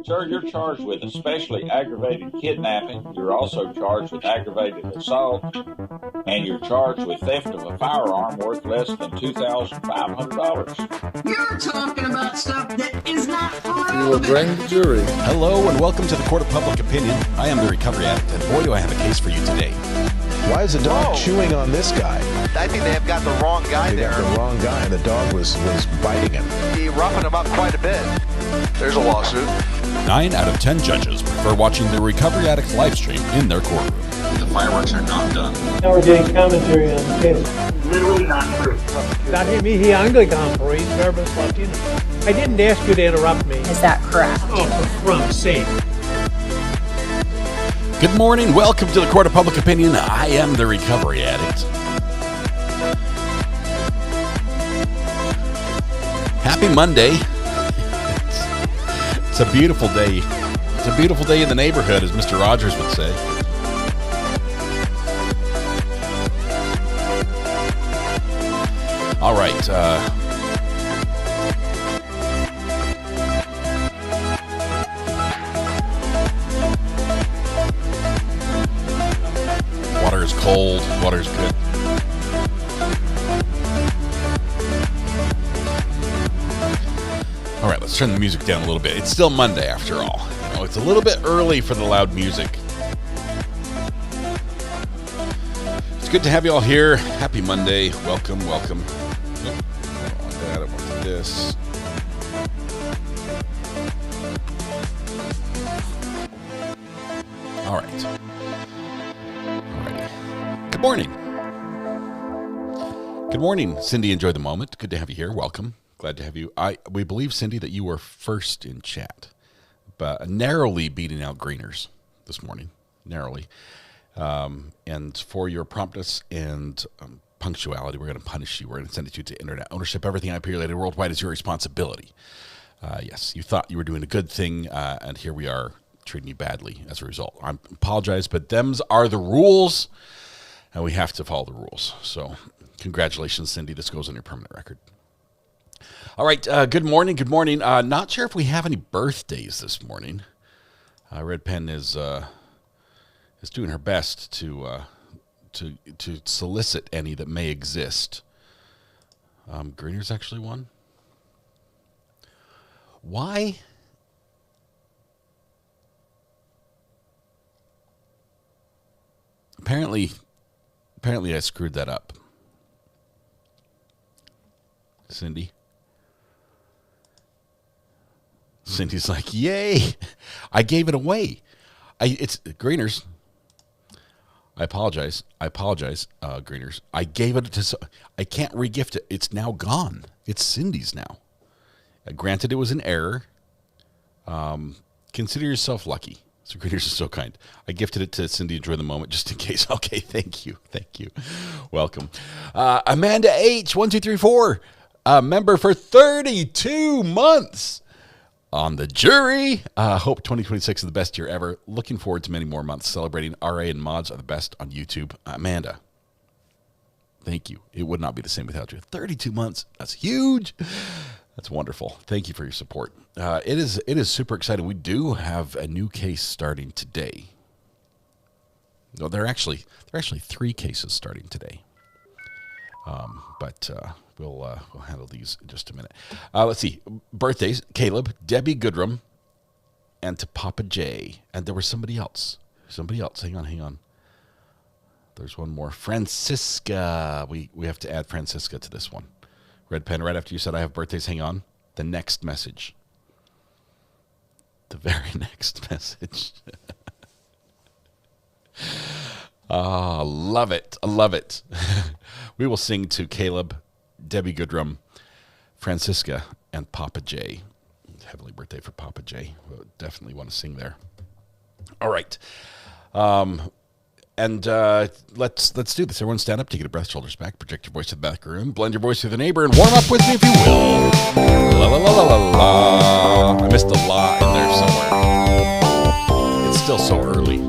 Sir, you're charged with especially aggravated kidnapping. You're also charged with aggravated assault, and you're charged with theft of a firearm worth less than $2,500. You're talking about stuff that is not You will bring the jury. Hello and welcome to the Court of Public Opinion. I am the Recovery Addict, and boy do I have a case for you today. Why is the dog chewing on this guy? I think they have got the wrong guy there. They got the wrong guy, and the dog was biting him. He roughing him up quite a bit. There's a lawsuit. 9 out of 10 judges prefer watching the Recovery Addict live stream in their courtroom. The fireworks are not done. Now we're getting commentary on the case. Literally not true. Dahil he Anglican for his verbal Latino. I didn't ask you to interrupt me. Is that correct? Oh, for Trump's sake. Good morning. Welcome to the Court of Public Opinion. I am the Recovery Addict. Happy Monday. It's a beautiful day. It's a beautiful day in the neighborhood, as Mr. Rogers would say. All right. Water is cold. Water is good. All right, let's turn the music down a little bit. It's still Monday after all. You know, it's a little bit early for the loud music. It's good to have you all here. Happy Monday. Welcome, welcome. Oh, I don't want that. I want this. All right. Good morning. Good morning, Cindy. Enjoy the moment. Good to have you here. Welcome. Glad to have you. We believe, Cindy, that you were first in chat, but narrowly beating out Greeners this morning. Narrowly. And for your promptness and punctuality, we're going to punish you. We're going to send it to you to internet ownership. Everything IP related worldwide is your responsibility. Yes, you thought you were doing a good thing, and here we are treating you badly as a result. I apologize, but thems are the rules. And we have to follow the rules. So congratulations, Cindy. This goes on your permanent record. All right. Good morning. Good morning. Not sure if we have any birthdays this morning. Red Pen is doing her best to solicit any that may exist. Greener's actually one. Why? Apparently I screwed that up. Cindy's like, yay! I gave it away. It's Greeners. I apologize, Greeners. I gave it to. I can't regift it. It's now gone. It's Cindy's now. Granted, it was an error. Consider yourself lucky. So Greeners is so kind. I gifted it to Cindy. Enjoy the moment, just in case. Okay, thank you. Welcome, Amanda H. 1234, member for 32 months on the jury. Hope 2026 is the best year ever. Looking forward to many more months celebrating RA and mods are the best on YouTube. Amanda, thank you. It would not be the same without you. 32 months. That's huge. That's wonderful. Thank you for your support. It is super exciting. We do have a new case starting today. No, there are actually 3 cases starting today. But we'll handle these in just a minute. Let's see. Birthdays: Caleb, Debbie Goodrum, and to Papa J. And there was somebody else. Hang on. There's one more. Francisca. We have to add Francisca to this one. Red Pen, right after you said I have birthdays, hang on. The next message. The very next message. I love it. We will sing to Caleb, Debbie Goodrum, Francisca, and Papa J. Heavenly birthday for Papa J. We'll definitely want to sing there. All right. And let's do this. Everyone stand up, take a breath, shoulders back, project your voice to the back room, blend your voice with the neighbor, and warm up with me if you will. La la la la la la. I missed the la in there somewhere. It's still so early.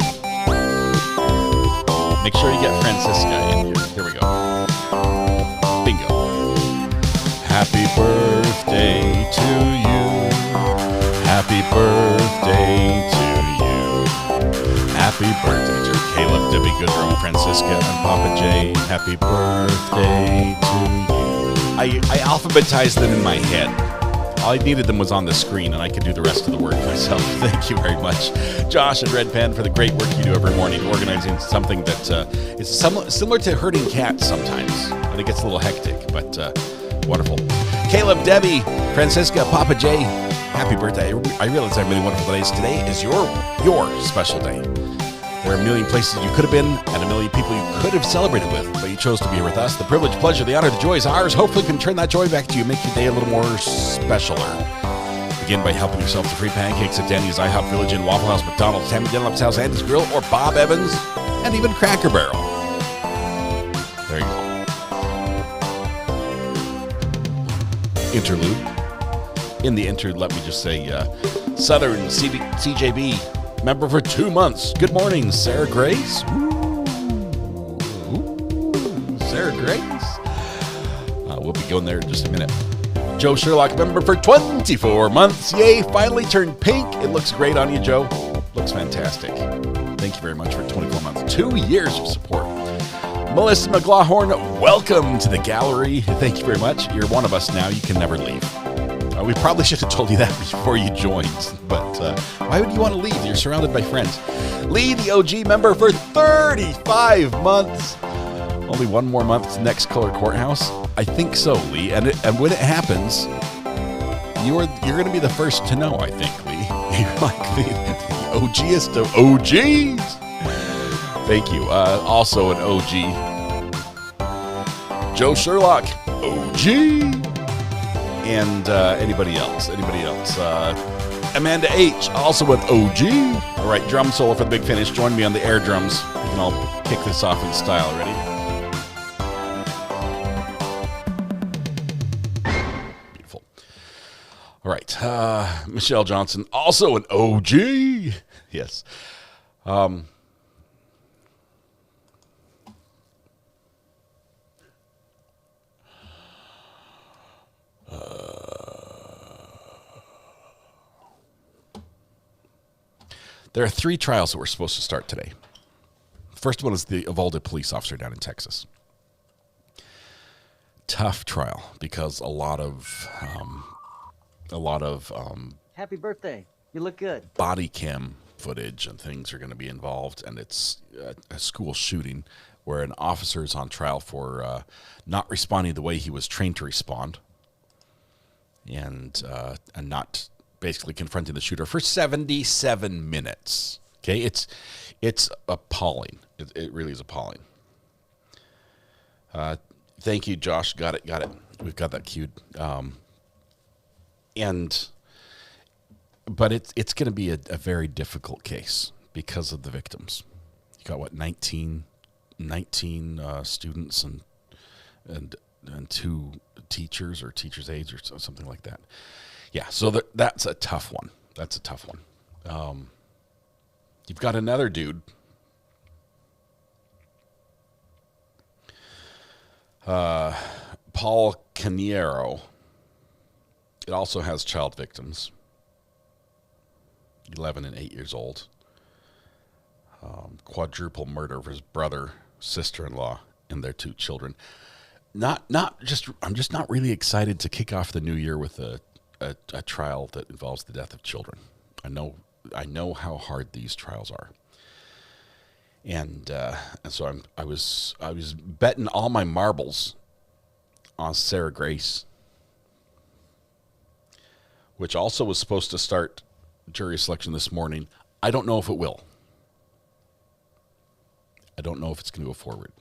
Make sure you get Francisca in here. Here we go. Bingo. Happy birthday to you. Happy birthday to you. Happy birthday to Caleb, Debbie Goodrum, Francisca, and Papa J. Happy birthday to you. I alphabetized them in my head. All I needed them was on the screen, and I could do the rest of the work myself. Thank you very much, Josh and Red Pen, for the great work you do every morning, organizing something that is similar to herding cats sometimes, and it gets a little hectic, but wonderful. Caleb, Debbie, Francisca, Papa J, happy birthday. I realize I have many wonderful days. Today is your special day. There are a million places you could have been and a million people you could have celebrated with, but you chose to be here with us. The privilege, pleasure, the honor, the joy is ours. Hopefully we can turn that joy back to you, make your day a little more specialer. Begin by helping yourself to free pancakes at Denny's, IHOP Village Inn, Waffle House, McDonald's, Tammy Dunlap's House, Andy's Grill, or Bob Evans, and even Cracker Barrel. There you go. Interlude. In the interlude, let me just say, Southern CJB member for 2 months. Good morning, Sarah Grace. Ooh, Sarah Grace. We'll be going there in just a minute. Joe Sherlock, member for 24 months. Yay, finally turned pink. It looks great on you, Joe. Looks fantastic. Thank you very much for 24 months. 2 years of support. Melissa McLaughlin, welcome to the gallery. Thank you very much. You're one of us now. You can never leave. We probably should have told you that before you joined, but why would you want to leave? You're surrounded by friends. Lee, the OG member for 35 months. Only one more month to next color courthouse. I think so, Lee. And when it happens, you're going to be the first to know, I think, Lee. You're like the OGest of OGs. Thank you. Also an OG. Joe Sherlock, OG. And anybody else? Amanda H., also an OG. All right, drum solo for the big finish. Join me on the air drums. We can all kick this off in style. Ready? Beautiful. All right, Michelle Johnson, also an OG. Yes. There are 3 trials that were supposed to start today. First one is the Uvalde police officer down in Texas. Tough trial because a lot of happy birthday. You look good. Body cam footage and things are going to be involved, and it's a school shooting where an officer is on trial for not responding the way he was trained to respond, and not basically confronting the shooter for 77 minutes. Okay, it's appalling. It really is appalling. Thank you, Josh. Got it. We've got that queued. But it's going to be a very difficult case because of the victims. You got 19 students and 2 teachers or teachers' aides or something like that. Yeah, so that's a tough one. You've got another dude. Paul Caniero. It also has child victims. 11 and 8 years old. Quadruple murder of his brother, sister-in-law, and their 2 children. I'm just not really excited to kick off the new year with a trial that involves the death of children. I know how hard these trials are, and so I was betting all my marbles on Sarah Grace, which also was supposed to start jury selection this morning. I don't know if it will. I don't know if it's going to go forward.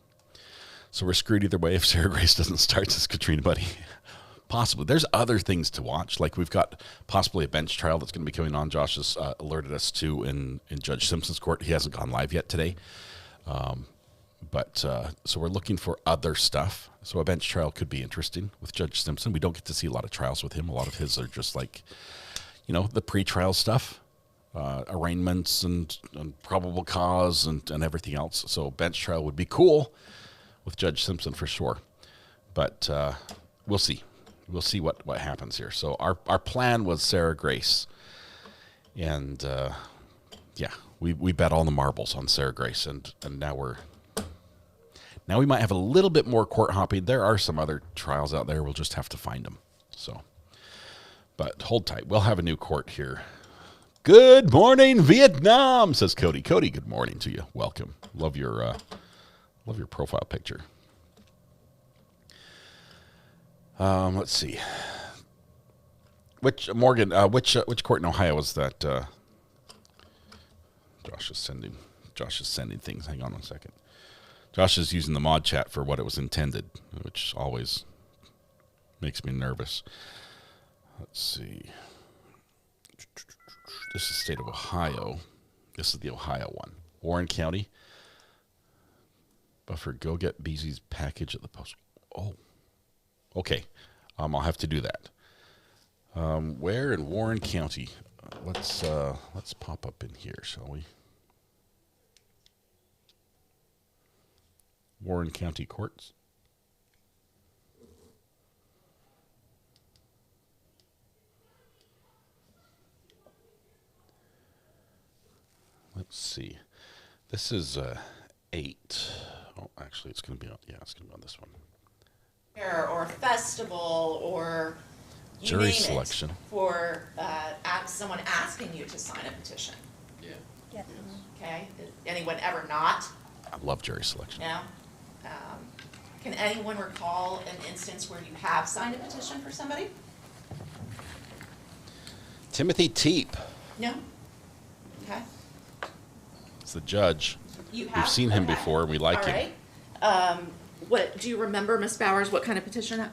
So we're screwed either way if Sarah Grace doesn't start this Katrina Buddy. Possibly. There's other things to watch. Like we've got possibly a bench trial that's going to be going on. Josh has alerted us to in Judge Simpson's court. He hasn't gone live yet today. So we're looking for other stuff. So a bench trial could be interesting with Judge Simpson. We don't get to see a lot of trials with him. A lot of his are just like, the pre-trial stuff, arraignments and probable cause and everything else. So bench trial would be cool with Judge Simpson for sure. But we'll see. We'll see what happens here. So our plan was Sarah Grace. And yeah, we bet all the marbles on Sarah Grace, and now we might have a little bit more court hopping. There are some other trials out there. We'll just have to find them. So, but hold tight. We'll have a new court here. Good morning, Vietnam, says Cody. Cody, good morning to you. Welcome. Love your profile picture. Let's see. Which court in Ohio was that? Josh is sending things. Hang on one second. Josh is using the mod chat for what it was intended, which always makes me nervous. Let's see. This is the state of Ohio. This is the Ohio one. Warren County. Buffer, go get BZ's package at the post. Oh, okay. I'll have to do that. Where in Warren County? Let's pop up in here, shall we? Warren County Courts. Let's see. This is 8. Oh, actually, it's going to be on. Yeah, it's going to be on this one. Or festival or jury name selection it for someone asking you to sign a petition. Yeah. Okay. Did anyone ever not? I love jury selection. No. Can anyone recall an instance where you have signed a petition for somebody? Timothy Teep. No. Okay. It's the judge. You have. We've seen him Okay. before, and we like All him. right. What do you remember, Ms. Bowers? What kind of petition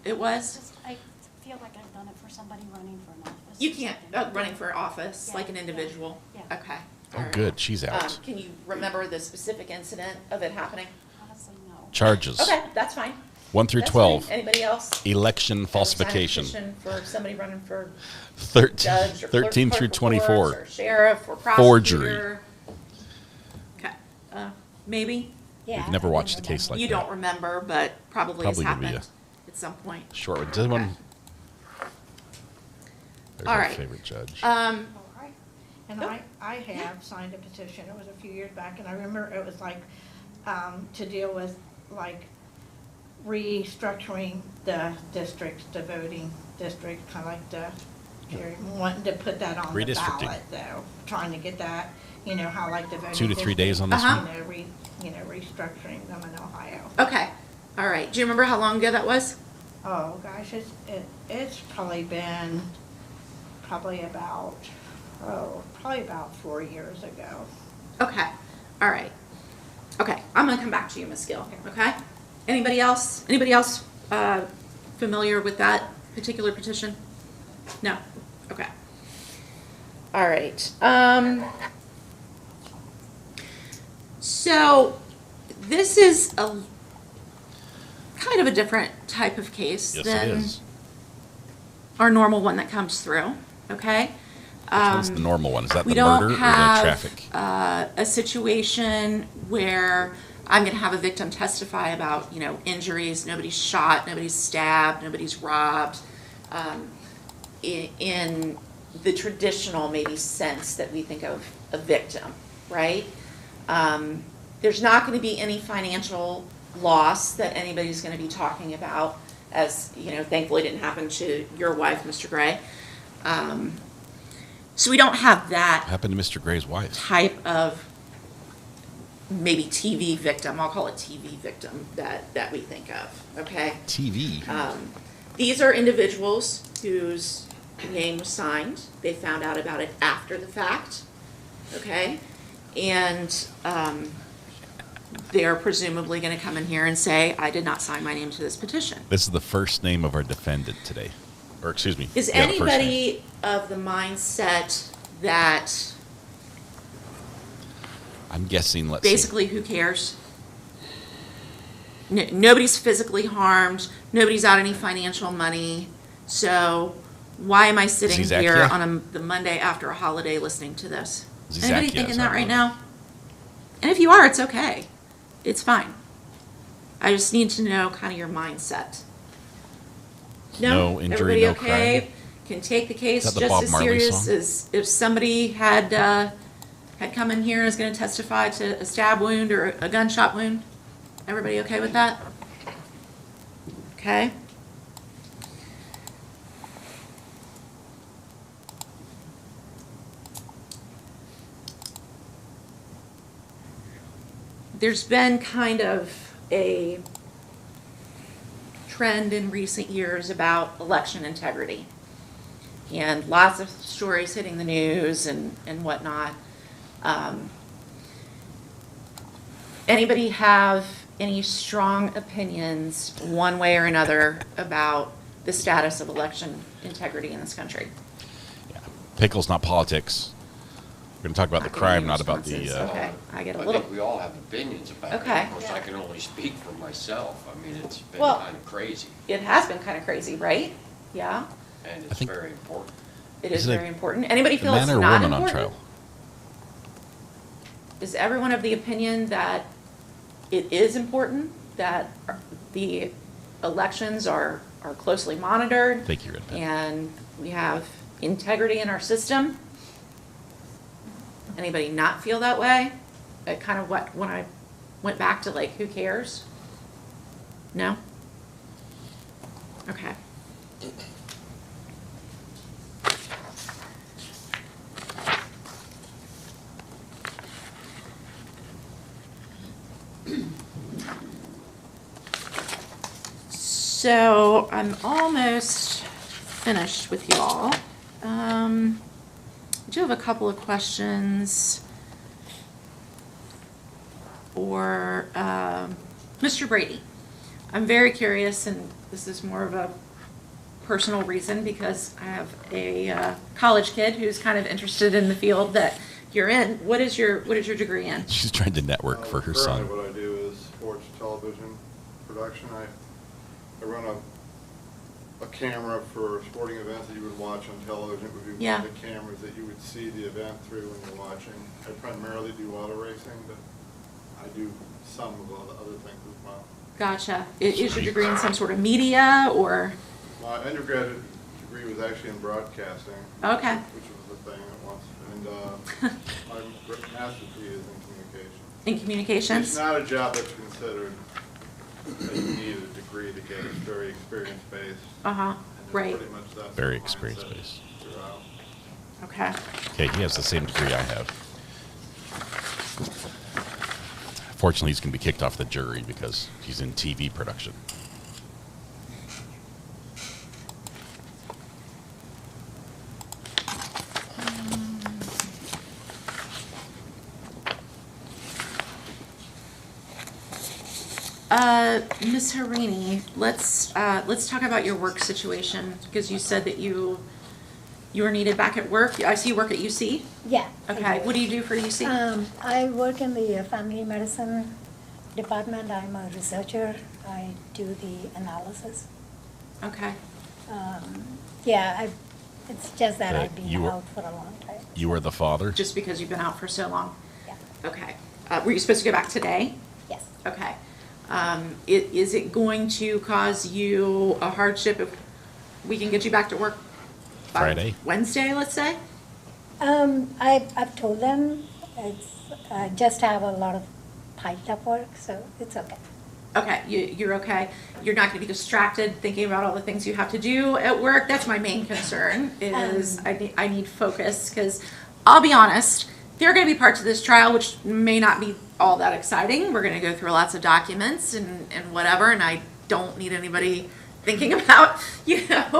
it was? I feel like I've done it for somebody running for an office. You or can't something. running for office Yeah, like an individual. Yeah. Okay. Oh, All right. good. She's out. Can you remember the specific incident of it happening? Honestly, no. Charges. Okay, that's fine. 1 through That's 12. fine. Anybody else? Election Ever falsification. sign a petition for somebody running for 13 judge or clerk, 13 through clerk of 24. courts or sheriff or Forgery. prosecutor? Okay, maybe. Yeah. We've never I watched a didn't case like You that. don't remember, but probably has Probably gonna be happened at some point. Short one. Does anyone? There's All our right. favorite judge. And Nope. I have signed a petition. It was a few years back, and I remember it was like to deal with like restructuring the districts, the voting districts, kind of like the wanting to put that on the Redistricting. ballot, though. Trying to get that, how like the voting 2 to 3 days on this Uh-huh. one. Restructuring them in Ohio. Okay, all right. Do you remember how long ago that was? Oh gosh, it's probably been about 4 years ago. Okay, all right. Okay, I'm gonna come back to you, Ms. Gill, okay? Anybody else familiar with that particular petition? No, okay. All right, so this is a kind of a different type of case Yes, than it is. our normal one that comes through, okay? Which one's the normal one? Is that We the murder don't or the have traffic? a situation where I'm going to have a victim testify about, injuries. Nobody's shot, nobody's stabbed, nobody's robbed, in the traditional maybe sense that we think of a victim, right? There's not going to be any financial loss that anybody's going to be talking about, as thankfully didn't happen to your wife, Mr. Gray. So we don't have that What happened to Mr. Gray's wife? type of maybe TV victim. I'll call it TV victim that we think of. Okay. TV. These are individuals whose name was signed. They found out about it after the fact. Okay, and they're presumably going to come in here and say, "I did not sign my name to this petition." This is the first name of our defendant today. Or excuse me. Is yeah, the first name. anybody of the mindset that I'm guessing, let's see. basically who cares? Nobody's physically harmed. Nobody's out any financial money. So why am I sitting Zizak, here yeah. on the Monday after a holiday listening to this? Zizak, Anybody yeah, thinking is that that right one? now? And if you are, it's okay. It's fine. I just need to know kind of your mindset. No injury, Everybody no okay? crime. can take the case Is that the just Bob as Marley serious song? as if somebody had come in here and is going to testify to a stab wound or a gunshot wound. Everybody okay with that? Okay. There's been kind of a trend in recent years about election integrity, and lots of stories hitting the news and whatnot. Anybody have any strong opinions, one way or another, about the status of election integrity in this country? Yeah. Pickles, not politics. We're going to talk about the crime, not about the... Okay, I get a I little... think we all have opinions about it. Okay. Of course, I can only speak for myself. I mean, it's been Well, kind of crazy, It has been kind of crazy, right? Yeah, and it's think- very important. it is Is it very important. Anybody a feel it's man or not woman on important? trial? Is everyone of the opinion that it is important that the elections are closely monitored? Thank you, Red Pen. And we have integrity in our system? Anybody not feel that way? Kind of what, when I went back to like, who cares? No? Okay. So I'm almost finished with y'all. I do have a couple of questions for Mr. Brady. I'm very curious, and this is more of a personal reason because I have a college kid who's kind of interested in the field that you're in. What is your degree in? She's trying to network for her son. Currently what I do is sports television production. I run a camera for sporting events that you would watch on television. It would be one of the cameras that you would see the event through when you're watching. I primarily do auto racing, but I do some of all the other things as well. Gotcha. Is your degree in some sort of media or? My undergraduate degree was actually in broadcasting. Okay. Which was the thing at once. And my master's degree is in communications. In communications? It's not a job that's considered that you need a degree to get. It's very experience-based. Uh-huh, right. Pretty much that's Very the mindset experience-based. throughout. Okay. Okay, he has the same degree I have. Fortunately, he's going to be kicked off the jury because he's in TV production. Ms. Harini, let's talk about your work situation because you said that you were needed back at work. I see you work at UC. Yeah. Okay. What do you do for UC? I work in the family medicine department. I'm a researcher. I do the analysis. Okay. Yeah, it's just that That I've been you were- out for a long time. You are the father? Just because you've been out for so long. Yeah. Okay. Were you supposed to go back today? Yes. Okay. Is it going to cause you a hardship if we can get you back to work by Friday? Wednesday, let's say? I've told them it's just have a lot of piped up work, so it's okay. Okay, you're okay. You're not going to be distracted thinking about all the things you have to do at work. That's my main concern. Is I need focus because I'll be honest. There are going to be parts of this trial which may not be all that exciting. We're going to go through lots of documents and whatever, and I don't need anybody thinking about,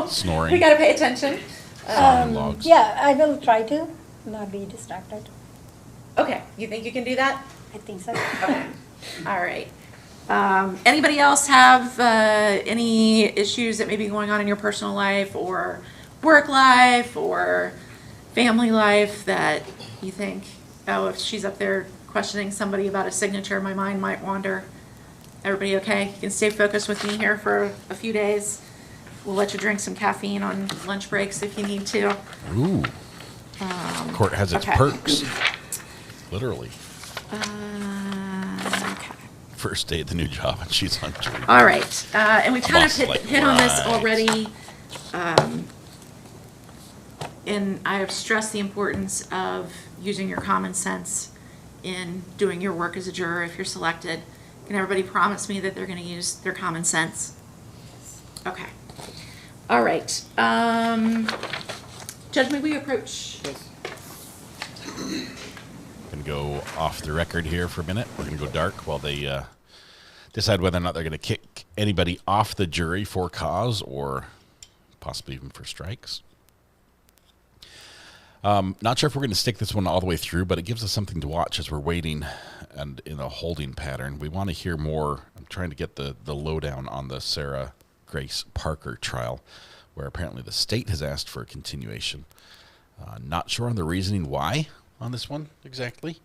Snoring. We got to pay attention. Logs. Yeah, I will try to not be distracted. Okay, you think you can do that? I think so. Okay. All right. Anybody else have any issues that may be going on in your personal life or work life or family life that you think, oh, if she's up there questioning somebody about a signature, my mind might wander? Everybody okay? You can stay focused with me here for a few days. We'll let you drink some caffeine on lunch breaks if you need to. Ooh. Court has its okay. perks. Literally. Okay. First day at the new job, and she's on jury. All right. And we kind of boss is like, hit on this right. already. and I have stressed the importance of using your common sense in doing your work as a juror if you're selected. Can everybody promise me that they're going to use their common sense? Okay. All right. Judge, may we approach? Yes. Going to go off the record here for a minute. We're going to go dark while they decide whether or not they're going to kick anybody off the jury for cause or possibly even for strikes. Not sure if we're going to stick this one all the way through, but it gives us something to watch as we're waiting and in a holding pattern. We want to hear more. I'm trying to get the lowdown on the Sarah Grace Parker trial, where apparently the state has asked for a continuation. Not sure on the reasoning why on this one exactly.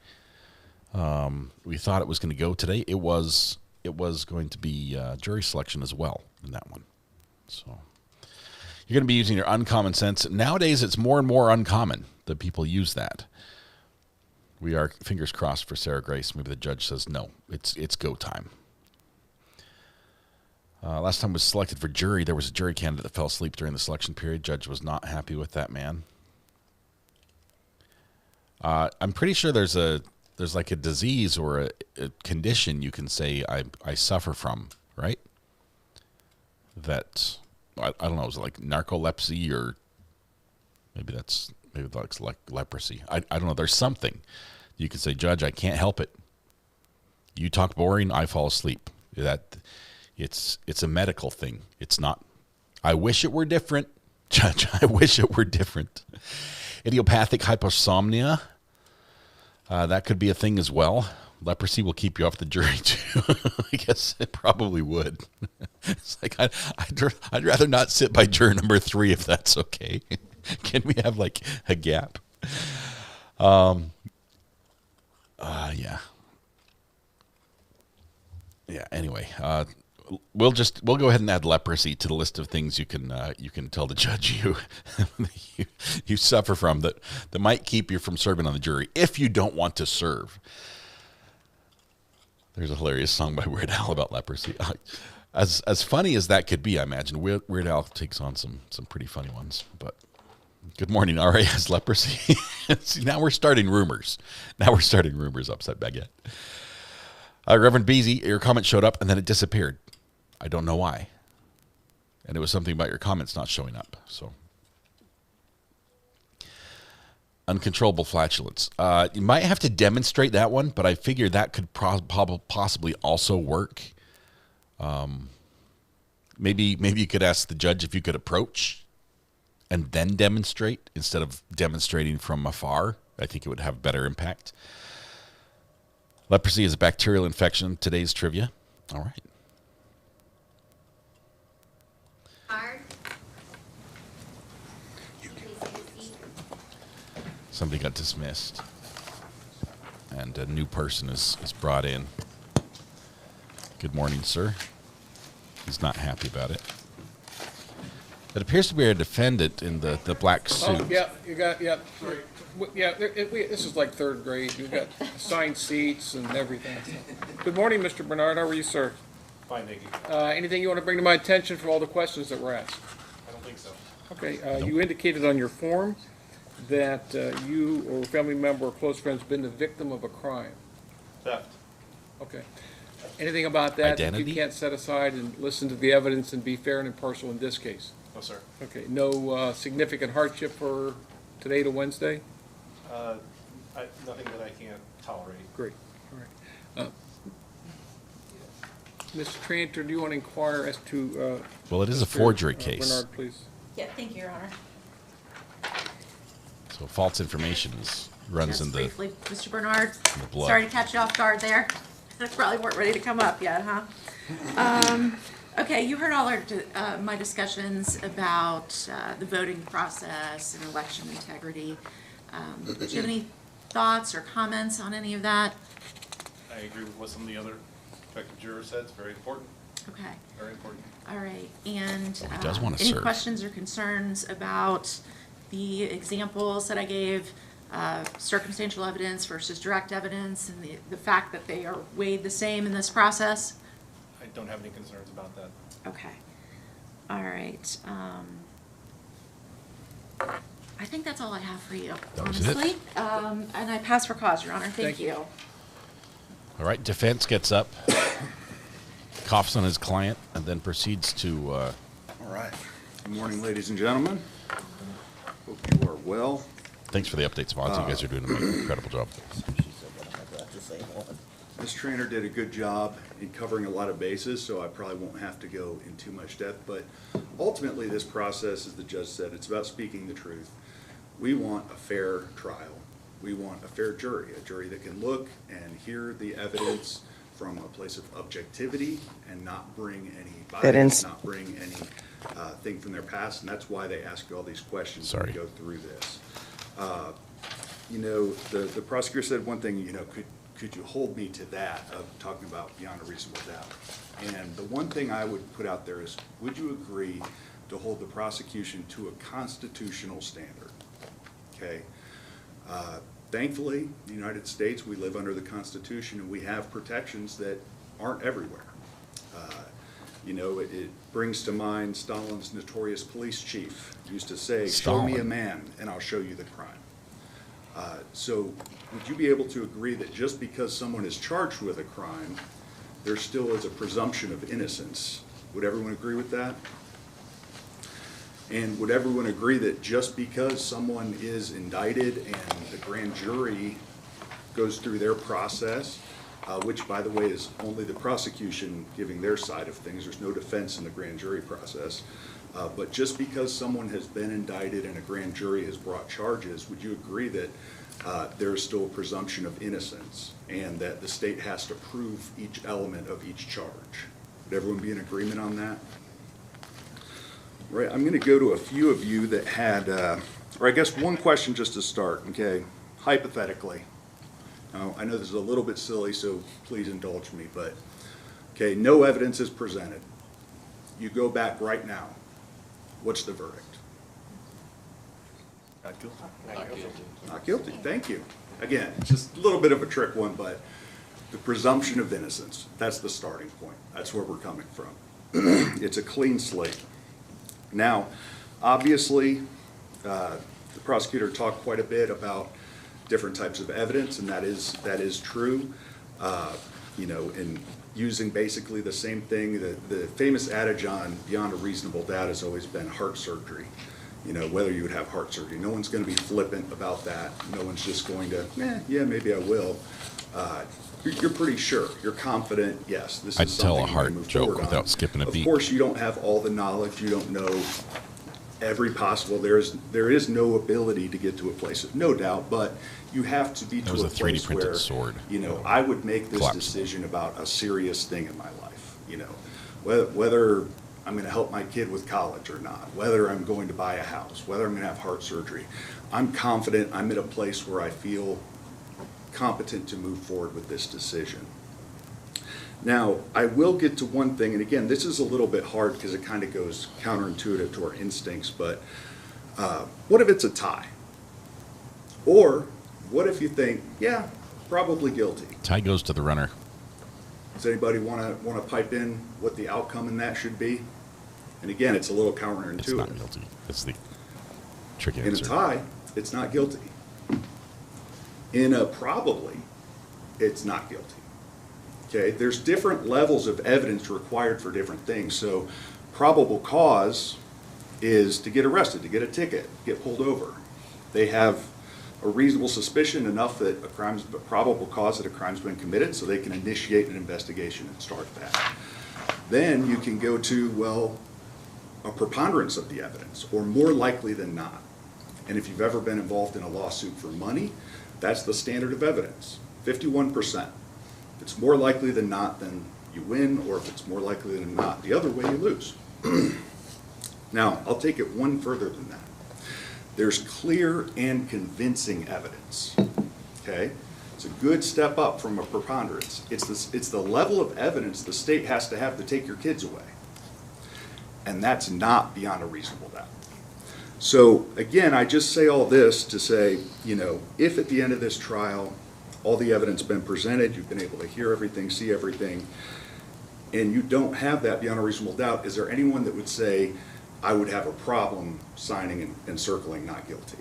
We thought it was going to go today. It was going to be jury selection as well in that one. So you're going to be using your uncommon sense. Nowadays, it's more and more uncommon that people use that. We are fingers crossed for Sarah Grace. Maybe the judge says no. It's go time. Last time was selected for jury. There was a jury candidate that fell asleep during the selection period. Judge was not happy with that man. I'm pretty sure there's like a disease or a condition you can say I suffer from, right? That I don't know, is it like narcolepsy or maybe that's like leprosy. I don't know. There's something you can say, Judge, I can't help it. You talk boring, I fall asleep. It's a medical thing. It's not. I wish it were different, Judge. I wish it were different. Idiopathic hyposomnia. That could be a thing as well. Leprosy will keep you off the jury too. I guess it probably would. It's like I'd rather not sit by juror number 3 if that's okay. Can we have like a gap? Yeah. Yeah. Anyway, we'll go ahead and add leprosy to the list of things you can tell the judge you suffer from that might keep you from serving on the jury if you don't want to serve. There's a hilarious song by Weird Al about leprosy. As funny as that could be, I imagine Weird Al takes on some pretty funny ones. But good morning, RA has leprosy. See, now we're starting rumors. Upside Baguette. Reverend Beasy, your comment showed up and then it disappeared. I don't know why. And it was something about your comments not showing up. So, uncontrollable flatulence. You might have to demonstrate that one, but I figure that could possibly also work. Maybe you could ask the judge if you could approach and then demonstrate instead of demonstrating from afar. I think it would have better impact. Leprosy is a bacterial infection. Today's trivia. All right. Somebody got dismissed, and a new person is brought in. Good morning, sir. He's not happy about it. It appears to be a defendant in the black suit. Oh, yeah, you got, yeah. Sorry. Yeah, this is like third grade. You've got assigned seats and everything. Good morning, Mr. Bernard. How are you, sir? Fine, thank you. Anything you want to bring to my attention for all the questions that were asked? I don't think so. Okay, you indicated on your form that you or a family member or close friends been the victim of a crime. Theft. Okay. Anything about that Identity? that you can't set aside and listen to the evidence and be fair and impartial in this case? No, sir. Okay. No significant hardship for today to Wednesday? Nothing that I can't tolerate. Great. All right. Mr. Tranter, do you want to inquire as to... well, it is a forgery case. Bernard, please. Yeah, thank you, Your Honor. So false information runs in the... Briefly, Mr. Bernard, the blood. sorry to catch you off guard there. I probably weren't ready to come up yet, huh? Okay, you heard all my discussions about the voting process and election integrity. Do you have any thoughts or comments on any of that? I agree with what some of the other effective jurors said. It's very important. Okay. Very important. All right. And he does want to any serve. questions or concerns about the examples that I gave, circumstantial evidence versus direct evidence, and the fact that they are weighed the same in this process? I don't have any concerns about that. Okay. All right. I think that's all I have for you, That was it. honestly. And I pass for cause, Your Honor. Thank you. All right, defense gets up, coughs on his client, and then proceeds to... All right. Good morning, ladies and gentlemen. Hope you are well. Thanks for the updates, Vons. You guys are doing an incredible job. This trainer did a good job in covering a lot of bases, so I probably won't have to go in too much depth. But ultimately, this process, as the judge said, it's about speaking the truth. We want a fair trial. We want a fair jury, a jury that can look and hear the evidence from a place of objectivity and not bring any bias, not bring any thing from their past. And that's why they ask you all these questions when we go through this. You know, the prosecutor said one thing, you know, could you hold me to that of talking about beyond a reasonable doubt? And the one thing I would put out there is, would you agree to hold the prosecution to a constitutional standard? Okay. Thankfully, in the United States, we live under the Constitution and we have protections that aren't everywhere. You know, it brings to mind Stalin's notorious police chief used to say, show me a man and I'll show you the crime. So would you be able to agree that just because someone is charged with a crime, there still is a presumption of innocence? Would everyone agree with that? And would everyone agree that just because someone is indicted and the grand jury goes through their process, which, by the way, is only the prosecution giving their side of things, there's no defense in the grand jury process, but just because someone has been indicted and a grand jury has brought charges, would you agree that there is still a presumption of innocence and that the state has to prove each element of each charge? Would everyone be in agreement on that? Right, I'm going to go to a few of you that had, or I guess one question just to start, okay? Hypothetically. Now, I know this is a little bit silly, so please indulge me, but, okay, no evidence is presented. You go back right now. What's the verdict? Not guilty. Not guilty. Not guilty, thank you. Again, just a little bit of a trick one, but the presumption of innocence, that's the starting point. That's where we're coming from. It's a clean slate. Now, obviously, the prosecutor talked quite a bit about different types of evidence, and that is true. You know, in using basically the same thing, the famous adage on beyond a reasonable doubt has always been heart surgery. You know, whether you would have heart surgery. No one's going to be flippant about that. No one's just going to, yeah, maybe I will. You're pretty sure. You're confident, yes, this is something I'd tell a heart joke without skipping a beat. Of course, you don't have all the knowledge. You don't know every possible. There is no ability to get to a place of no doubt, but you have to be to a place where, you know, I would make this decision about a serious thing in my life. You know, whether I'm going to help my kid with college or not, whether I'm going to buy a house, whether I'm going to have heart surgery. I'm confident I'm at a place where I feel competent to move forward with this decision. Now, I will get to one thing, and again, this is a little bit hard because it kind of goes counterintuitive to our instincts, but what if it's a tie? Or what if you think, yeah, probably guilty? Tie goes to the runner. Does anybody want to pipe in what the outcome in that should be? And again, it's a little counterintuitive. It's not guilty. It's the tricky answer. In a tie, it's not guilty. In a probably, it's not guilty. Okay, there's different levels of evidence required for different things. So probable cause is to get arrested, to get a ticket, get pulled over. They have a reasonable suspicion enough that a crime's probable cause that a crime's been committed, so they can initiate an investigation and start that. Then you can go to, well, a preponderance of the evidence, or more likely than not. And if you've ever been involved in a lawsuit for money, that's the standard of evidence, 51%. If it's more likely than not, then you win, or if it's more likely than not the other way, you lose. Now, I'll take it one further than that. There's clear and convincing evidence, okay? It's a good step up from a preponderance. It's the level of evidence the state has to have to take your kids away. And that's not beyond a reasonable doubt. So again, I just say all this to say, you know, if at the end of this trial, all the evidence been presented, you've been able to hear everything, see everything, and you don't have that beyond a reasonable doubt, is there anyone that would say, I would have a problem signing and circling not guilty?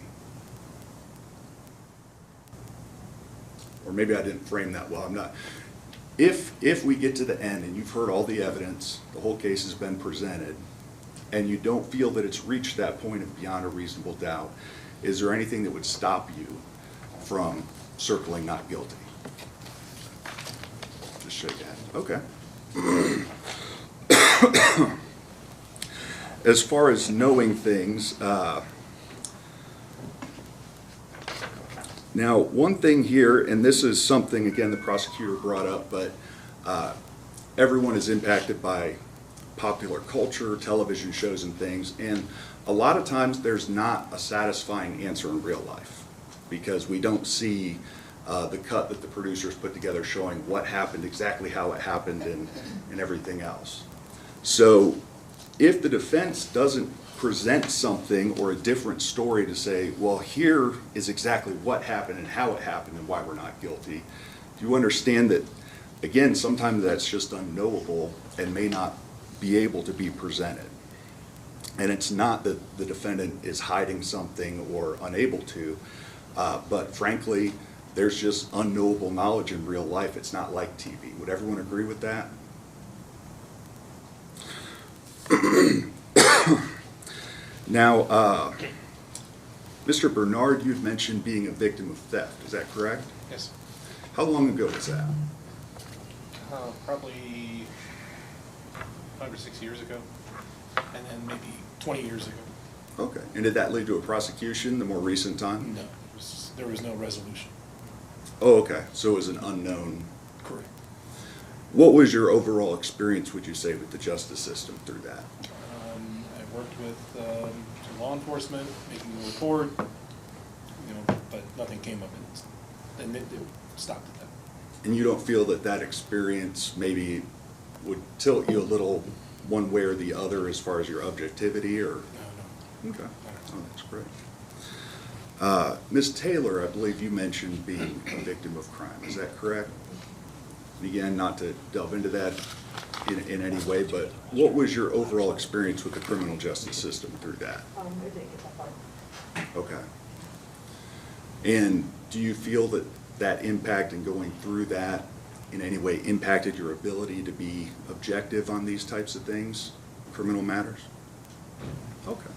or maybe I didn't frame that well, I'm not. If we get to the end and you've heard all the evidence, the whole case has been presented, and you don't feel that it's reached that point of beyond a reasonable doubt, is there anything that would stop you from circling not guilty? Just shake your head. Okay. As far as knowing things, now one thing here, and this is something, again, the prosecutor brought up, but everyone is impacted by popular culture, television shows and things, and a lot of times there's not a satisfying answer in real life because we don't see the cut that the producers put together showing what happened, exactly how it happened, and everything else. So if the defense doesn't present something or a different story to say, well, here is exactly what happened and how it happened and why we're not guilty, do you understand that, again, sometimes that's just unknowable and may not be able to be presented? And it's not that the defendant is hiding something or unable to, but frankly, there's just unknowable knowledge in real life. It's not like TV. Would everyone agree with that? Now, Mr. Bernard, you'd mentioned being a victim of theft. Is that correct? Yes. How long ago was that? Probably 5 or 6 years ago, and then maybe 20 years ago. Okay. And did that lead to a prosecution the more recent time? No, there was no resolution. Oh, okay. So it was an unknown. Correct. What was your overall experience, would you say, with the justice system through that? I worked with some law enforcement, making a report, but nothing came of it, and it stopped at that. And you don't feel that that experience maybe would tilt you a little one way or the other as far as your objectivity, or? No. Okay. Oh, that's great. Ms. Taylor, I believe you mentioned being a victim of crime. Is that correct? And again, not to delve into that in any way, but what was your overall experience with the criminal justice system through that? Okay. And do you feel that that impact in going through that in any way impacted your ability to be objective on these types of things, criminal matters? Okay.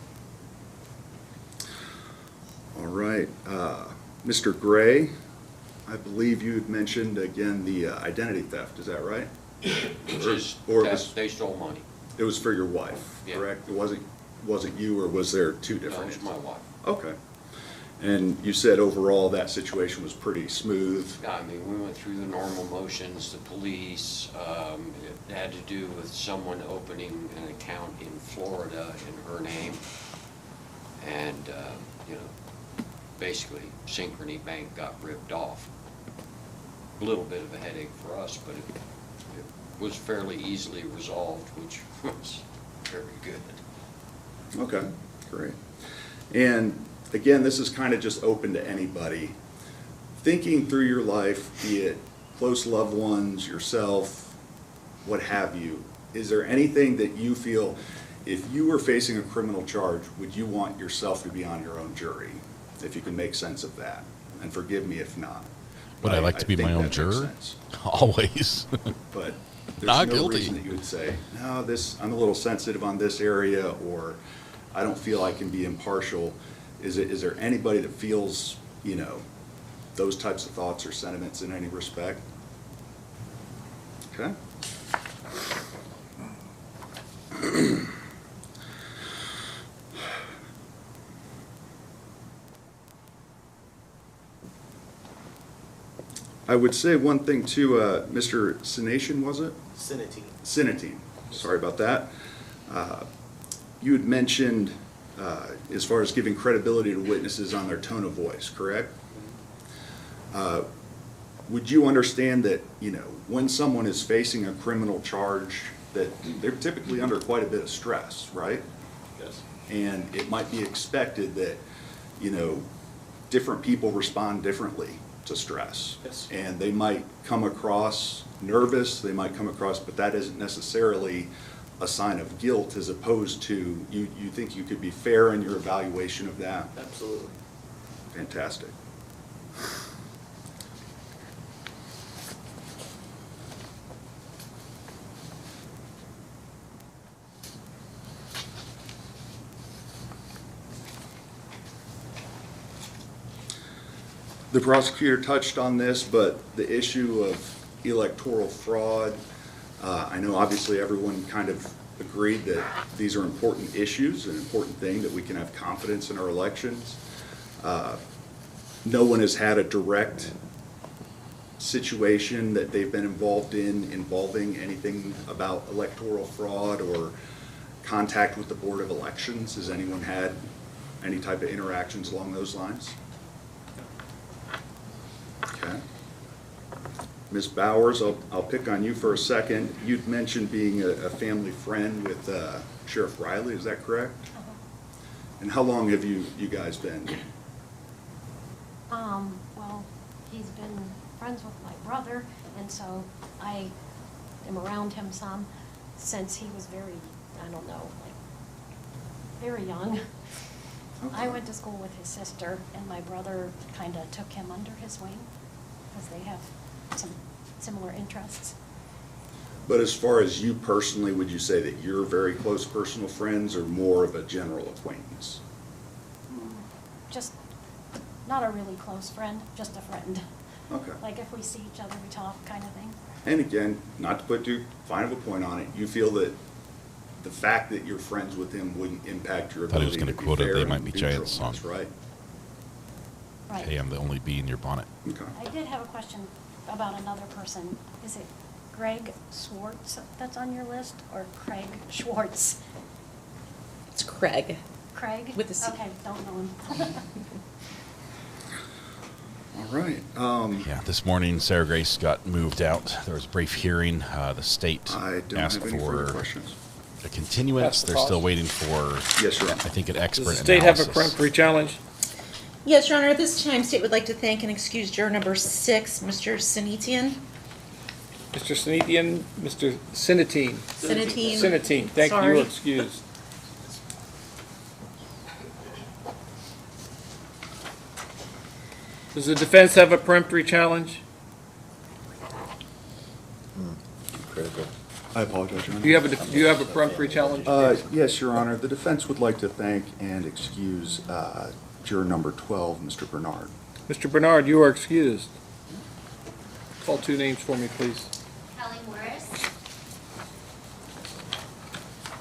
All right. Mr. Gray, I believe you had mentioned, again, the identity theft. Is that right? They stole money. It was for your wife, correct? It wasn't you, or was there two different? No, it was my wife. Okay. And you said overall that situation was pretty smooth? I mean, we went through the normal motions, the police. It had to do with someone opening an account in Florida in her name. And, basically, Synchrony Bank got ripped off. A little bit of a headache for us, but it was fairly easily resolved, which was very good. Okay, great. And again, this is kind of just open to anybody. Thinking through your life, be it close loved ones, yourself, what have you, is there anything that you feel, if you were facing a criminal charge, would you want yourself to be on your own jury? If you can make sense of that. And forgive me if not. Would I like to be my own juror? Always. But there's not no guilty. reason that you would say, no, I'm a little sensitive on this area, or I don't feel I can be impartial. Is there anybody that feels, those types of thoughts or sentiments in any respect? Okay. I would say one thing too, Mr. Sination, was it? Sinatine. Sorry about that. You had mentioned as far as giving credibility to witnesses on their tone of voice, correct? Would you understand that, when someone is facing a criminal charge, that they're typically under quite a bit of stress, right? Yes. And it might be expected that, different people respond differently to stress. Yes. And they might come across nervous, they might come across, but that isn't necessarily a sign of guilt, as opposed to, you think you could be fair in your evaluation of that? Absolutely. Fantastic. The prosecutor touched on this, but the issue of electoral fraud, I know obviously everyone kind of agreed that these are important issues, an important thing that we can have confidence in our elections. No one has had a direct situation that they've been involved in involving anything about electoral fraud or contact with the Board of Elections. Has anyone had any type of interactions along those lines? Okay. Ms. Bowers, I'll pick on you for a second. You'd mentioned being a family friend with Sheriff Riley, is that correct? And how long have you guys been? Well, he's been friends with my brother, and so I am around him some since he was very, I don't know, like, very young. Okay. I went to school with his sister, and my brother kind of took him under his wing because they have some similar interests. But as far as you personally, would you say that you're very close personal friends or more of a general acquaintance? Just not a really close friend, just a friend. Okay. Like if we see each other, we talk kind of thing. And again, not to put too fine of a point on it, you feel that the fact that you're friends with him wouldn't impact your ability to be fair. Thought he was going to quote a They Might Be Giants song. Right. Right. Hey, I'm the only bee in your bonnet. Okay. I did have a question about another person. Is it Greg Schwartz that's on your list, or Craig Schwartz? It's Craig. Craig? With a C. Okay, don't know him. All right. Yeah, this morning Sarah Grace got moved out. There was a brief hearing. The state asked for a continuance. They're still waiting for, yes, Your Honor. I think, an expert Does the state analysis. have a peremptory challenge? Yes, Your Honor, at this time, state would like to thank and excuse juror number 6, Mr. Sinitian. Mr. Sinitian, Mr. Sinitine. Sinitine. Thank you, Sorry. you're excused. Does the defense have a peremptory challenge? Critical. I apologize, Your Honor. Do you have a peremptory challenge? Yes, Your Honor. The defense would like to thank and excuse juror number 12, Mr. Bernard. Mr. Bernard, you are excused. Call 2 names for me, please. Kelly Morris.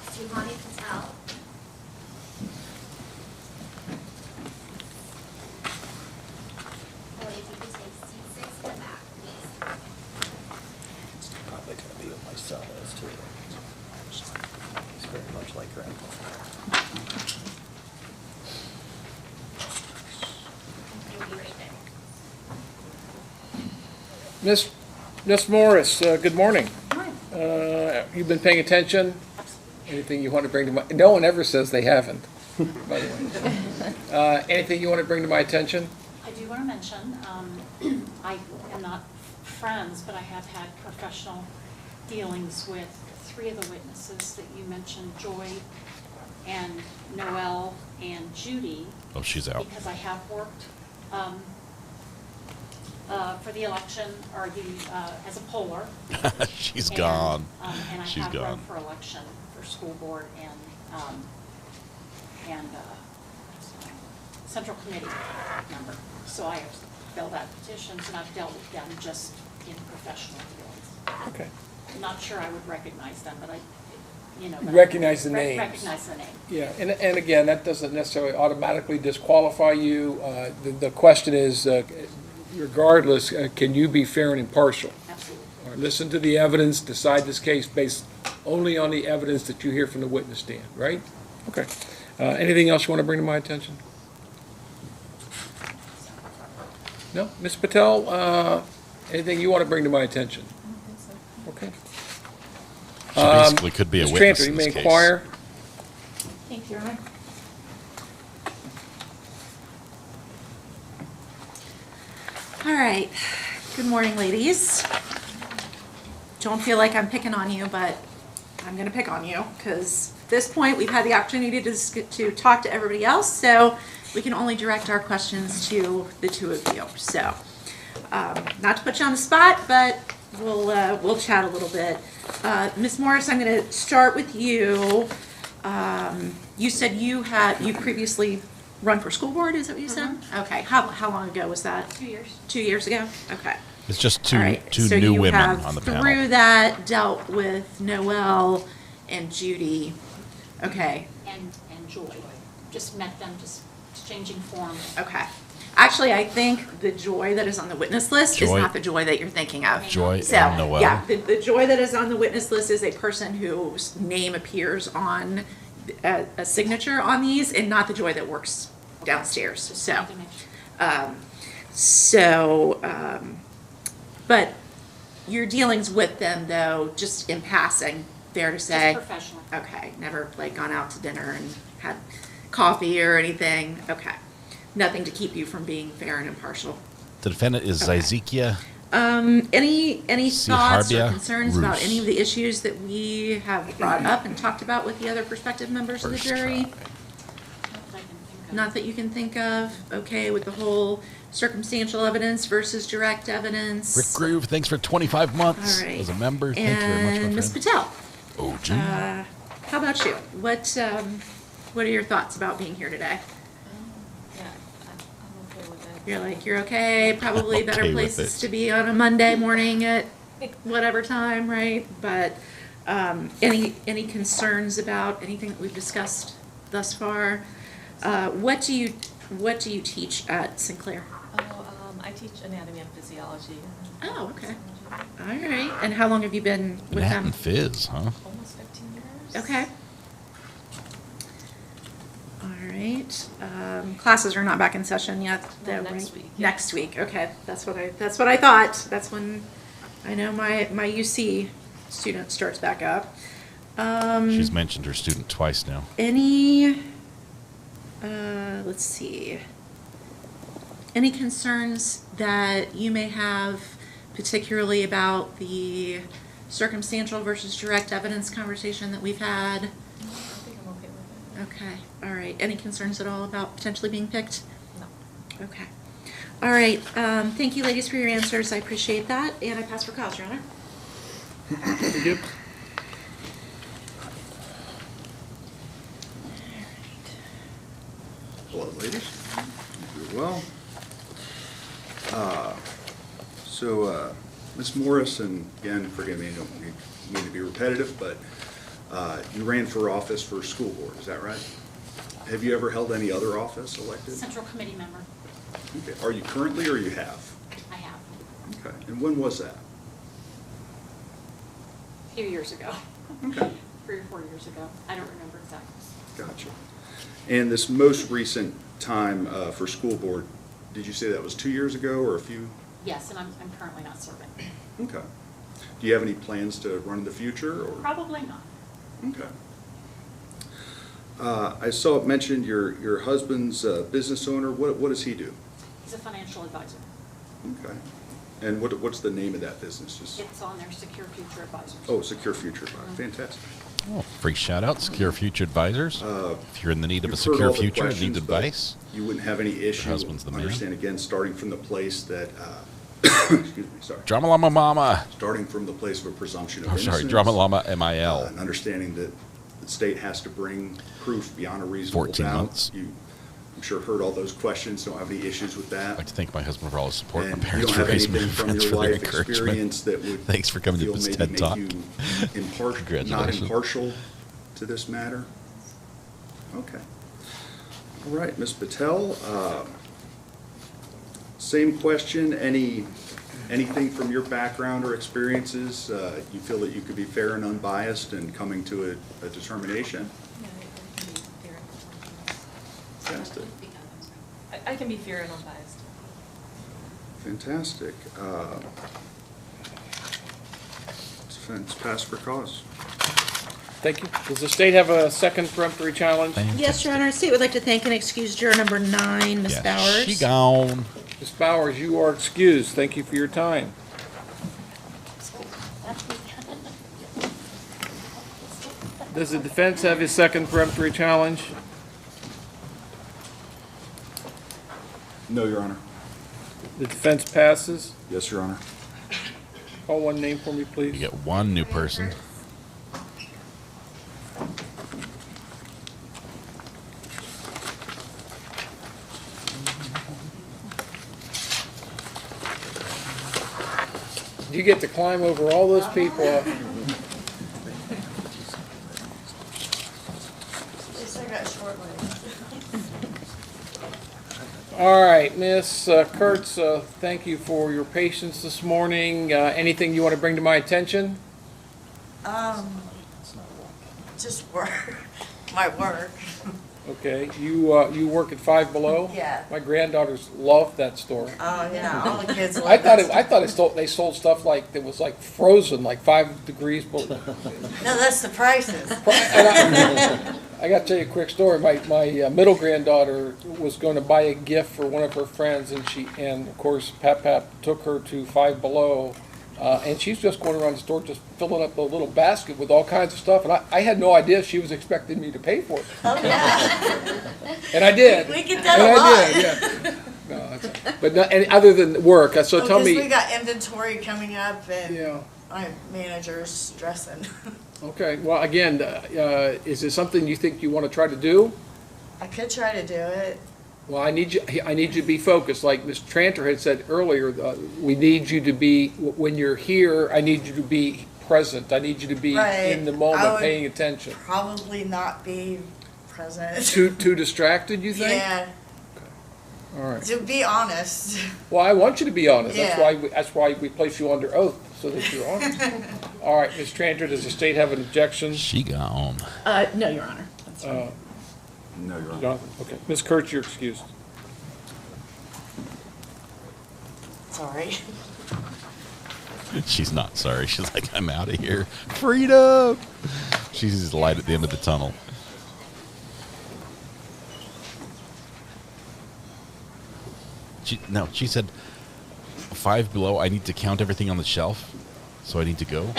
Suhani Patel. Oh, if you could take seat 6 in the back, please. It's probably going to be what my son is too. He's very much like grandpa. You'll be right there. Miss Morris, good morning. You've been paying attention? Anything you want to bring to my, no one ever says they haven't, by the way. Anything you want to bring to my attention? I do want to mention, I am not friends, but I have had professional dealings with 3 of the witnesses that you mentioned, Joy and Noel and Judy. Oh, she's out. Because I have worked for the election, or as a poller. She's gone. And I She's have gone. run for election for school board and central committee member. So I have filled out petitions and I've dealt with them just in professional dealings. Okay. I'm not sure I would recognize them, but Recognize the names. Recognize the name. Yeah, and again, that doesn't necessarily automatically disqualify you. The question is, regardless, can you be fair and impartial? Absolutely. All right, listen to the evidence, decide this case based only on the evidence that you hear from the witness stand, right? Okay. Anything else you want to bring to my attention? No? Ms. Patel, anything you want to bring to my attention? Okay. She basically could be a Ms. witness Tranter, in you this may case. inquire. Thank you, Your Honor. All right. Good morning, ladies. Don't feel like I'm picking on you, but I'm going to pick on you because at this point we've had the opportunity to talk to everybody else, so we can only direct our questions to the 2 of you. So, not to put you on the spot, but we'll chat a little bit. Ms. Morris, I'm going to start with you. You said you previously run for school board, is that what you said? Okay, how long ago was that? 2 years. 2 years ago? Okay. It's just All right, two so new you women have on the through panel. that dealt with Noelle and Judy. Okay. And Joy. Just met them, just exchanging forms. Okay. Actually, I think the Joy that is on the witness list is Joy- not the Joy that you're thinking of. Joy So, and Noelle. yeah, the Joy that is on the witness list is a person whose name appears on a signature on these, and not the Joy that works downstairs. But your dealings with them, though, just in passing, fair to say? Just professional. Okay, never like gone out to dinner and had coffee or anything? Okay. Nothing to keep you from being fair and impartial. The defendant is Zyzekia. Any thoughts or Siharbia concerns about Roos. any of the issues that we have brought up and talked about with the other prospective members of the jury? Not that you can think of. Okay, with the whole circumstantial evidence versus direct evidence. Rick Groove, thanks for 25 months All right. as a member. Thank you very much, my And Ms. friend. Patel, Oh, gee. how about you? What are your thoughts about being here today? You're like, you're okay, probably better Okay with places it. to be on a Monday morning at whatever time, right? But any concerns about anything that we've discussed thus far? What do you teach at Sinclair? I teach anatomy and physiology. Oh, okay. All right. And how long have you been with Nat them? and Fizz, huh? Almost 15 years. Okay. All right. Classes are not back in session yet. though, next right? week, Next week. Okay. That's what I thought. That's when I know my UC student starts back up. She's mentioned her student twice now. Any, let's see. Any concerns that you may have, particularly about the circumstantial versus direct evidence conversation that we've had? I think I'm okay with it. Okay, all right. Any concerns at all about potentially being picked? No. Okay. All right, thank you, ladies, for your answers. I appreciate that, and I pass for cause, Your Honor. Thank you. Hello, ladies. You're well. Ms. Morris, and again, forgive me, I don't mean to be repetitive, but you ran for office for school board, is that right? Have you ever held any other office elected? Central committee member. Okay. Are you currently or you have? I have. Okay. And when was that? A few years ago. Okay. 3 or 4 years ago. I don't remember exactly. Gotcha. And this most recent time for school board, did you say that was 2 years ago or a few? Yes, and I'm currently not serving. Okay. Do you have any plans to run in the future, or? Probably not. Okay. I saw it mentioned your husband's a business owner. What does he do? He's a financial advisor. Okay. And what's the name of that business? Just, It's on there, Secure Future Advisors. oh, Secure Future Advisor. Fantastic. Oh, free shout out, Secure Future Advisors. If you're in the need of a You've heard secure all the future and questions, need but advice, You wouldn't have any issue. husband's the man. Understand again, starting from the place that, excuse me, sorry. Drama Llama Mama. Starting from the place of a presumption of Oh, innocence. sorry, Drama Llama MIL. And understanding that the state has to bring proof beyond a reasonable 14 doubt. months. You, I'm sure, heard all those questions, don't have any issues with that. I'd like to thank my husband for all his support, And my you parents don't for have raising me, anything my from friends your for their life experience encouragement. that would Thanks for coming to feel this maybe TED make Talk. you not Congratulations. impartial to this matter? Okay. All right, Ms. Patel, same question. Anything from your background or experiences, you feel that you could be fair and unbiased in coming to a determination? Fantastic. I can be fair and unbiased. Fantastic. Defense pass for cause. Thank you. Does the state have a second peremptory challenge? Yes, Your Honor. State would like to thank and excuse juror number 9, Ms. Bowers. She gone. Ms. Bowers, you are excused. Thank you for your time. Does the defense have his second peremptory challenge? No, Your Honor. The defense passes. Yes, Your Honor. Call one name for me, please. You get one new person. You get to climb over all those people. At least I got short legs. All right, Miss Kurtz, thank you for your patience this morning. Anything you want to bring to my attention? Just work, my work. Okay, you work at Five Below? Yeah. My granddaughters love that store. Oh, yeah, all the kids love I thought that they sold stuff like that was like frozen, like 5 degrees below. No, that's the prices. I got to tell you a quick story. My middle granddaughter was going to buy a gift for one of her friends, and of course Pap took her to Five Below, and she's just going around the store just filling up a little basket with all kinds of stuff, and I had no idea she was expecting me to pay for it. Oh, yeah. And I did. We get that a lot. Yeah. No, but not, and other than work, so tell me. We got inventory coming up, and my manager's stressing. Okay, well, again, is it something you think you want to try to do? I could try to do it. Well, I need you to be focused. Like Ms. Tranter had said earlier, we need you to be, when you're here, I need you to be present. I need you to be in the moment, paying attention. Probably not be present. Too distracted, you think? Yeah. All right. To be honest. Well, I want you to be honest. Yeah. That's why we place you under oath, so that you're honest. All right, Ms. Tranter, does the state have an objection? She got home. No, Your Honor. That's fine. No, Your Honor. Jonathan? Okay. Ms. Kurtz, you're excused. Sorry. She's not sorry. She's like, I'm out of here. Freedom! She sees the light at the end of the tunnel. She said, Five Below, I need to count everything on the shelf, so I need to go.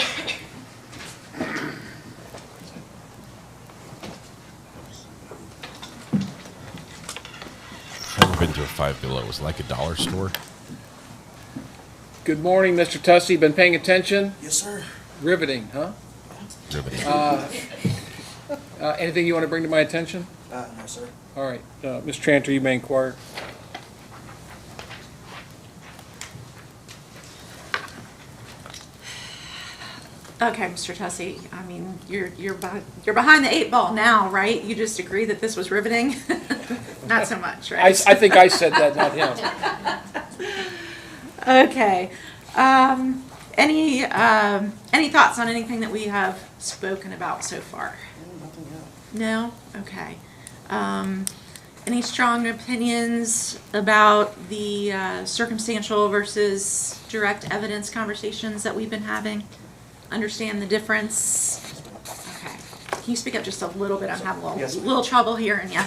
Never been to a Five Below. Was it like a dollar store? Good morning, Mr. Tussey. Been paying attention? Yes, sir. Riveting, huh? Riveting. Anything you want to bring to my attention? No, sir. All right. Ms. Tranter, you may inquire. Okay, Mr. Tussey, I mean, you're behind the 8 ball now, right? You just agree that this was riveting? Not so much, right? I think I said that, not him. Okay. Any thoughts on anything that we have spoken about so far? Nothing yet. No? Okay. Any strong opinions about the circumstantial versus direct evidence conversations that we've been having? Understand the difference? Okay. Can you speak up just a little bit? I'm having a little trouble hearing you.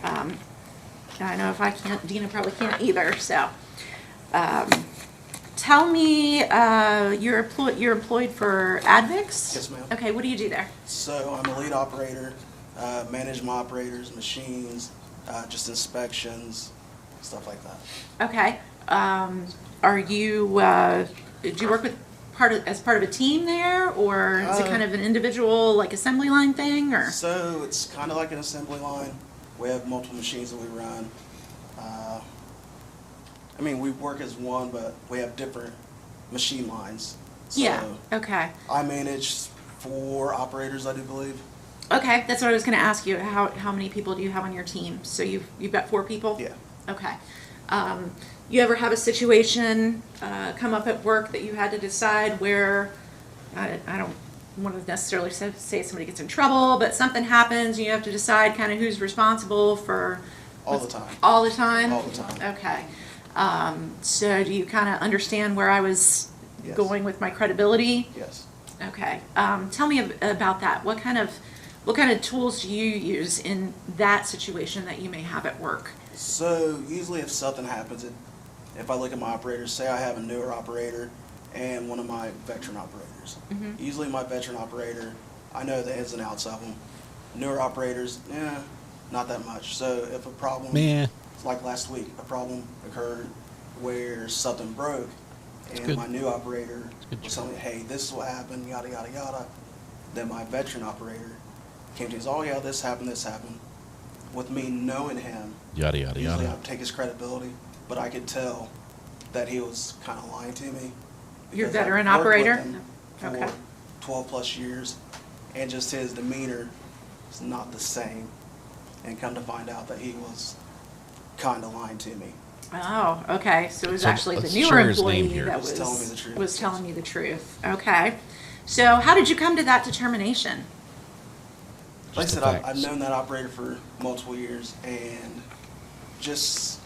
I know if I can't, Dina probably can't either, so. Tell me, you're employed for Advix? Yes, ma'am. Okay, what do you do there? So I'm a lead operator, manage my operators, machines, just inspections, stuff like that. Okay. Are you, do you work with as part of a team there, or is it kind of an individual, like assembly line thing, or? So it's kind of like an assembly line. We have multiple machines that we run. I mean, we work as one, but we have different machine lines. So Yeah, okay. I manage 4 operators, I do believe. Okay, that's what I was gonna ask you. How many people do you have on your team? So you've got 4 people? Yeah. Okay. You ever have a situation come up at work that you had to decide where, I don't want to necessarily say somebody gets in trouble, but something happens and you have to decide kind of who's responsible for? All the time. All the time? All the time. Okay. So do you kind of understand where I was going with my credibility? Yes. Okay. Tell me about that. What kind of tools do you use in that situation that you may have at work? So usually if something happens, if I look at my operators, say I have a newer operator and one of my veteran operators. Mhm. Usually my veteran operator, I know the ins and outs of them. Newer operators, not that much. So if a problem, like last week, a problem occurred where something broke and my new operator was telling me, hey, this is what happened, yada, yada, yada. Then my veteran operator came to me and said, oh yeah, this happened. With me knowing him, yada, yada, usually yada. I take his credibility, but I could tell that he was kind of lying to me because veteran I've worked with operator? him for Okay. 12 plus years, and just his demeanor is not the same. And come to find out that he was kind of lying to me. Oh, okay, so it was So actually the let's newer share his name employee here. that Was telling me the truth. was telling you the truth. Okay. So how did you come to that determination? Like I Just said, the I've facts. known that operator for multiple years, and just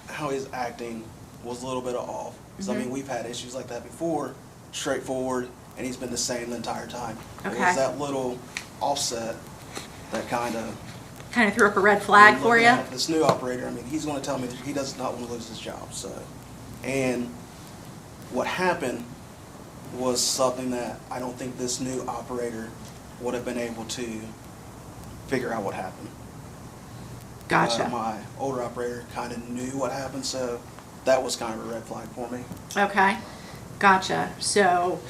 how he's acting was a little bit off. So I mean, we've had issues like that before, straightforward, and he's been the same the entire time. It Okay. was that little offset that kind of Kind of threw up a red flag for you? This new operator, I mean, he's going to tell me that he does not want to lose his job. So, and what happened was something that I don't think this new operator would have been able to figure out what happened. Gotcha. My older operator kind of knew what happened, so that was kind of a red flag for me. Okay, gotcha. So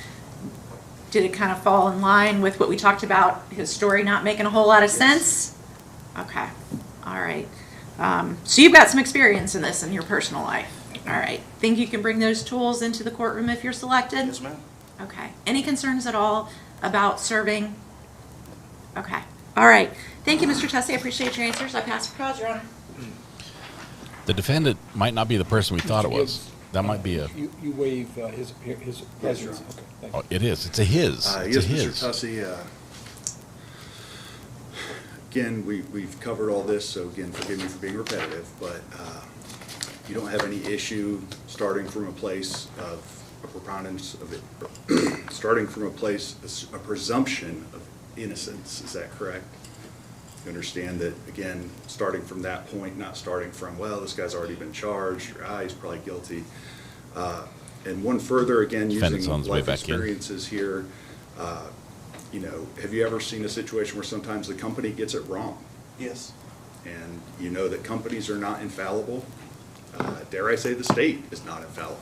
did it kind of fall in line with what we talked about, his story not making a whole lot of sense? Okay, all right. So you've got some experience in this in your personal life. All right. Think you can bring those tools into the courtroom if you're selected? Yes, ma'am. Okay. Any concerns at all about serving? Okay. All right. Thank you, Mr. Tussey. I appreciate your answers. I pass for cause, Your Honor. The defendant might not be the person we thought it was. That might be a. You waive his presence. Okay, thank you. Oh, it is. It's a his. It's Yes, a Mr. his. Tussey, again, we've covered all this, so again, forgive me for being repetitive, but you don't have any issue starting from a place of a preponderance of it, starting from a place, a presumption of innocence, is that correct? You understand that, again, starting from that point, not starting from, well, this guy's already been charged, or he's probably guilty. And one further, again, Defendant's on using his way life back in. experiences here, you know, have you ever seen a situation where sometimes the company gets it wrong? Yes. And you know that companies are not infallible. Dare I say the state is not infallible.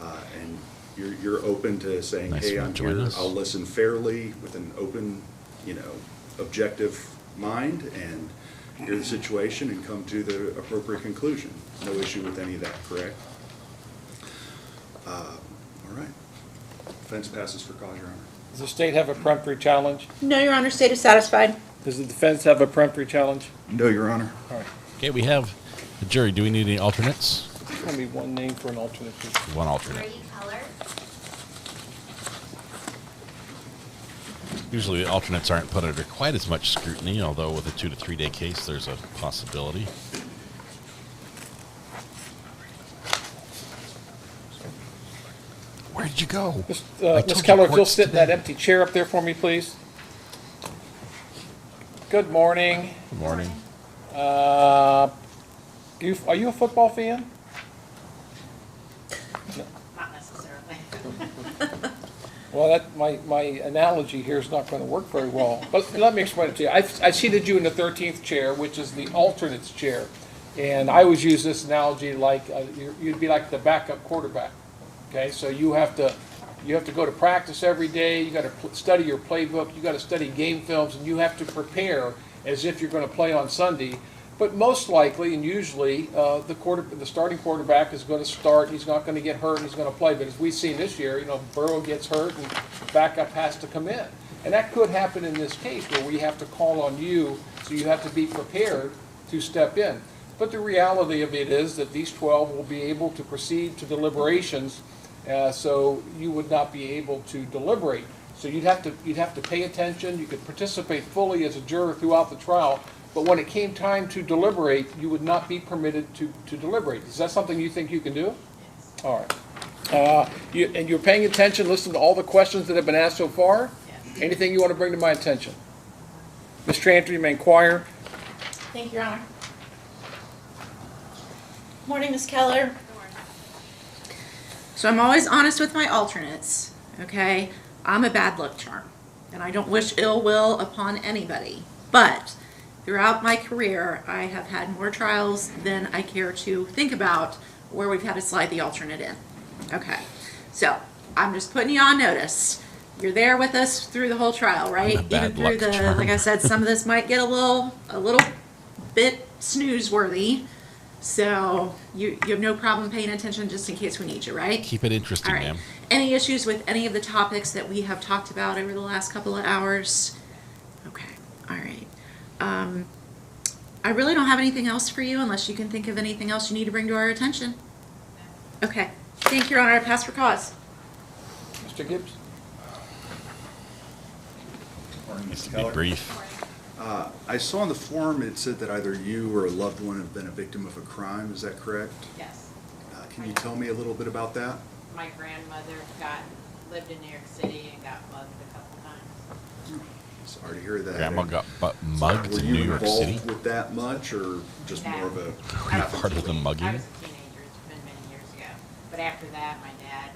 And you're open to saying, Nice hey, of you I'm to join here, us. I'll listen fairly with an open, you know, objective mind and hear the situation and come to the appropriate conclusion. No issue with any of that, correct? All right. Defense passes for cause, Your Honor. Does the state have a peremptory challenge? No, Your Honor. State is satisfied. Does the defense have a peremptory challenge? No, Your Honor. All right. Okay, we have a jury. Do we need any alternates? Tell me one name for an alternate, please. One alternate. Brady Keller. Usually the alternates aren't put under quite as much scrutiny, although with a 2 to 3 day case, there's a possibility. Where did you go? Ms. I told Ms. you Keller, if you'll court's sit in that today. empty chair up there for me, please. Good morning. Good morning. Are you a football fan? Not necessarily. Well, my analogy here is not going to work very well, but let me explain it to you. I seated you in the 13th chair, which is the alternates chair, and I always use this analogy like you'd be like the backup quarterback. Okay, so you have to go to practice every day. You got to study your playbook. You got to study game films, and you have to prepare as if you're going to play on Sunday. But most likely and usually, the starting quarterback is going to start. He's not going to get hurt. He's going to play. But as we've seen this year, Burrow gets hurt and backup has to come in. And that could happen in this case where we have to call on you, so you have to be prepared to step in. But the reality of it is that these 12 will be able to proceed to deliberations, so you would not be able to deliberate. So you'd have to pay attention. You could participate fully as a juror throughout the trial. But when it came time to deliberate, you would not be permitted to deliberate. Is that something you think you can do? Yes. All right. And you're paying attention, listening to all the questions that have been asked so far? Yes. Anything you want to bring to my attention? Ms. Tranter, you may inquire. Thank you, Your Honor. Morning, Ms. Keller. So I'm always honest with my alternates, okay? I'm a bad luck charm, and I don't wish ill will upon anybody. But throughout my career, I have had more trials than I care to think about where we've had to slide the alternate in. Okay, so I'm just putting you on notice. You're there with us through the whole trial, right? I'm a bad Even through luck charm. like I said, some of this might get a little bit snooze-worthy. So you have no problem paying attention just in case we need you, right? Keep it interesting, All right. ma'am. Any issues with any of the topics that we have talked about over the last couple of hours? Okay, all right. I really don't have anything else for you unless you can think of anything else you need to bring to our attention. Okay, thank you, Your Honor. I pass for cause. Mr. Gibbs? Needs to be brief. I saw in the form it said that either you or a loved one have been a victim of a crime. Is that correct? Yes. Can you tell me a little bit about that? My grandmother lived in New York City and got mugged a couple times. Sorry to hear that. Grandma got mugged in New York City? Were you involved with that much, or just more of a... Were you part of the mugging? I was a teenager. It's been many years ago. But after that, my dad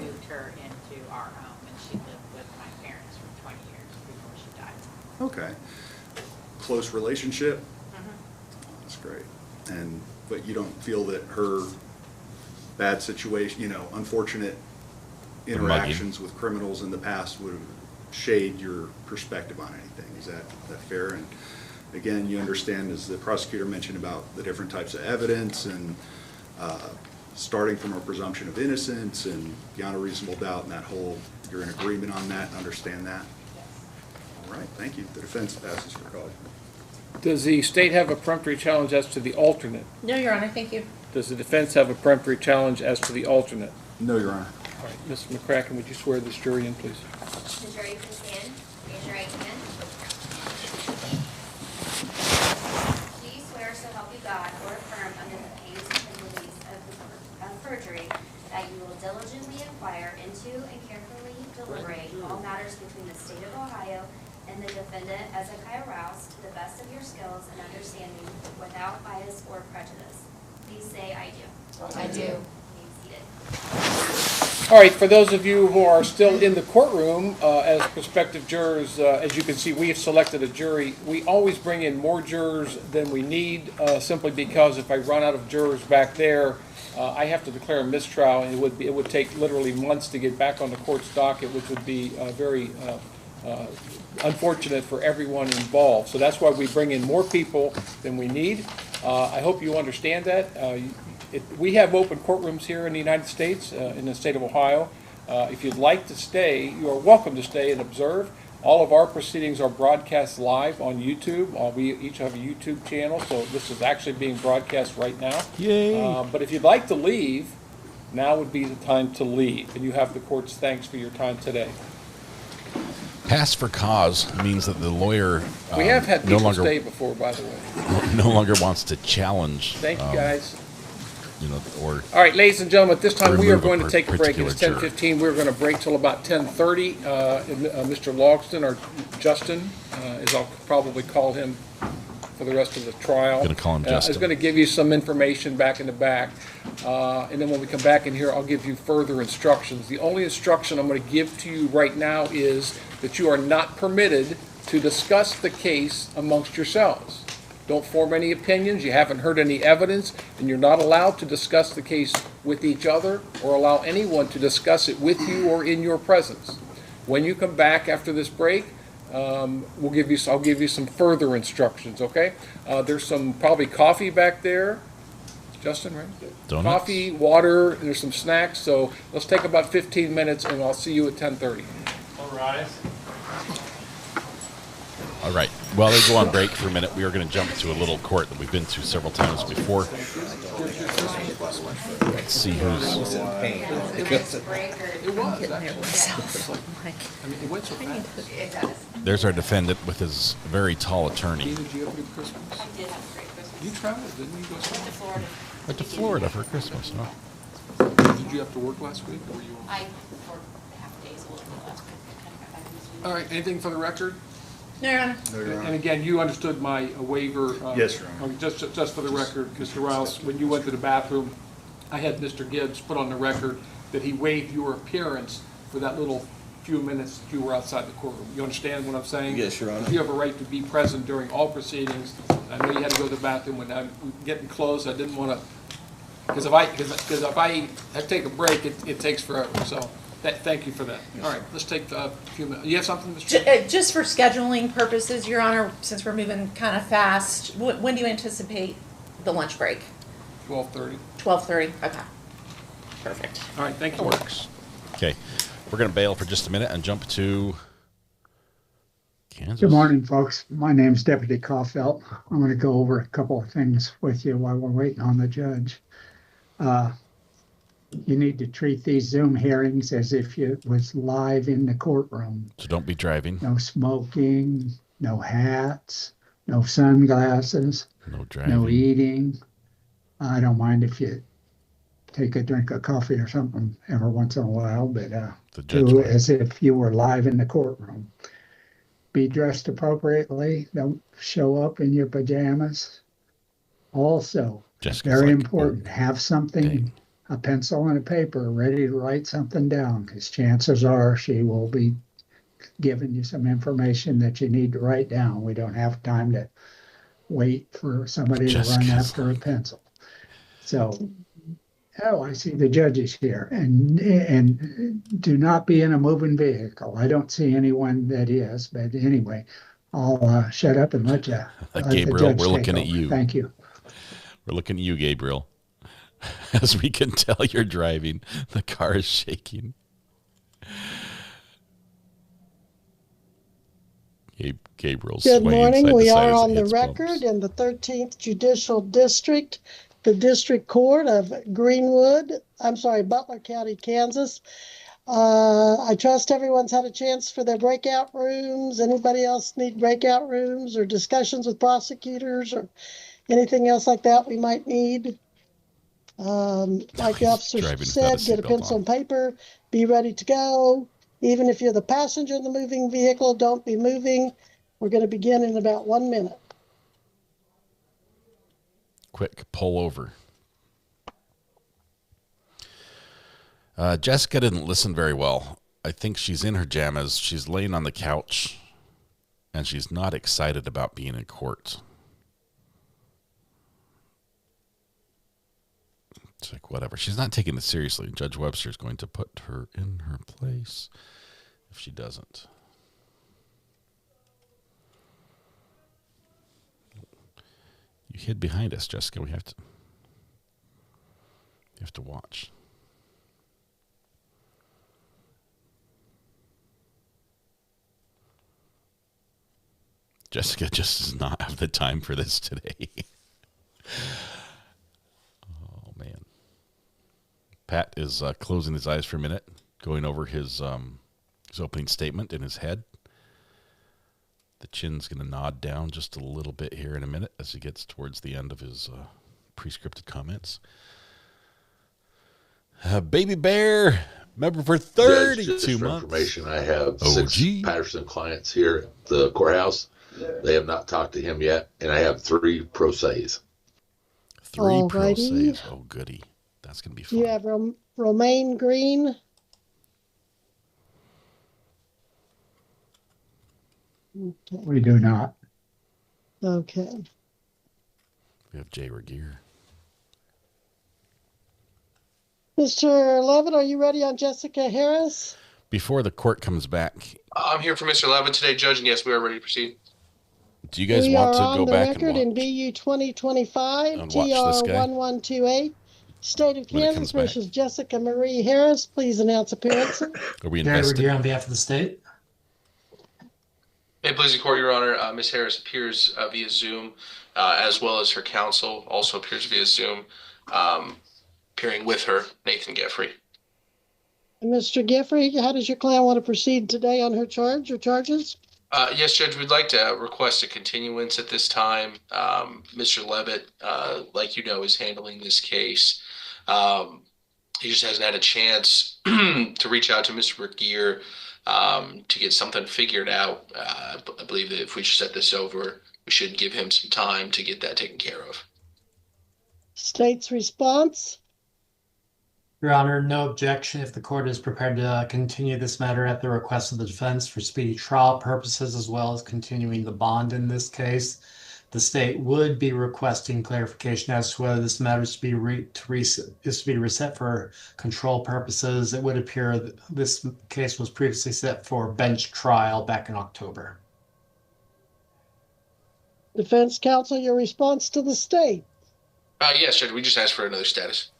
moved her into our home, and she lived with my parents for 20 years before she died. Okay. Close relationship? Mhm. That's great. But you don't feel that her bad situation, unfortunate interactions with criminals in the past would have shade your perspective on anything? Is that fair? And again, you understand, as the prosecutor mentioned, about the different types of evidence and starting from a presumption of innocence and beyond a reasonable doubt, and that whole, you're in agreement on that and understand that? All right, thank you. The defense passes for cause. Does the state have a peremptory challenge as to the alternate? No, Your Honor, thank you. Does the defense have a peremptory challenge as to the alternate? No, Your Honor. All right, Mr. McCracken, would you swear this jury in, please? The jury can stand. Raise your right hand. Do you swear so help you God or affirm under the pains and penalties of perjury that you will diligently inquire into and carefully deliberate all matters between the state of Ohio and the defendant Ezekiah Rouse to the best of your skills and understanding without bias or prejudice? Please say, I do. I do. Be seated. All right, for those of you who are still in the courtroom as prospective jurors, as you can see, we have selected a jury. We always bring in more jurors than we need, simply because if I run out of jurors back there, I have to declare a mistrial, and it would take literally months to get back on the court's docket, which would be very unfortunate for everyone involved. So that's why we bring in more people than we need. I hope you understand that. We have open courtrooms here in the United States, in the state of Ohio. If you'd like to stay, you are welcome to stay and observe. All of our proceedings are broadcast live on YouTube. We each have a YouTube channel, so this is actually being broadcast right now. Yay! But if you'd like to leave, now would be the time to leave, and you have the court's thanks for your time today. Pass for cause means that the lawyer We have had no people longer stay before, by the way. no longer wants to challenge. Thank you, guys. Or all right, ladies and gentlemen, at this time we are remove a going to take a break. It's particular 10:15. We're going to break till about 10:30. Mr. Logston, or Justin, as I'll probably call him for the rest of the trial. Gonna call him Justin. Is going to give you some information back in the back. And then when we come back in here, I'll give you further instructions. The only instruction I'm going to give to you right now is that you are not permitted to discuss the case amongst yourselves. Don't form any opinions, you haven't heard any evidence, and you're not allowed to discuss the case with each other or allow anyone to discuss it with you or in your presence. When you come back after this break, I'll give you some further instructions, okay? There's some probably coffee back there. Justin, right? Donuts. Coffee, water, there's some snacks, so let's take about 15 minutes and I'll see you at 10:30. All rise. All right. While they go on break for a minute, we are going to jump to a little court that we've been to several times before. Let's see who's... There's our defendant with his very tall attorney. Did you have a good Christmas? I did have a great Christmas. You traveled, didn't you? Go Went to Florida. Went to Florida for Christmas, no? Did you have to work last week, or were you? I worked half days a little bit last week. I kind of got back this week. All right, anything for the record? No, Your Honor. No, Your Honor. And again, you understood my waiver. Yes, Your Honor. Just for the record, Mr. Rouse, when you went to the bathroom, I had Mr. Gibbs put on the record that he waived your appearance for that little few minutes that you were outside the courtroom. You understand what I'm saying? Yes, Your Honor. You have a right to be present during all proceedings. I know you had to go to the bathroom when I'm getting close. I didn't want to, because if I have to take a break, it takes forever. So thank you for that. All right, let's take a few minutes. You have something, Mr. Just for scheduling purposes, Your Honor, since we're moving kind of fast, when do you anticipate the lunch break? 12:30. 12:30, okay. Perfect. All right, thank you. Works. Okay. We're going to bail for just a minute and jump to Kansas. Good morning, folks. My name's Deputy Caulfield. I'm going to go over a couple of things with you while we're waiting on the judge. You need to treat these Zoom hearings as if it was live in the courtroom. So don't be driving. No smoking, no hats, no sunglasses, no driving, no eating. I don't mind if you take a drink of coffee or something every once in a while, but do as if you were live in the courtroom. Be dressed appropriately. Don't show up in your pajamas. Also, very important, have something, a pencil and a paper ready to write something down, because chances are she will be giving you some information that you need to write down. We don't have time to wait for somebody to run after a pencil. So, I see the judges here, and do not be in a moving vehicle. I don't see anyone that is, but anyway, I'll shut up and let you. Gabriel, we're looking at you. Thank you. We're looking at you, Gabriel. As we can tell, you're driving. The car is shaking. Gabriel's Good morning. We are on the record bumps. In the 13th Judicial District, the District Court of Butler County, Kansas. I trust everyone's had a chance for their breakout rooms. Anybody else need breakout rooms or discussions with prosecutors or anything else like that we might need? Like the officer said, get a pencil and paper, be ready to go. Even if you're the passenger in the moving vehicle, don't be moving. We're going to begin in about 1 minute. Quick, pull over. Jessica didn't listen very well. I think she's in her jammies. She's laying on the couch, and she's not excited about being in court. It's like, whatever. She's not taking it seriously. Judge Webster's going to put her in her place if she doesn't. You hid behind us, Jessica. You have to watch. Jessica just does not have the time for this today. Oh, man. Pat is closing his eyes for a minute, going over his opening statement in his head. The chin's going to nod down just a little bit here in a minute as he gets towards the end of his pre-scripted comments. Baby Bear, member for 32 Judge, just for months. Information, I have 6 Patterson clients here at the courthouse. They have not talked to him yet, and I have 3 pro ses. 3 pro ses. Oh, goody. That's going to be fun. You have Romaine Green. Okay. We do not. Okay. We have Jay Regier. Mr. Levitt, are you ready on Jessica Harris? Before the court comes back. I'm here for Mr. Levitt today, Judge, and yes, we are ready to proceed. Do you guys want to go back and We are on the record in BU 2025, and watch this guy? TR 1128, State of Kansas versus Jessica Marie Harris. Please announce appearances. Are we invested? Here on behalf of the state. May it please the court, Your Honor, Ms. Harris appears via Zoom, as well as her counsel also appears via Zoom, appearing with her, Nathan Geffrey. Mr. Geffrey, how does your client want to proceed today on her charge or charges? Yes, Judge, we'd like to request a continuance at this time. Mr. Levitt, like you know, is handling this case. He just hasn't had a chance to reach out to Mr. Regier to get something figured out. I believe that if we set this over, we should give him some time to get that taken care of. State's response? Your Honor, no objection if the court is prepared to continue this matter at the request of the defense for speedy trial purposes, as well as continuing the bond in this case. The state would be requesting clarification as to whether this matter is to be reset for control purposes. It would appear that this case was previously set for bench trial back in October. Defense counsel, your response to the state? Yes, Judge, we just asked for another status.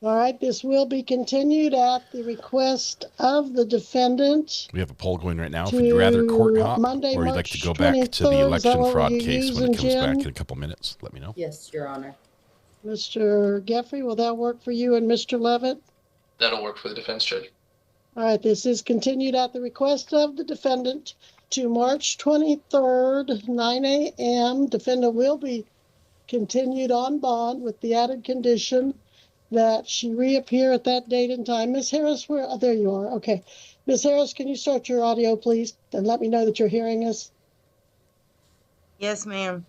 All right, this will be continued at the request of the defendant. We have a poll going right now. If you'd rather court hop Monday, or you'd like March to go back to the 23rd, is that election what fraud you're case when using, it comes back Jim? in a couple minutes, let me know. Yes, Your Honor. Mr. Geffrey, will that work for you and Mr. Levitt? That'll work for the defense, Judge. All right, this is continued at the request of the defendant to March 23rd, 9 a.m. Defendant will be continued on bond with the added condition that she reappear at that date and time. Ms. Harris, where? Oh, there you are. Okay. Ms. Harris, can you start your audio, please, and let me know that you're hearing us? Yes, ma'am.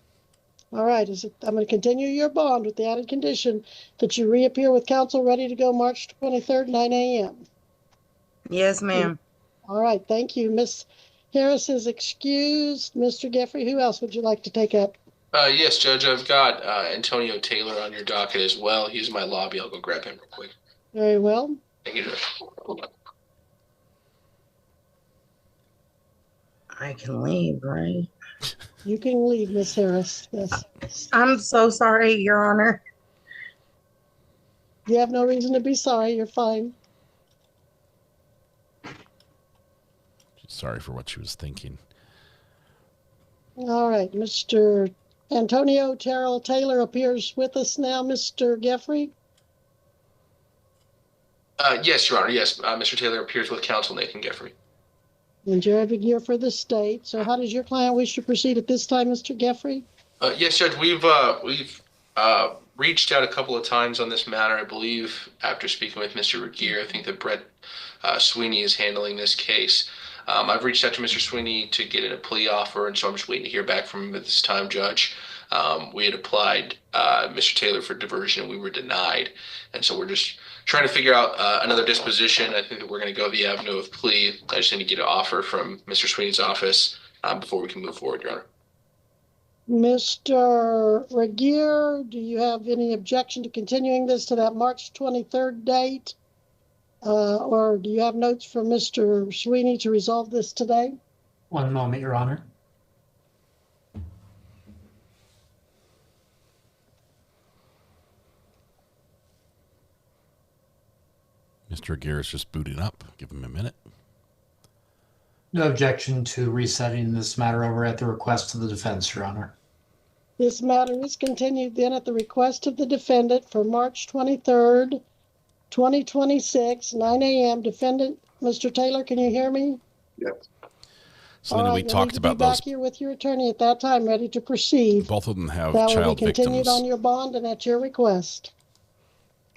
All right. I'm going to continue your bond with the added condition that you reappear with counsel ready to go March 23rd, 9 a.m. Yes, ma'am. All right. Thank you. Ms. Harris is excused. Mr. Geffrey, who else would you like to take up? Yes, Judge, I've got Antonio Taylor on your docket as well. He's in my lobby. I'll go grab him real quick. Very well. Thank you, Judge. I can leave, right? You can leave, Miss Harris. Yes. I'm so sorry, Your Honor. You have no reason to be sorry. You're fine. She's sorry for what she was thinking. All right. Mr. Antonio Terrell Taylor appears with us now. Mr. Geffrey? Yes, Your Honor. Yes, Mr. Taylor appears with counsel Nathan Geffrey. And you're here for the state. So how does your client wish to proceed at this time, Mr. Geffrey? Yes, Judge, we've reached out a couple of times on this matter. I believe after speaking with Mr. Regier, I think that Brett Sweeney is handling this case. I've reached out to Mr. Sweeney to get in a plea offer, and so I'm just waiting to hear back from him at this time, Judge. We had applied Mr. Taylor for diversion, and we were denied. And so we're just trying to figure out another disposition. I think that we're going to go the avenue of plea. I just need to get an offer from Mr. Sweeney's office before we can move forward, Your Honor. Mr. Regier, do you have any objection to continuing this to that March 23rd date? Or do you have notes from Mr. Sweeney to resolve this today? One moment, Your Honor. Mr. Aguirre is just booting up. Give him a minute. No objection to resetting this matter over at the request of the defense, Your Honor. This matter is continued then at the request of the defendant for March 23rd, 2026, 9 a.m. Defendant, Mr. Taylor, can you hear me? Yes. Selena, we talked about those. Back here with your attorney at that time, ready to proceed. Both of them have that child will be continued victims. on your bond and at your request.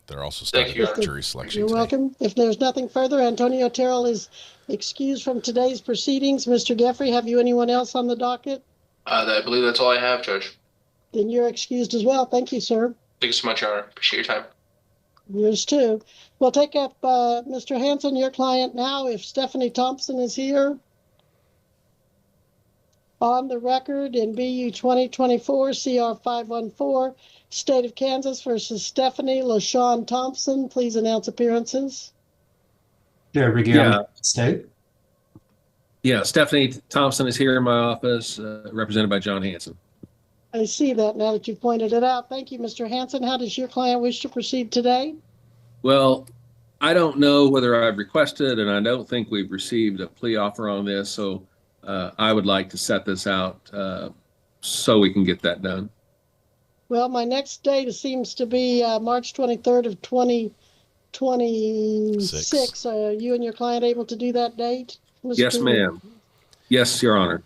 They're also starting jury selection. You're welcome. If there's nothing further, Antonio Terrell is excused from today's proceedings. Mr. Geffrey, have you anyone else on the docket? I believe that's all I have, Judge. Then you're excused as well. Thank you, sir. Thank you so much, Your Honor. Appreciate your time. Yours too. We'll take up Mr. Hanson, your client now, if Stephanie Thompson is here. On the record in BU 2024 CR 514, State of Kansas versus Stephanie LaShawn Thompson. Please announce appearances. Jared Regier, State. Yeah, Stephanie Thompson is here in my office, represented by John Hanson. I see that now that you pointed it out. Thank you, Mr. Hanson. How does your client wish to proceed today? Well, I don't know whether I've requested, and I don't think we've received a plea offer on this, so I would like to set this out so we can get that done. Well, my next date seems to be March 23rd of 2026. Are you and your client able to do that date? Mr. Yes, ma'am. Yes, Your Honor.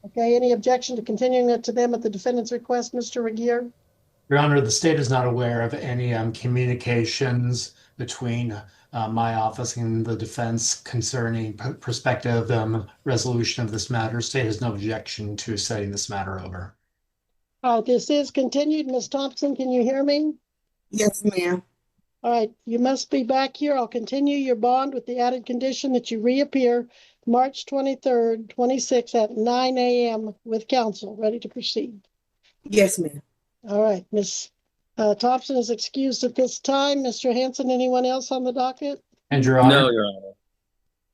Okay, any objection to continuing it to them at the defendant's request, Mr. Regier? Your Honor, the state is not aware of any communications between my office and the defense concerning prospective resolution of this matter. State has no objection to setting this matter over. All right, this is continued. Ms. Thompson, can you hear me? Yes, ma'am. All right, you must be back here. I'll continue your bond with the added condition that you reappear March 23rd, 26 at 9 a.m. with counsel, ready to proceed. Yes, ma'am. All right, Ms. Thompson is excused at this time. Mr. Hanson, anyone else on the docket? And Your Honor? No, Your Honor.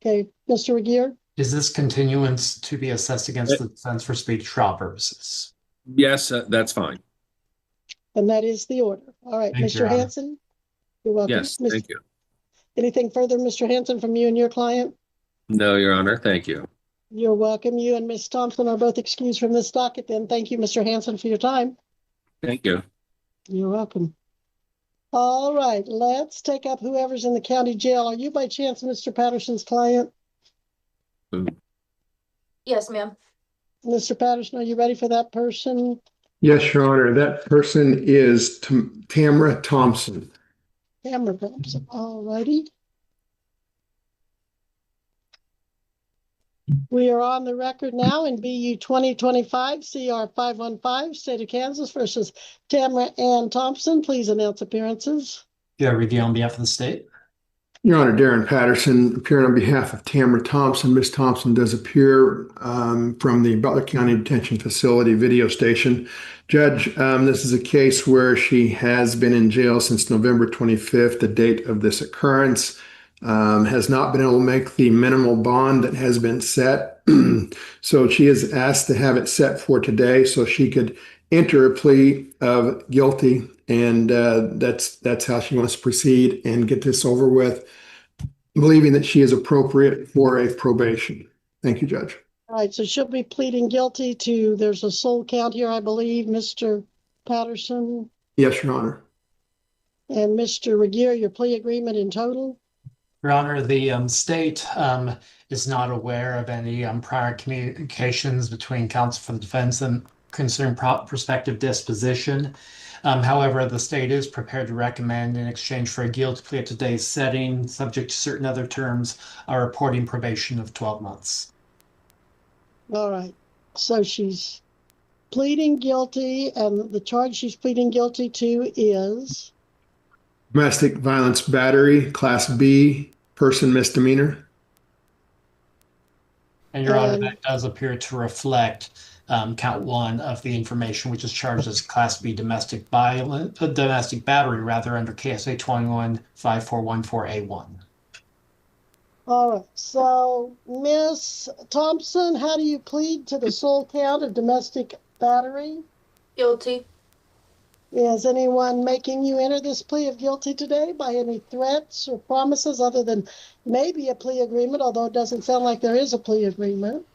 Okay, Mr. Regier? Is this continuance to be assessed against the defense for speedy trial purposes? Yes, that's fine. And that is the order. All right, Thank you, Mr. Your Honor. Hanson, you're welcome. Yes, thank you. Anything further, Mr. Hanson, from you and your client? No, Your Honor, thank you. You're welcome. You and Ms. Thompson are both excused from this docket then. Thank you, Mr. Hanson, for your time. Thank you. You're welcome. All right, let's take up whoever's in the county jail. Are you by chance Mr. Patterson's client? Yes, ma'am. Mr. Patterson, are you ready for that person? Yes, Your Honor. That person is Tamara Thompson. Tamara Thompson. All righty. We are on the record now in BU 2025 CR 515, State of Kansas versus Tamara Ann Thompson. Please announce appearances. Yeah, review on behalf of the state. Your Honor, Darren Patterson, appearing on behalf of Tamara Thompson. Ms. Thompson does appear from the Butler County Detention Facility video station. Judge, this is a case where she has been in jail since November 25th, the date of this occurrence. Has not been able to make the minimal bond that has been set. So she has asked to have it set for today so she could enter a plea of guilty. And that's how she wants to proceed and get this over with, believing that she is appropriate for a probation. Thank you, Judge. All right, so she'll be pleading guilty to, there's a sole count here, I believe, Mr. Patterson. Yes, Your Honor. And Mr. Regier, your plea agreement in total? Your Honor, the state is not aware of any prior communications between counsel for the defense and concerning prospective disposition. However, the state is prepared to recommend in exchange for a guilty plea at today's setting, subject to certain other terms, a reporting probation of 12 months. All right, so she's pleading guilty, and the charge she's pleading guilty to is? Domestic violence battery, Class B, person misdemeanor. And Your Honor, that does appear to reflect count one of the information, which is charged as Class B domestic battery, rather, under KSA 21-5414A1. All right, so Miss Thompson, how do you plead to the sole count of domestic battery? Guilty. Is anyone making you enter this plea of guilty today by any threats or promises other than maybe a plea agreement, although it doesn't sound like there is a plea agreement?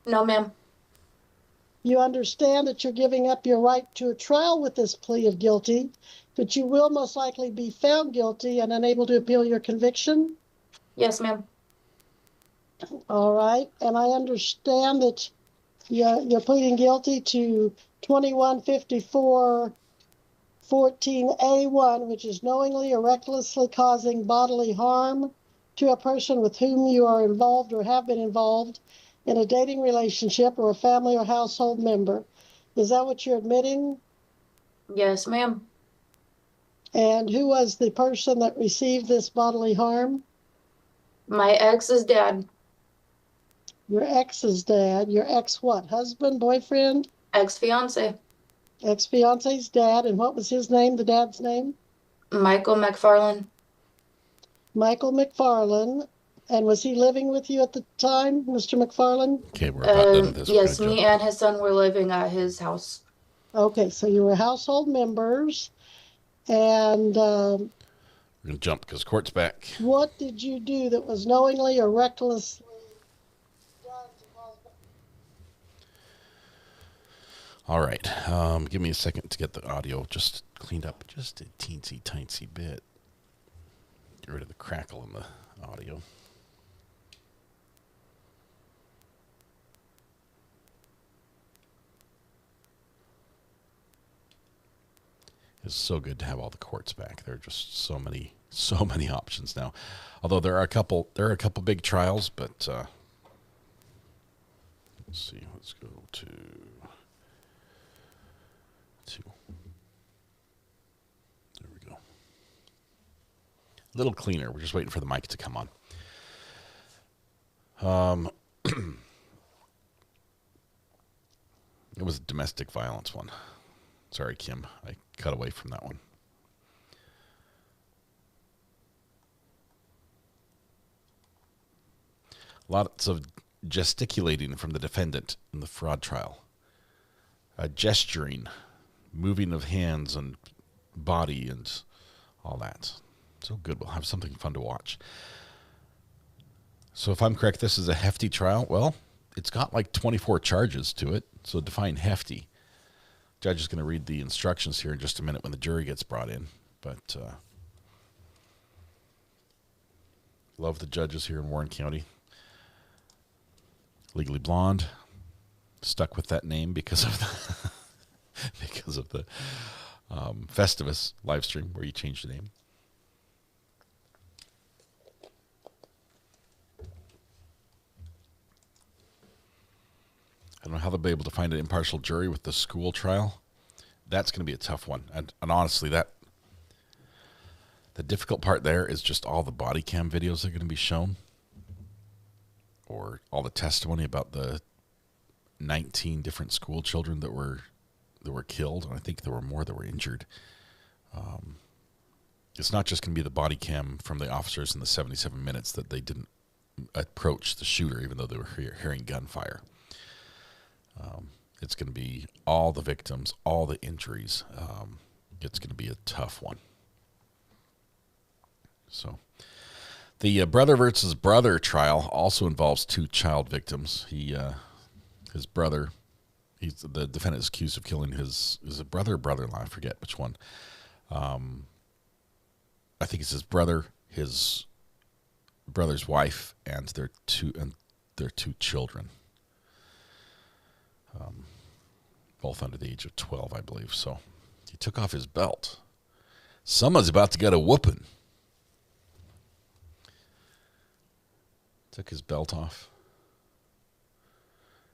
No, ma'am. You understand that you're giving up your right to a trial with this plea of guilty, but you will most likely be found guilty and unable to appeal your conviction? Yes, ma'am. All right, and I understand that you're pleading guilty to 21-54-14A1, which is knowingly or recklessly causing bodily harm to a person with whom you are involved or have been involved in a dating relationship or a family or household member. Is that what you're admitting? Yes, ma'am. And who was the person that received this bodily harm? My ex's dad. Your ex's dad. Your ex what? Husband, boyfriend? Ex-fiance. Ex-fiance's dad. And what was his name, the dad's name? Michael McFarland. Michael McFarland. And was he living with you at the time, Mr. McFarland? Okay, we're about done with this. Yes, me and his son were living at his house. Okay, so you were household members. And we're going to jump because court's back. What did you do that was knowingly or recklessly done to cause? All right. Give me a second to get the audio just cleaned up just a teensy bit. Get rid of the crackle in the audio. It's so good to have all the courts back. There are just so many options now. Although there are a couple big trials, but let's see. Let's go to there we go. A little cleaner. We're just waiting for the mic to come on. It was a domestic violence one. Sorry, Kim. I cut away from that one. Lots of gesticulating from the defendant in the fraud trial. Gesturing moving of hands and body and all that. So good. We'll have something fun to watch. So if I'm correct, this is a hefty trial. Well, it's got like 24 charges to it. So define hefty. Judge is going to read the instructions here in just a minute when the jury gets brought in. But love the judges here in Warren County. Legally Blonde. Stuck with that name because of the Festivus live stream where you changed the name. I don't know how they'll be able to find an impartial jury with the school trial. That's going to be a tough one. And honestly, the difficult part there is just all the body cam videos that are going to be shown, or all the testimony about the 19 different school children that were killed, and I think there were more that were injured. It's not just going to be the body cam from the officers in the 77 minutes that they didn't approach the shooter, even though they were hearing gunfire. It's going to be all the victims, all the injuries. It's going to be a tough one. So, the brother versus brother trial also involves 2 child victims. His brother, the defendant is accused of killing is it brother or brother-in-law? I forget which one. I think it's his brother's wife, and their two children. Both under the age of 12, I believe. So he took off his belt. Someone's about to get a whooping. Took his belt off.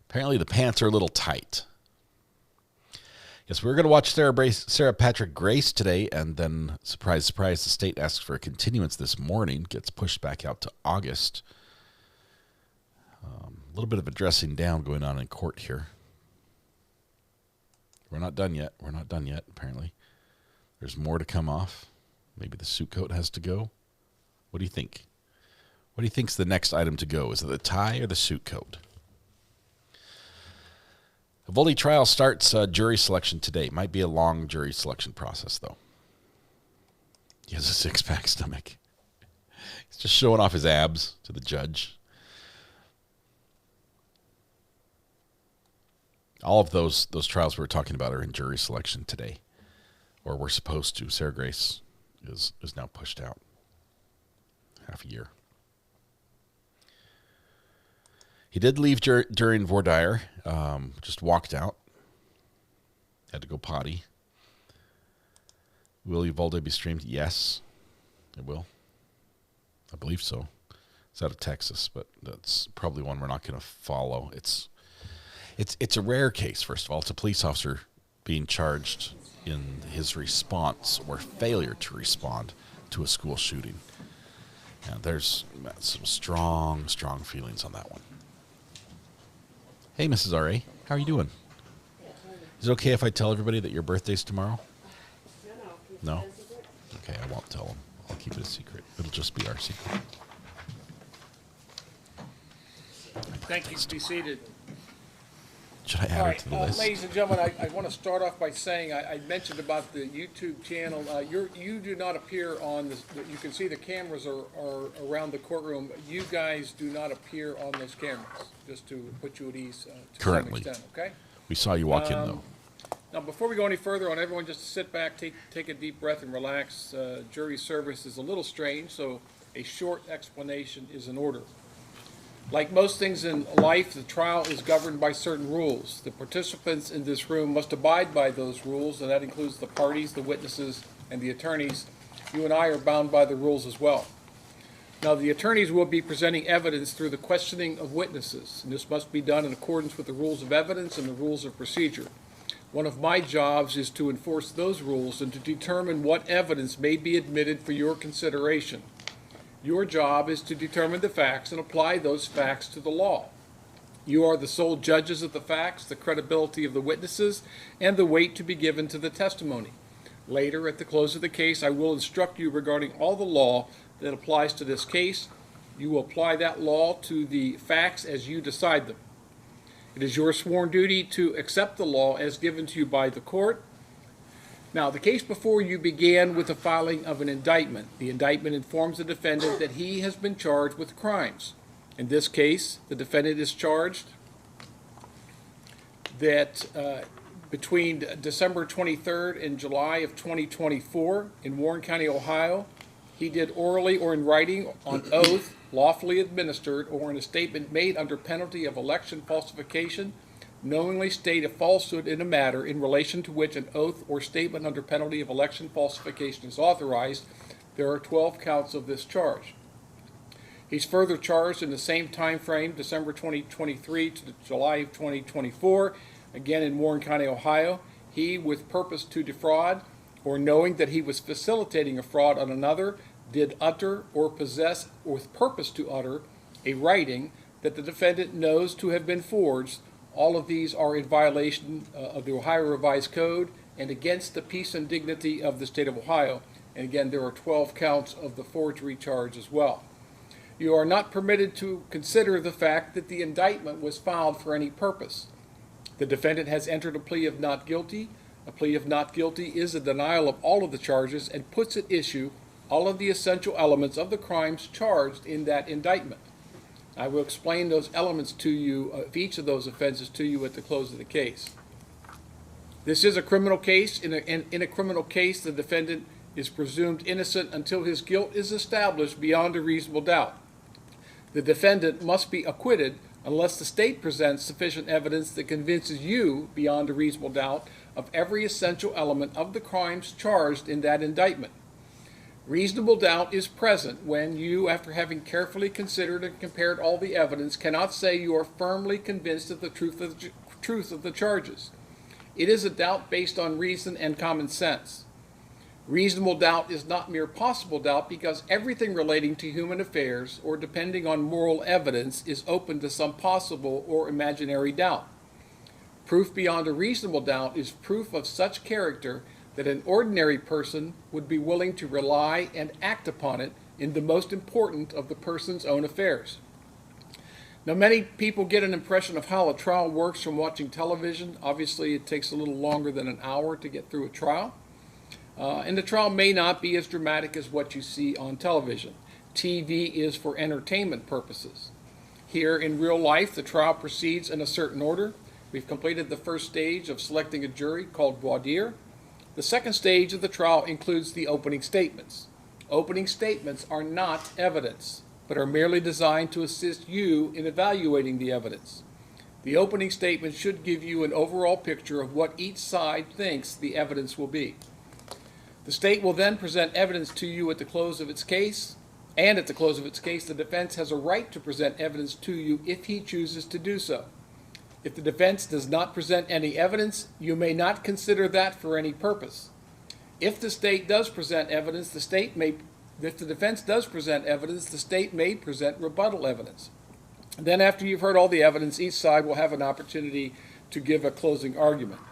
Apparently the pants are a little tight. Yes, we're going to watch Sarah Patrick Grace today, and then, surprise, surprise, the state asks for a continuance this morning, gets pushed back out to August. A little bit of a dressing down going on in court here. We're not done yet. We're not done yet, apparently. There's more to come off. Maybe the suit coat has to go. What do you think? What do you think's the next item to go? Is it the tie or the suit coat? The Voldy trial starts jury selection today. Might be a long jury selection process, though. He has a six-pack stomach. He's just showing off his abs to the judge. All of those trials we were talking about are in jury selection today, or we're supposed to. Sarah Grace is now pushed out half a year. He did leave during voir dire, just walked out, had to go potty. Will Uvalde be streamed? Yes, it will. I believe so. It's out of Texas, but that's probably one we're not going to follow. It's a rare case, first of all. It's a police officer being charged in his response or failure to respond to a school shooting. And there's some strong feelings on that one. Hey, Mrs. R.A., how are you doing? Is it okay if I tell everybody that your birthday's tomorrow? No? Okay, I won't tell them. I'll keep it a secret. It'll just be our secret. Thank you. Be seated. Should I add it to the list? Ladies and gentlemen, I want to start off by saying I mentioned about the YouTube channel. You do not appear on this. You can see the cameras are around the courtroom. You guys do not appear on those cameras, just to put you at ease to Currently. some extent, okay? We saw you walk in, though. Now, before we go any further, I want everyone just to sit back, take a deep breath, and relax. Jury service is a little strange, so a short explanation is in order. Like most things in life, the trial is governed by certain rules. The participants in this room must abide by those rules, and that includes the parties, the witnesses, and the attorneys. You and I are bound by the rules as well. Now, the attorneys will be presenting evidence through the questioning of witnesses, and this must be done in accordance with the rules of evidence and the rules of procedure. One of my jobs is to enforce those rules and to determine what evidence may be admitted for your consideration. Your job is to determine the facts and apply those facts to the law. You are the sole judges of the facts, the credibility of the witnesses, and the weight to be given to the testimony. Later, at the close of the case, I will instruct you regarding all the law that applies to this case. You will apply that law to the facts as you decide them. It is your sworn duty to accept the law as given to you by the court. Now, the case before you began with the filing of an indictment. The indictment informs the defendant that he has been charged with crimes. In this case, the defendant is charged that between December 23rd and July of 2024 in Warren County, Ohio, he did orally or in writing on oath, lawfully administered, or in a statement made under penalty of election falsification, knowingly state a falsehood in a matter in relation to which an oath or statement under penalty of election falsification is authorized. There are 12 counts of this charge. He's further charged in the same time frame, December 2023 to July of 2024, again in Warren County, Ohio. He, with purpose to defraud, or knowing that he was facilitating a fraud on another, did utter or possess, with purpose to utter, a writing that the defendant knows to have been forged. All of these are in violation of the Ohio Revised Code and against the peace and dignity of the state of Ohio. And again, there are 12 counts of the forgery charge as well. You are not permitted to consider the fact that the indictment was filed for any purpose. The defendant has entered a plea of not guilty. A plea of not guilty is a denial of all of the charges and puts at issue all of the essential elements of the crimes charged in that indictment. I will explain those elements to you, of each of those offenses to you at the close of the case. This is a criminal case. In a criminal case, the defendant is presumed innocent until his guilt is established beyond a reasonable doubt. The defendant must be acquitted unless the state presents sufficient evidence that convinces you, beyond a reasonable doubt, of every essential element of the crimes charged in that indictment. Reasonable doubt is present when you, after having carefully considered and compared all the evidence, cannot say you are firmly convinced of the truth of the charges. It is a doubt based on reason and common sense. Reasonable doubt is not mere possible doubt because everything relating to human affairs or depending on moral evidence is open to some possible or imaginary doubt. Proof beyond a reasonable doubt is proof of such character that an ordinary person would be willing to rely and act upon it in the most important of the person's own affairs. Now, many people get an impression of how a trial works from watching television. Obviously, it takes a little longer than an hour to get through a trial. And the trial may not be as dramatic as what you see on television. TV is for entertainment purposes. Here in real life, the trial proceeds in a certain order. We've completed the first stage of selecting a jury called voir dire. The second stage of the trial includes the opening statements. Opening statements are not evidence, but are merely designed to assist you in evaluating the evidence. The opening statement should give you an overall picture of what each side thinks the evidence will be. The state will then present evidence to you at the close of its case, and at the close of its case, the defense has a right to present evidence to you if he chooses to do so. If the defense does not present any evidence, you may not consider that for any purpose. If the state does present evidence, if the defense does present evidence, the state may present rebuttal evidence. And then after you've heard all the evidence, each side will have an opportunity to give a closing argument.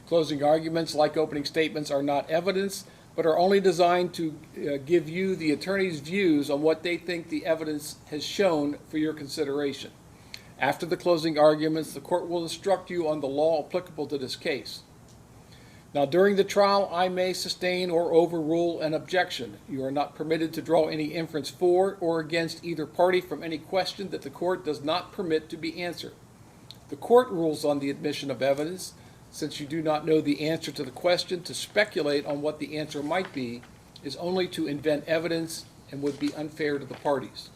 Closing arguments, like opening statements, are not evidence, but are only designed to give you, the attorney's views on what they think the evidence has shown for your consideration. After the closing arguments, the court will instruct you on the law applicable to this case. Now, during the trial, I may sustain or overrule an objection. You are not permitted to draw any inference for or against either party from any question that the court does not permit to be answered. The court rules on the admission of evidence. Since you do not know the answer to the question, to speculate on what the answer might be is only to invent evidence and would be unfair to the parties.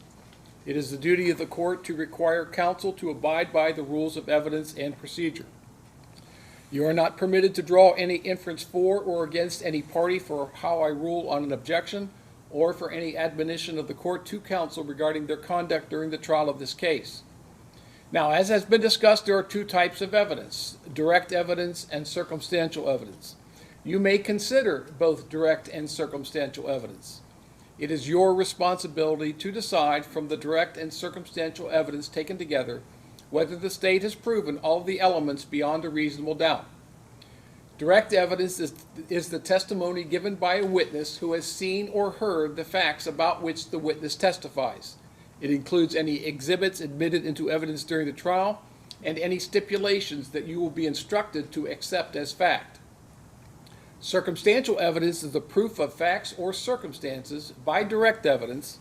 It is the duty of the court to require counsel to abide by the rules of evidence and procedure. You are not permitted to draw any inference for or against any party for how I rule on an objection, or for any admonition of the court to counsel regarding their conduct during the trial of this case. Now, as has been discussed, there are two types of evidence: direct evidence and circumstantial evidence. You may consider both direct and circumstantial evidence. It is your responsibility to decide from the direct and circumstantial evidence taken together whether the state has proven all the elements beyond a reasonable doubt. Direct evidence is the testimony given by a witness who has seen or heard the facts about which the witness testifies. It includes any exhibits admitted into evidence during the trial and any stipulations that you will be instructed to accept as fact. Circumstantial evidence is the proof of facts or circumstances by direct evidence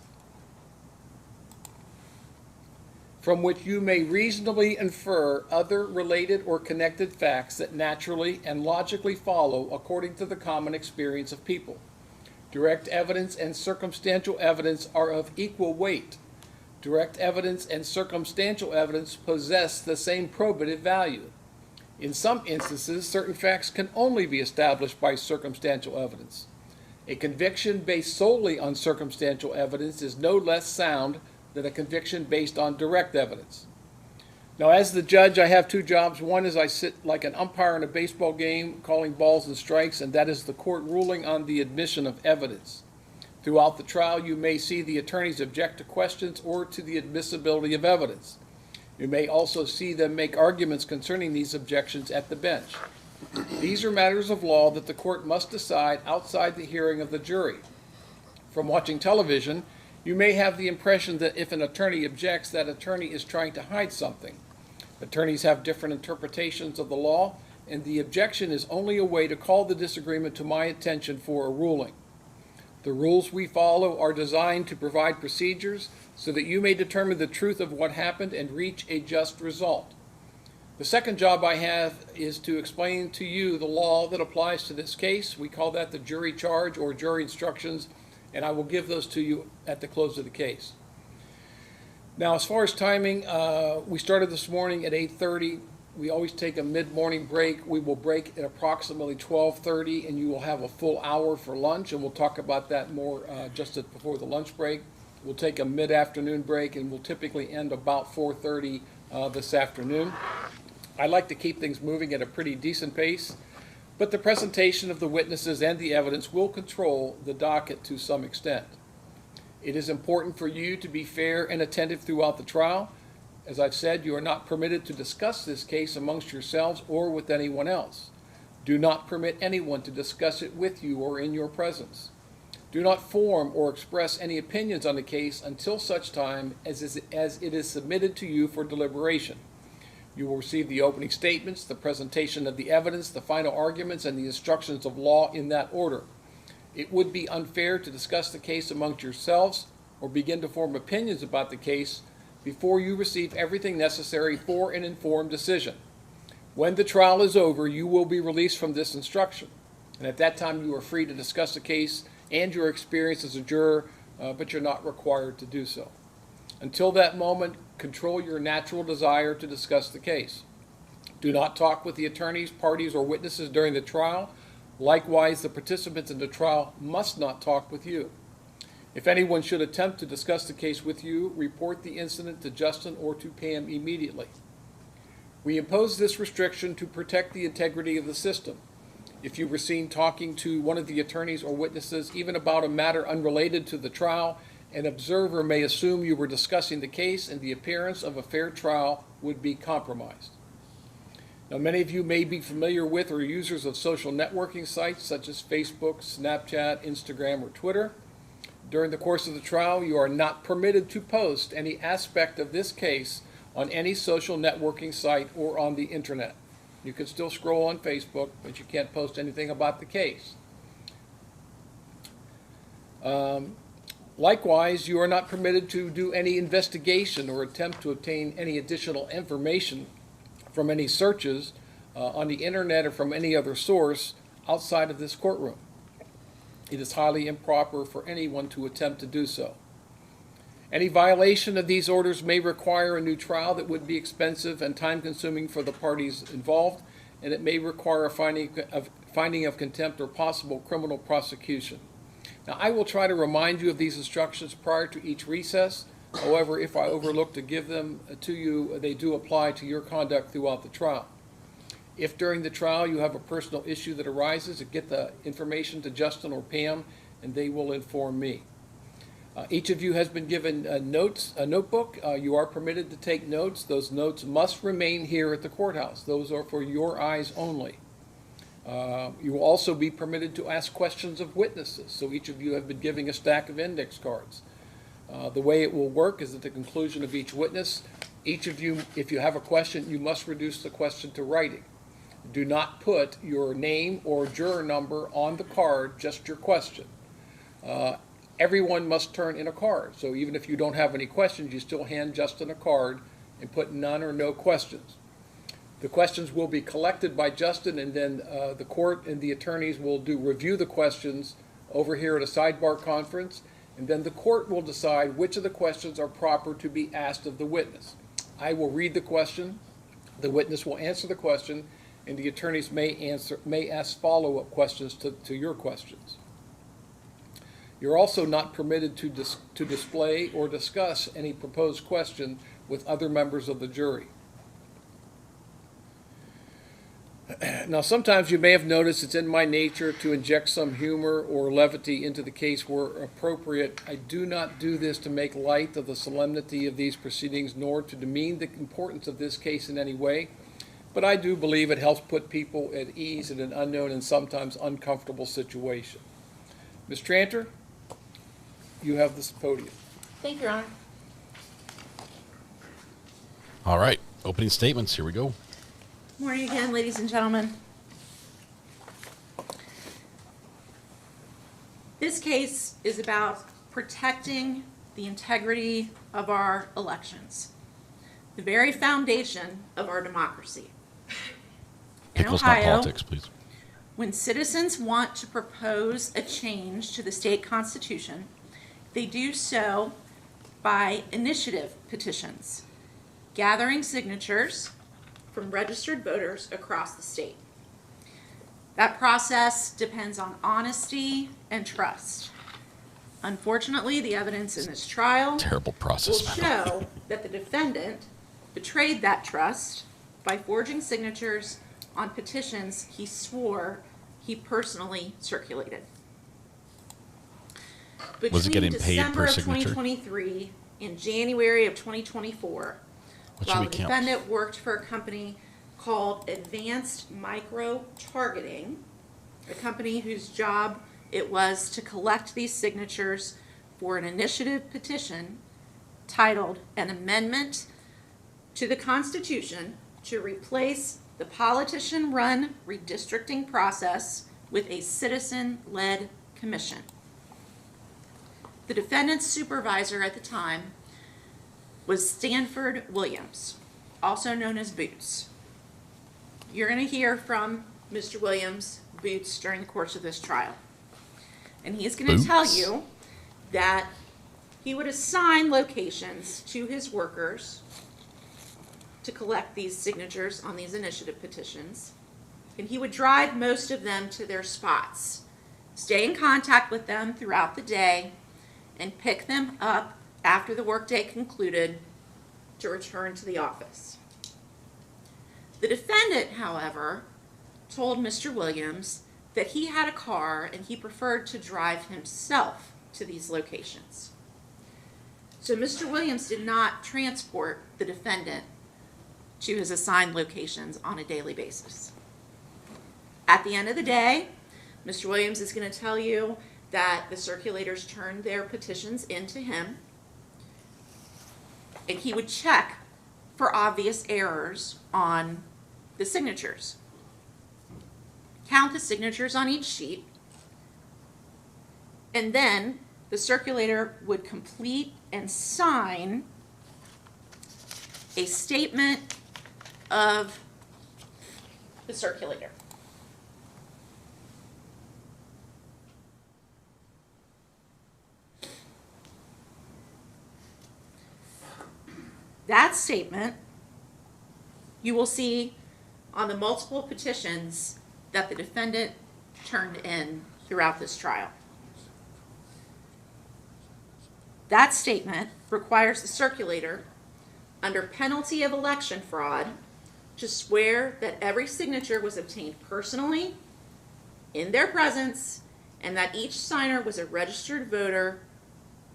from which you may reasonably infer other related or connected facts that naturally and logically follow according to the common experience of people. Direct evidence and circumstantial evidence are of equal weight. Direct evidence and circumstantial evidence possess the same probative value. In some instances, certain facts can only be established by circumstantial evidence. A conviction based solely on circumstantial evidence is no less sound than a conviction based on direct evidence. Now, as the judge, I have two jobs. One is I sit like an umpire in a baseball game calling balls and strikes, and that is the court ruling on the admission of evidence. Throughout the trial, you may see the attorneys object to questions or to the admissibility of evidence. You may also see them make arguments concerning these objections at the bench. These are matters of law that the court must decide outside the hearing of the jury. From watching television, you may have the impression that if an attorney objects, that attorney is trying to hide something. Attorneys have different interpretations of the law, and the objection is only a way to call the disagreement to my attention for a ruling. The rules we follow are designed to provide procedures so that you may determine the truth of what happened and reach a just result. The second job I have is to explain to you the law that applies to this case. We call that the jury charge or jury instructions, and I will give those to you at the close of the case. Now, as far as timing, we started this morning at 8:30. We always take a mid-morning break. We will break at approximately 12:30, and you will have a full hour for lunch, and we'll talk about that more just before the lunch break. We'll take a mid-afternoon break, and we'll typically end about 4:30 this afternoon. I like to keep things moving at a pretty decent pace, but the presentation of the witnesses and the evidence will control the docket to some extent. It is important for you to be fair and attentive throughout the trial. As I've said, you are not permitted to discuss this case amongst yourselves or with anyone else. Do not permit anyone to discuss it with you or in your presence. Do not form or express any opinions on the case until such time as it is submitted to you for deliberation. You will receive the opening statements, the presentation of the evidence, the final arguments, and the instructions of law in that order. It would be unfair to discuss the case amongst yourselves or begin to form opinions about the case before you receive everything necessary for an informed decision. When the trial is over, you will be released from this instruction, and at that time you are free to discuss the case and your experience as a juror, but you're not required to do so. Until that moment, control your natural desire to discuss the case. Do not talk with the attorneys, parties, or witnesses during the trial. Likewise, the participants in the trial must not talk with you. If anyone should attempt to discuss the case with you, report the incident to Justin or to Pam immediately. We impose this restriction to protect the integrity of the system. If you were seen talking to one of the attorneys or witnesses, even about a matter unrelated to the trial, an observer may assume you were discussing the case, and the appearance of a fair trial would be compromised. Now, many of you may be familiar with or users of social networking sites such as Facebook, Snapchat, Instagram, or Twitter. During the course of the trial, you are not permitted to post any aspect of this case on any social networking site or on the internet. You can still scroll on Facebook, but you can't post anything about the case. Likewise, you are not permitted to do any investigation or attempt to obtain any additional information from any searches on the internet or from any other source outside of this courtroom. It is highly improper for anyone to attempt to do so. Any violation of these orders may require a new trial that would be expensive and time-consuming for the parties involved, and it may require a finding of contempt or possible criminal prosecution. Now, I will try to remind you of these instructions prior to each recess. However, if I overlook to give them to you, they do apply to your conduct throughout the trial. If during the trial you have a personal issue that arises, get the information to Justin or Pam, and they will inform me. Each of you has been given a notebook. You are permitted to take notes. Those notes must remain here at the courthouse. Those are for your eyes only. You will also be permitted to ask questions of witnesses. So each of you have been given a stack of index cards. The way it will work is at the conclusion of each witness, each of you, if you have a question, you must reduce the question to writing. Do not put your name or juror number on the card, just your question. Everyone must turn in a card. So even if you don't have any questions, you still hand Justin a card and put none or no questions. The questions will be collected by Justin, and then the court and the attorneys will review the questions over here at a sidebar conference, and then the court will decide which of the questions are proper to be asked of the witness. I will read the question, the witness will answer the question, and the attorneys may ask follow-up questions to your questions. You're also not permitted to display or discuss any proposed question with other members of the jury. Now, sometimes you may have noticed it's in my nature to inject some humor or levity into the case where appropriate. I do not do this to make light of the solemnity of these proceedings, nor to demean the importance of this case in any way, but I do believe it helps put people at ease in an unknown and sometimes uncomfortable situation. Ms. Tranter, you have this podium. Thank you, Your Honor. All right, opening statements, here we go. Morning again, ladies and gentlemen. This case is about protecting the integrity of our elections, the very foundation of our democracy. Pickles, in Ohio, not politics, please. When citizens want to propose a change to the state constitution, they do so by initiative petitions, gathering signatures from registered voters across the state. That process depends on honesty and trust. Unfortunately, the evidence in this trial Terrible process, will show that the defendant betrayed that trust by forging signatures on petitions he swore he personally circulated. Was it getting paid per December of signature? 2023 and January of 2024, while the defendant worked for a company called Advanced Micro Targeting, a company whose job it was to collect these signatures for an initiative petition titled An Amendment to the Constitution to replace the politician-run redistricting process with a citizen-led commission. The defendant's supervisor at the time was Stanford Williams, also known as Boots. You're going to hear from Mr. Williams, Boots, during the course of this trial. And he's going to tell you that he would assign locations to his workers to collect these signatures on these initiative petitions, and he would drive most of them to their spots, stay in contact with them throughout the day, and pick them up after the workday concluded to return to the office. The defendant, however, told Mr. Williams that he had a car and he preferred to drive himself to these locations. So Mr. Williams did not transport the defendant to his assigned locations on a daily basis. At the end of the day, Mr. Williams is going to tell you that the circulators turned their petitions into him, and he would check for obvious errors on the signatures. Count the signatures on each sheet, and then the circulator would complete and sign a statement of the circulator. That statement you will see on the multiple petitions that the defendant turned in throughout this trial. That statement requires the circulator, under penalty of election fraud, to swear that every signature was obtained personally, in their presence, and that each signer was a registered voter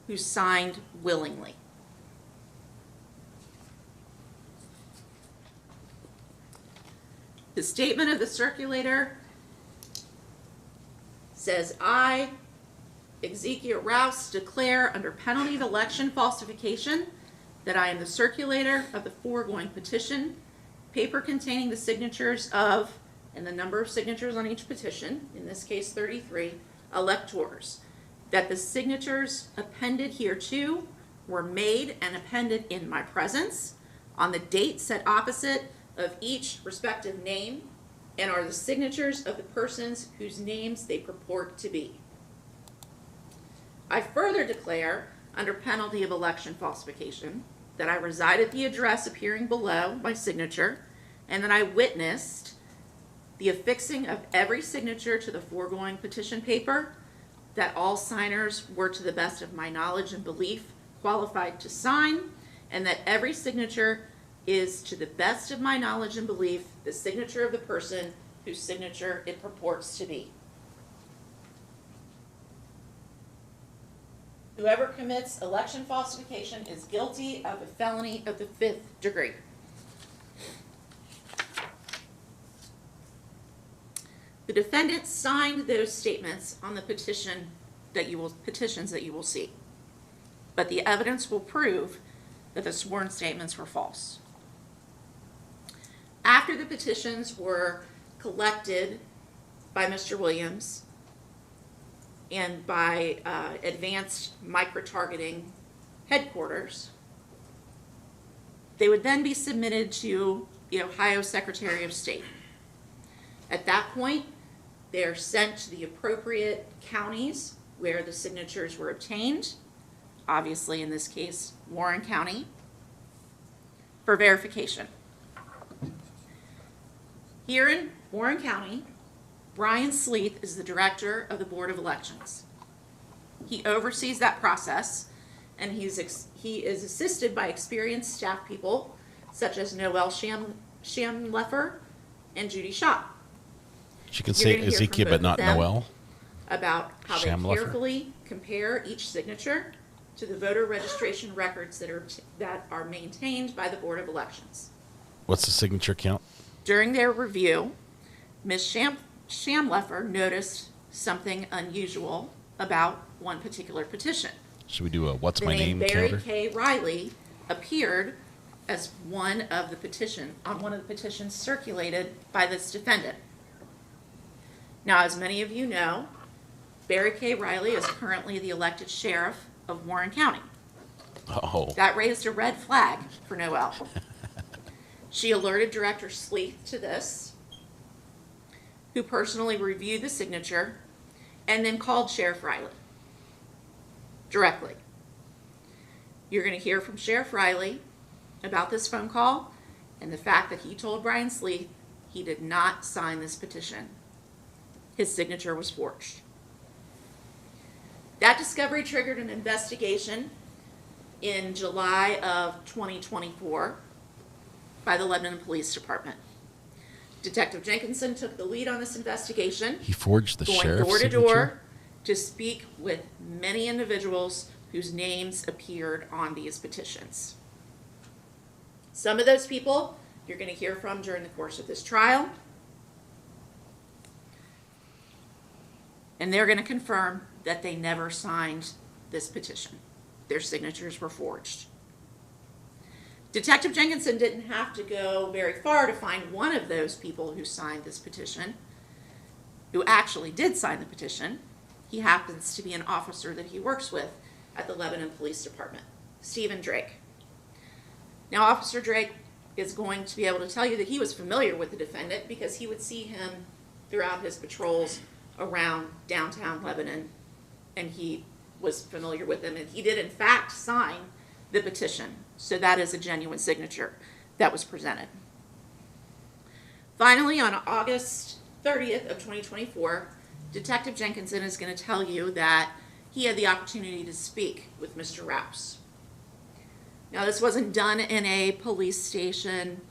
who signed willingly. The statement of the circulator says, I, Ezekiel Rouse, declare under penalty of election falsification that I am the circulator of the foregoing petition, paper containing the signatures of and the number of signatures on each petition, in this case 33, electors, that the signatures appended hereto were made and appended in my presence on the date set opposite of each respective name and are the signatures of the persons whose names they purport to be. I further declare, under penalty of election falsification, that I reside at the address appearing below my signature and that I witnessed the affixing of every signature to the foregoing petition paper, that all signers were, to the best of my knowledge and belief, qualified to sign, and that every signature is, to the best of my knowledge and belief, the signature of the person whose signature it purports to be. Whoever commits election falsification is guilty of a felony of the 5th degree. The defendant signed those statements on the petitions that you will see, but the evidence will prove that the sworn statements were false. After the petitions were collected by Mr. Williams and by advanced micro-targeting headquarters, they would then be submitted to the Ohio Secretary of State. At that point, they are sent to the appropriate counties where the signatures were obtained, obviously in this case, Warren County, for verification. Here in Warren County, Brian Sleeth is the director of the Board of Elections. He oversees that process, and he is assisted by experienced staff people such as Noel Shamleffer and Judy Shaw. She can say Ezekiel, but not Noel. About how they carefully compare each signature to the voter registration records that are maintained by the Board of Elections. What's the signature count? During their review, Ms. Shamleffer noticed something unusual about one particular petition. Should we do a what's my name Barry counter? K. Riley appeared as one of the petitions circulated by this defendant. Now, as many of you know, Barry K. Riley is currently the elected sheriff of Warren County. Oh. That raised a red flag for Noel. She alerted Director Sleeth to this, who personally reviewed the signature and then called Sheriff Riley directly. You're going to hear from Sheriff Riley about this phone call and the fact that he told Brian Sleeth he did not sign this petition. His signature was forged. That discovery triggered an investigation in July of 2024 by the Lebanon Police Department. Detective Jenkinson took the lead on this investigation. He forged the sheriff's going door to signature? door to speak with many individuals whose names appeared on these petitions. Some of those people you're going to hear from during the course of this trial. And they're going to confirm that they never signed this petition. Their signatures were forged. Detective Jenkinson didn't have to go very far to find one of those people who signed this petition, who actually did sign the petition. He happens to be an officer that he works with at the Lebanon Police Department, Stephen Drake. Now, Officer Drake is going to be able to tell you that he was familiar with the defendant because he would see him throughout his patrols around downtown Lebanon, and he was familiar with him, and he did in fact sign the petition. So that is a genuine signature that was presented. Finally, on August 30th of 2024, Detective Jenkinson is going to tell you that he had the opportunity to speak with Mr. Rouse. Now, this wasn't done in a police station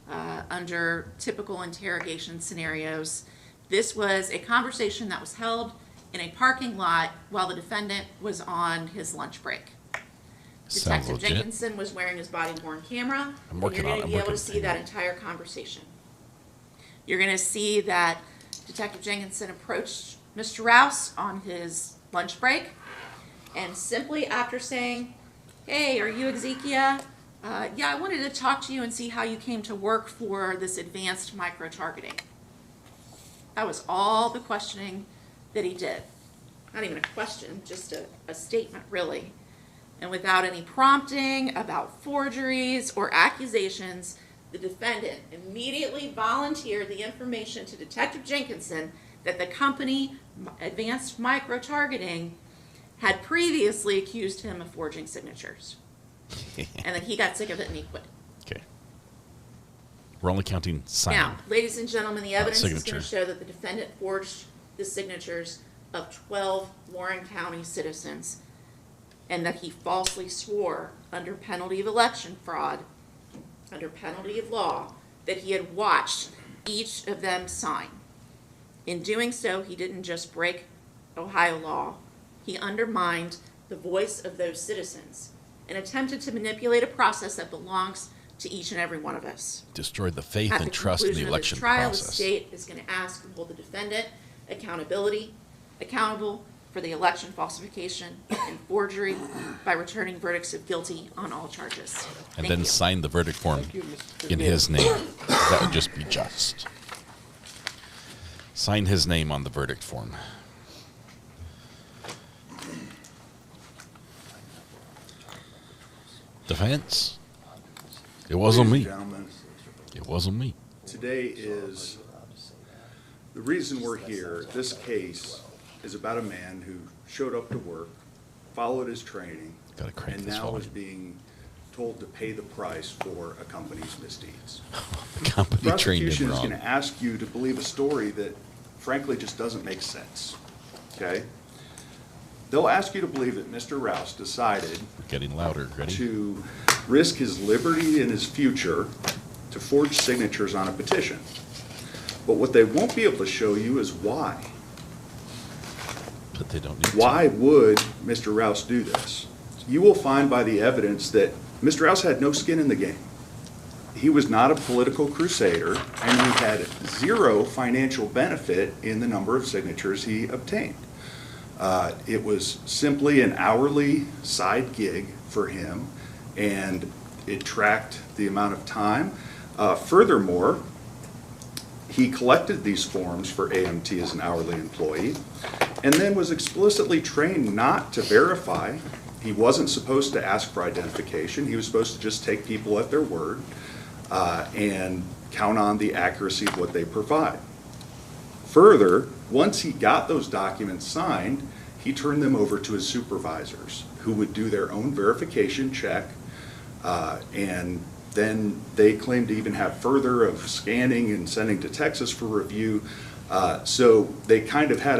under typical interrogation scenarios. This was a conversation that was held in a parking lot while the defendant was on his lunch break. Detective Jenkinson was wearing his body-worn camera, and you're going to be able to see that entire conversation. You're going to see that Detective Jenkinson approached Mr. Rouse on his lunch break, and simply after saying, "Hey, are you Ezekiel? Yeah, I wanted to talk to you and see how you came to work for this advanced micro-targeting." That was all the questioning that he did. Not even a question, just a statement, really. And without any prompting about forgeries or accusations, the defendant immediately volunteered the information to Detective Jenkinson that the company, Advanced Micro Targeting, had previously accused him of forging signatures. And that he got sick of it and he quit. Okay. We're only counting sign. Now, ladies and gentlemen, the evidence is going signature. to show that the defendant forged the signatures of 12 Warren County citizens and that he falsely swore under penalty of election fraud, under penalty of law, that he had watched each of them sign. In doing so, he didn't just break Ohio law, he undermined the voice of those citizens and attempted to manipulate a process that belongs to each and every one of us. Destroyed the faith At and trust in the election trial, process. the state is going to ask and hold the defendant accountable for the election falsification and forgery by returning verdicts of guilty on all charges. And Thank then you. sign the verdict form in his name. That would just be just. Sign his name on the verdict form. Defense? It wasn't me. Gentlemen, It wasn't me. today is the reason we're here. This case is about a man who showed up to work, followed his training, and now is being told to pay the price for a company's misdeeds. The company trained Prosecution him is wrong. going to ask you to believe a story that frankly just doesn't make sense, okay? They'll ask you to believe that Mr. Rouse decided Getting louder, ready? to risk his liberty and his future to forge signatures on a petition. But what they won't be able to show you is why. But they don't need Why would Mr. Rouse do this? You will find by the evidence that Mr. Rouse had no skin in the game. He was not a political crusader, and he had zero financial benefit in the number of signatures he obtained. It was simply an hourly side gig for him, and it tracked the amount of time. Furthermore, he collected these forms for AMT as an hourly employee, and then was explicitly trained not to verify. He wasn't supposed to ask for identification. He was supposed to just take people at their word and count on the accuracy of what they provide. Further, once he got those documents signed, he turned them over to his supervisors, who would do their own verification check, and then they claimed to even have further of scanning and sending to Texas for review. So they kind of had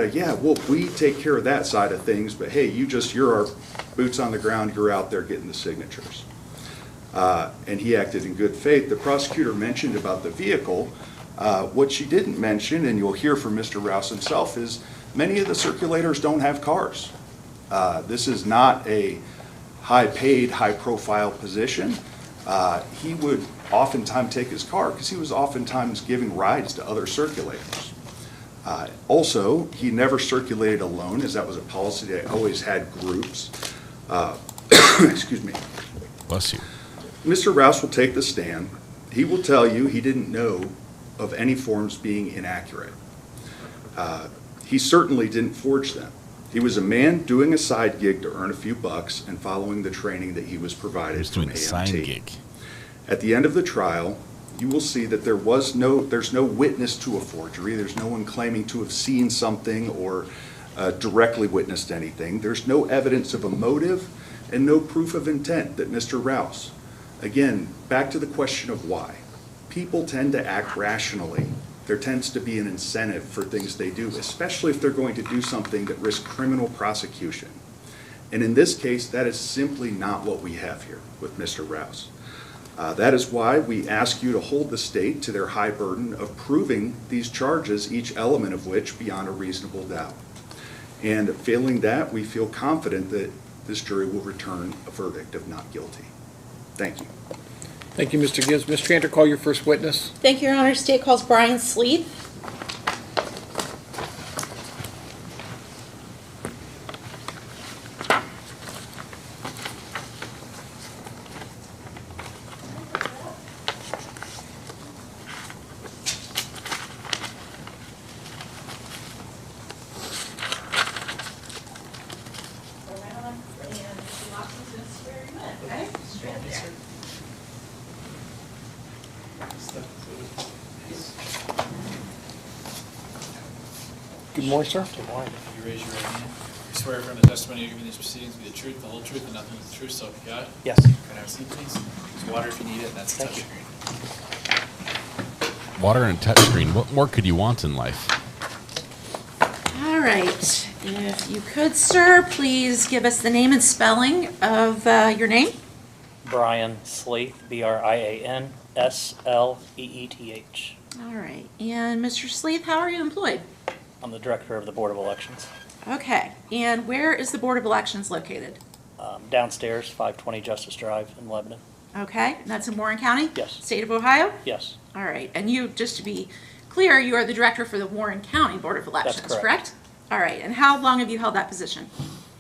we take care of that side of things, but hey, you're our boots on the ground, you're out there getting the signatures. And he acted in good faith. The prosecutor mentioned about the vehicle. What she didn't mention, and you'll hear from Mr. Rouse himself, is many of the circulators don't have cars. This is not a high-paid, high-profile position. He would oftentimes take his car because he was oftentimes giving rides to other circulators. Also, he never circulated alone, as that was a policy. They always had groups. Excuse me. Bless you. Mr. Rouse will take the stand. He will tell you he didn't know of any forms being inaccurate. He certainly didn't forge them. He was a man doing a side gig to earn a few bucks and following the training that he was provided. He was doing a side gig. At the end of the trial, you will see that there's no witness to a forgery. There's no one claiming to have seen something or directly witnessed anything. There's no evidence of a motive and no proof of intent that Mr. Rouse. Again, back to the question of why. People tend to act rationally. There tends to be an incentive for things they do, especially if they're going to do something that risks criminal prosecution. And in this case, that is simply not what we have here with Mr. Rouse. That is why we ask you to hold the state to their high burden of proving these charges, each element of which beyond a reasonable doubt. And failing that, we feel confident that this jury will return a verdict of not guilty. Thank you. Thank you, Mr. Gibbs. Ms. Tranter, call your first witness. Thank you, Your Honor. State calls Brian Sleep. Good morning, sir. Good morning. You raise your right hand. You swear affirm the testimony you're giving these proceedings to be the truth, the whole truth, and nothing but the truth, so help you God? Yes. Can I have a seat, please? There's water if you need it, and that's a touch screen. Water and touchscreen. What more could you want in life? All right. If you could, sir, please give us the name and spelling of your name. Brian Sleeth, BrianSleeth. All right. And Mr. Sleeth, how are you employed? I'm the director of the Board of Elections. Okay. And where is the Board of Elections located? Downstairs, 520 Justice Drive in Lebanon. Okay. And that's in Warren County? Yes. State of Ohio? Yes. All right. And you, just to be clear, you are the director for the Warren County Board of Elections, That's correct. All right. And how long have you held that position?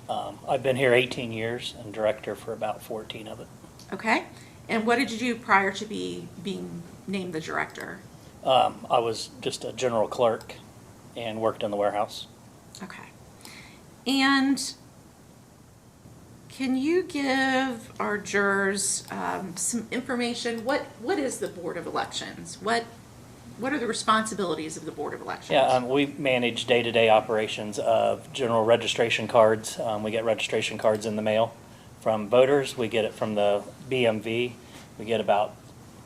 I've been here 18 years and director for about 14 of it. Okay. And what did you do prior to being named the director? I was just a general clerk and worked in the warehouse. Okay. And can you give our jurors some information? What is the Board of Elections? What are the responsibilities of the Board of Elections? Yeah, we manage day-to-day operations of general registration cards. We get registration cards in the mail from voters. We get it from the BMV. We get about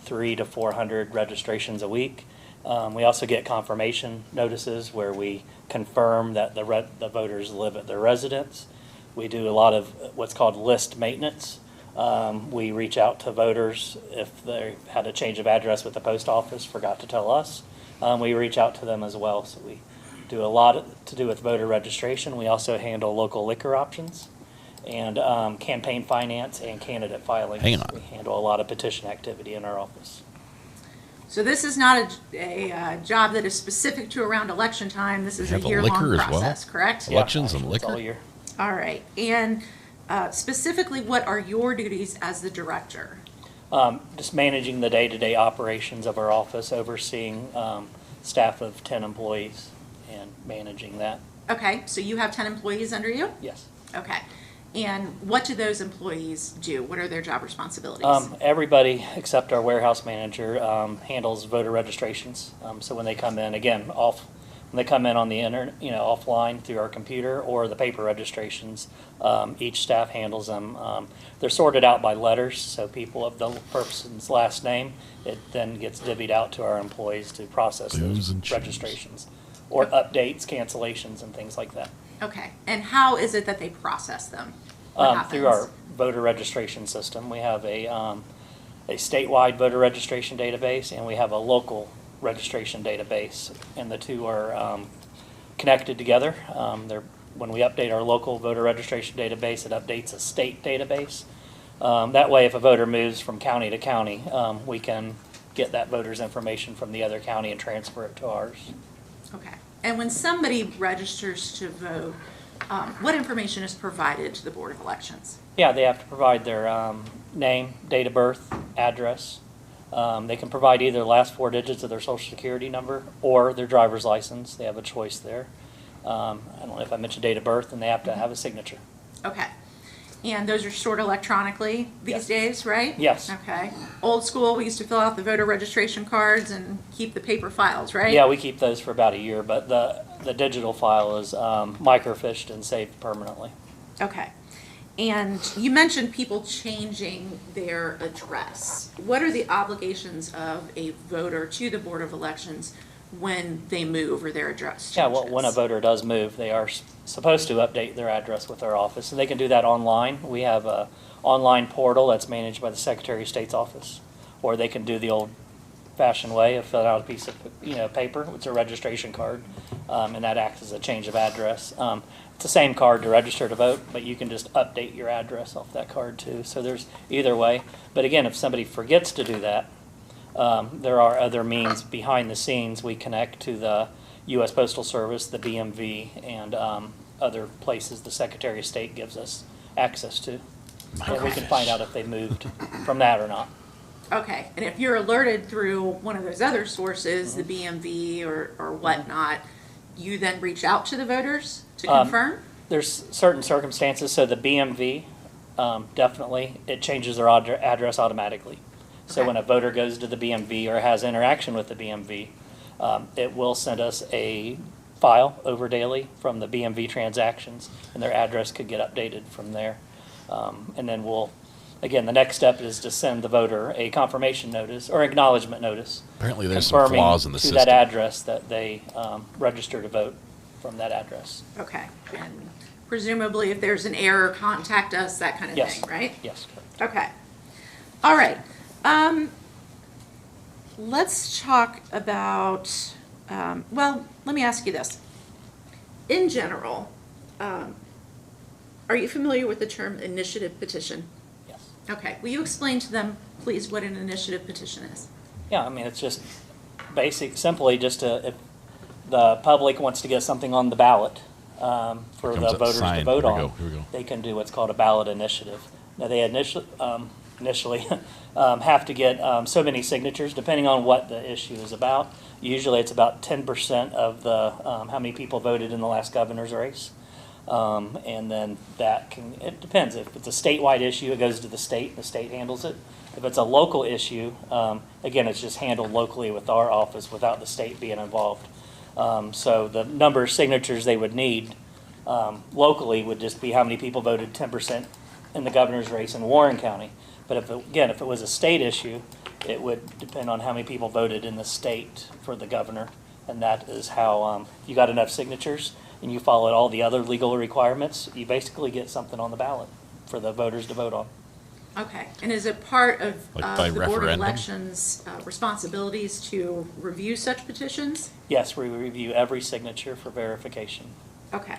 300 to 400 registrations a week. We also get confirmation notices where we confirm that the voters live at their residence. We do a lot of what's called list maintenance. We reach out to voters if they had a change of address with the post office, forgot to tell us. We reach out to them as well. So we do a lot to do with voter registration. We also handle local liquor options and campaign finance and candidate filings. Hang on. We handle a lot of petition activity in our office. So this is not a job that is specific to around election time. This is a Handle year-long liquor as well? process, correct? Elections and It's all liquor? year. All right. And specifically, what are your duties as the director? Just managing the day-to-day operations of our office, overseeing staff of 10 employees and managing that. Okay, so you have 10 employees under you? Yes. Okay. And what do those employees do? What are their job responsibilities? Everybody except our warehouse manager handles voter registrations. So when they come in, again, when they come in on the internet, offline through our computer or the paper registrations, each staff handles them. They're sorted out by letters, so people of the person's last name, it then gets divvied out to our employees to process those registrations or updates, cancellations, and things like that. Okay. And how is it that they process them? Through our voter registration system. We have a statewide voter registration database and we have a local registration database, and the two are connected together. When we update our local voter registration database, it updates a state database. That way, if a voter moves from county to county, we can get that voter's information from the other county and transfer it to ours. Okay. And when somebody registers to vote, what information is provided to the Board of Elections? Yeah, they have to provide their name, date of birth, address. They can provide either the last 4 digits of their social security number or their driver's license. They have a choice there. I don't know if I mentioned date of birth, and they have to have a signature. Okay. And those are stored electronically these days, right? Yes. Okay. Old school, we used to fill out the voter registration cards and keep the paper files, right? Yeah, we keep those for about a year, but the digital file is microfished and saved permanently. Okay. And you mentioned people changing their address. What are the obligations of a voter to the Board of Elections when they move or their address changes? Yeah, well, when a voter does move, they are supposed to update their address with our office, and they can do that online. We have a online portal that's managed by the Secretary of State's office, or they can do the old-fashioned way of filling out a piece of paper. It's a registration card, and that acts as a change of address. It's the same card to register to vote, but you can just update your address off that card too. So there's either way. But again, if somebody forgets to do that, there are other means behind the scenes. We connect to the U.S. Postal Service, the BMV, and other places the Secretary of State gives us access to. And we can find out if they moved from that or not. Okay. And if you're alerted through one of those other sources, the BMV or whatnot, you then reach out to the voters to confirm? There's certain circumstances. So the BMV, definitely, it changes their address automatically. So Okay. when a voter goes to the BMV or has interaction with the BMV, it will send us a file over daily from the BMV transactions, and their address could get updated from there. And then again, the next step is to send the voter a confirmation notice or acknowledgement notice. Apparently there's some confirming flaws in the to system. that address that they register to vote from that address. Okay. And presumably if there's an error, contact us, that kind of Yes. thing, right? Yes, correct. Okay. All right. Let's talk about, well, let me ask you this. In general, are you familiar with the term initiative petition? Yes. Okay. Will you explain to them, please, what an initiative petition is? Yeah, I mean, it's just simply just if the public wants to get something on the ballot for Comes the up voters to sign. vote Here we on, go, here we go. they can do what's called a ballot initiative. Now, they initially have to get so many signatures, depending on what the issue is about. Usually, it's about 10% of the how many people voted in the last governor's race. And then it depends. If it's a statewide issue, it goes to the state handles it. If it's a local issue, again, it's just handled locally with our office without the state being involved. So the number of signatures they would need locally would just be how many people voted 10% in the governor's race in Warren County. But if it was a state issue, it would depend on how many people voted in the state for the governor. And that is how you got enough signatures and you followed all the other legal requirements, you basically get something on the ballot for the voters to vote on. Okay. And is it part of Like the by Board of referendum? Elections' responsibilities to review such petitions? Yes, we review every signature for verification. Okay.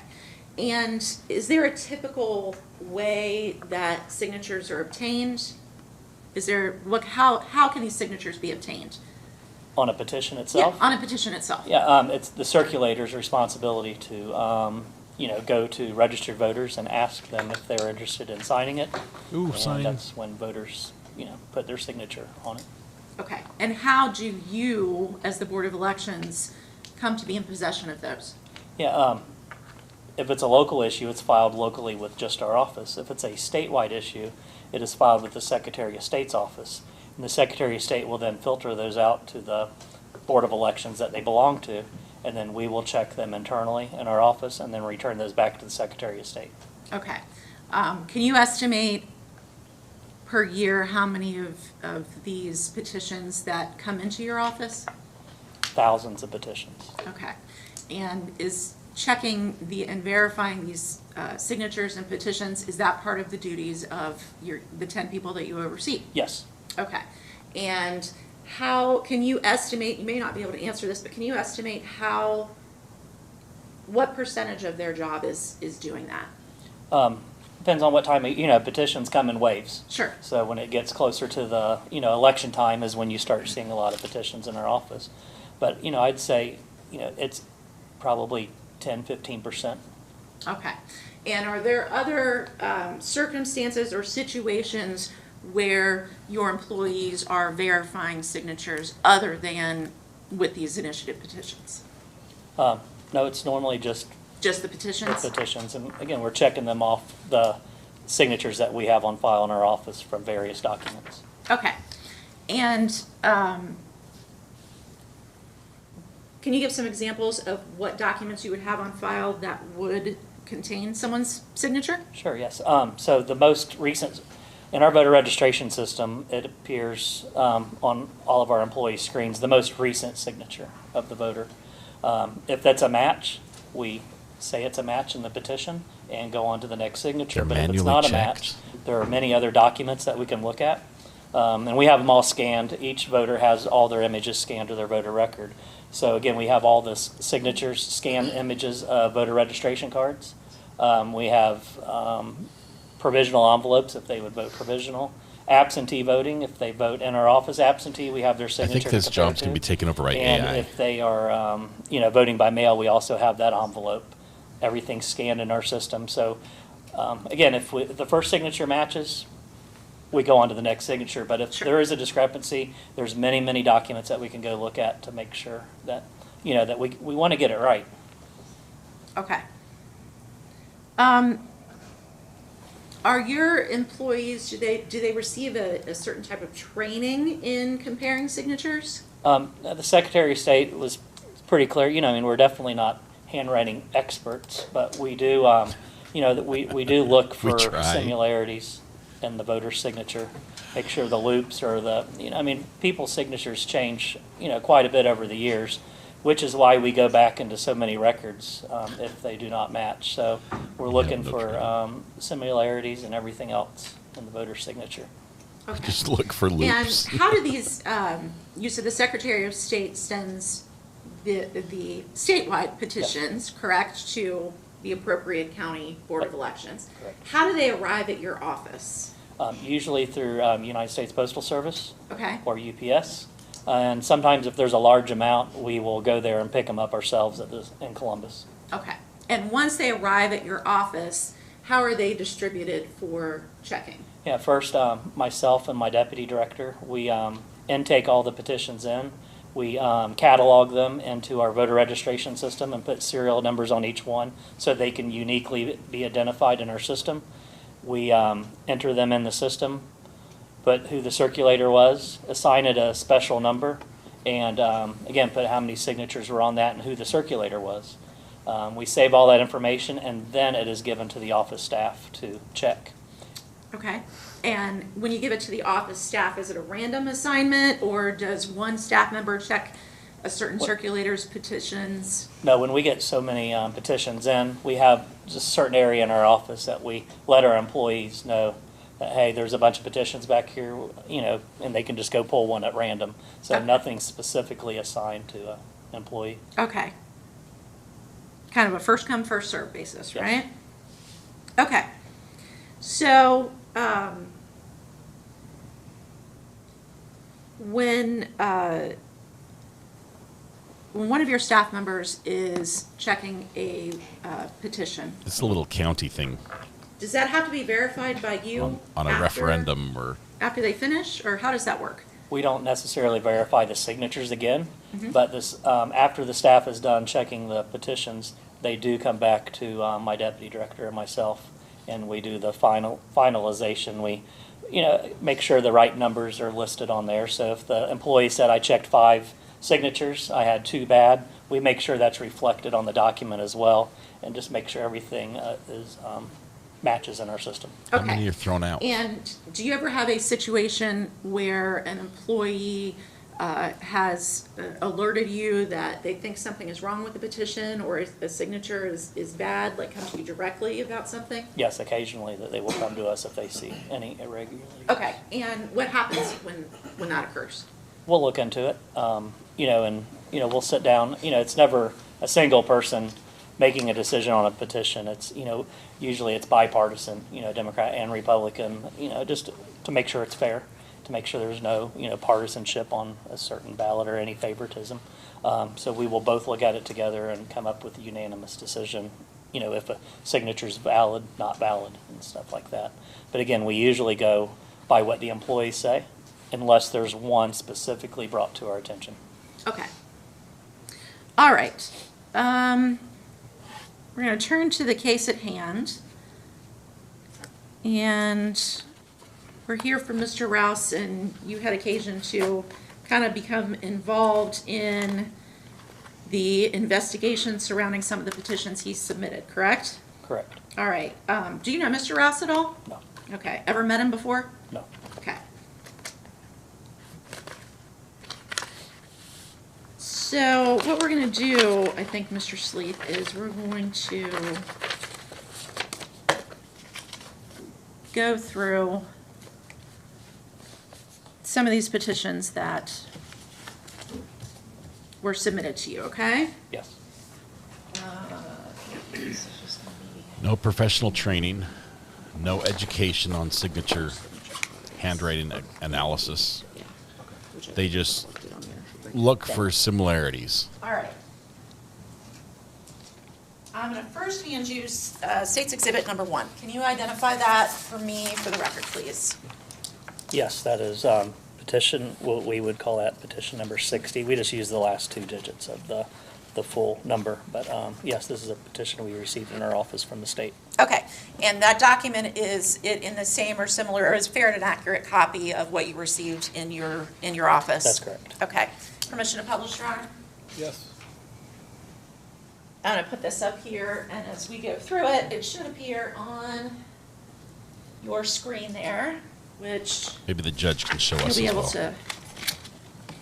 And is there a typical way that signatures are obtained? How can these signatures be obtained? On a petition itself? Yeah, on a petition itself. Yeah, it's the circulator's responsibility to, go to registered voters and ask them if they're interested in signing it. Ooh, sign. And that's when voters, put their signature on it. Okay. And how do you, as the Board of Elections, come to be in possession of those? Yeah, if it's a local issue, it's filed locally with just our office. If it's a statewide issue, it is filed with the Secretary of State's office. And the Secretary of State will then filter those out to the Board of Elections that they belong to, and then we will check them internally in our office and then return those back to the Secretary of State. Okay. Can you estimate per year how many of these petitions that come into your office? Thousands of petitions. Okay. And is checking and verifying these signatures and petitions, is that part of the duties of the 10 people that you oversee? Yes. Okay. And how can you estimate, you may not be able to answer this, but can you estimate what percentage of their job is doing that? Depends on what time, petitions come in waves. Sure. So when it gets closer to the, election time is when you start seeing a lot of petitions in our office. But, I'd say, it's probably 10-15%. Okay. And are there other circumstances or situations where your employees are verifying signatures other than with these initiative petitions? No, it's normally just the petitions? the petitions. And again, we're checking them off the signatures that we have on file in our office from various documents. Okay. And can you give some examples of what documents you would have on file that would contain someone's signature? Sure, yes. So the most recent, in our voter registration system, it appears on all of our employee screens, the most recent signature of the voter. If that's a match, we say it's a match in the petition and go on to the next signature. They're But if it's manually not a checked. match, there are many other documents that we can look at. And we have them all scanned. Each voter has all their images scanned to their voter record. So again, we have all the signatures, scanned images of voter registration cards. We have provisional envelopes if they would vote provisional. Absentee voting, if they vote in our office absentee, we have their I signature. think this to compare job's going to be taken over by and AI. if they are, voting by mail, we also have that envelope. Everything's scanned in our system. So, again, if the first signature matches, we go on to the next signature. But if there is a discrepancy, there's many, many documents that we can go look at to make sure that, that we want to get it right. Okay. Are your employees, do they receive a certain type of training in comparing signatures? The Secretary of State was pretty clear, I mean, we're definitely not handwriting experts, but we do, that we do look for similarities in the voter signature, make sure the loops or I mean, people's signatures change, quite a bit over the years, which is why we go back into so many records if they do not match. So we're looking for similarities and everything else in the voter signature. Okay. Just look for loops. And how do these, you said the Secretary of State sends the statewide petitions, correct, to the appropriate county board of elections. Correct. How do they arrive at your office? Usually through United States Postal Service. Okay. Or UPS. And sometimes if there's a large amount, we will go there and pick them up ourselves in Columbus. Okay. And once they arrive at your office, how are they distributed for checking? Yeah, first, myself and my deputy director, we intake all the petitions in. We catalog them into our voter registration system and put serial numbers on each one so they can uniquely be identified in our system. We enter them in the system, put who the circulator was, assign it a special number, and again, put how many signatures were on that and who the circulator was. We save all that information, and then it is given to the office staff to check. Okay. And when you give it to the office staff, is it a random assignment, or does one staff member check a certain circulator's petitions? No, when we get so many petitions in, we have just a certain area in our office that we let our employees know that, hey, there's a bunch of petitions back here, and they can just go pull one at random. So Okay. Nothing specifically assigned to an employee. Okay. Kind of a first come, first served basis, Yes. right? Okay. So, when one of your staff members is checking a petition, It's a little county thing does that have to be verified by you on a referendum or. after they finish, or how does that work? We don't necessarily verify the signatures again, Mhm. but this after the staff is done checking the petitions, they do come back to my deputy director and myself, and we do the finalization. We, make sure the right numbers are listed on there. So if the employee said, I checked 5 signatures, I had 2 bad, we make sure that's reflected on the document as well, and just make sure everything is matches in our system. How many are thrown out? And do you ever have a situation where an employee has alerted you that they think something is wrong with the petition, or a signature is bad, like come to you directly about something? Yes, occasionally that they will come to us if they see any irregularity. Okay, and what happens when that occurs? We'll look into it, and we'll sit down. It's never a single person making a decision on a petition. It's, usually it's bipartisan, Democrat and Republican, just to make sure it's fair, to make sure there's no, partisanship on a certain ballot or any favoritism. So we will both look at it together and come up with a unanimous decision, if a signature's valid, not valid, and stuff like that. But again, we usually go by what the employees say, unless there's one specifically brought to our attention. Okay. All right. We're going to turn to the case at hand. And we're here for Mr. Rouse, and you had occasion to kind of become involved in the investigation surrounding some of the petitions he submitted, correct? Correct. All right. Do you know Mr. Rouse at all? No. Okay. Ever met him before? No. Okay. So what we're going to do, I think, Mr. Sleeth, is we're going to go through some of these petitions that were submitted to you, okay? Yes. No professional training, no education on signature handwriting analysis. They just look for similarities. All right. I'm going to first hand you State's Exhibit number 1. Can you identify that for me for the record, please? Yes, that is petition, what we would call that petition number 60. We just use the last 2 digits of the the full number. But yes, this is a petition we received in our office from the state. Okay, and that document, is it in the same or similar, or is fair and an accurate copy of what you received in your office? That's correct. Okay. Permission to publish, Your Honor? Yes. I'm gonna put this up here, and as we go through it, it should appear on your screen there, which Maybe the judge can show you'll us be as able well. to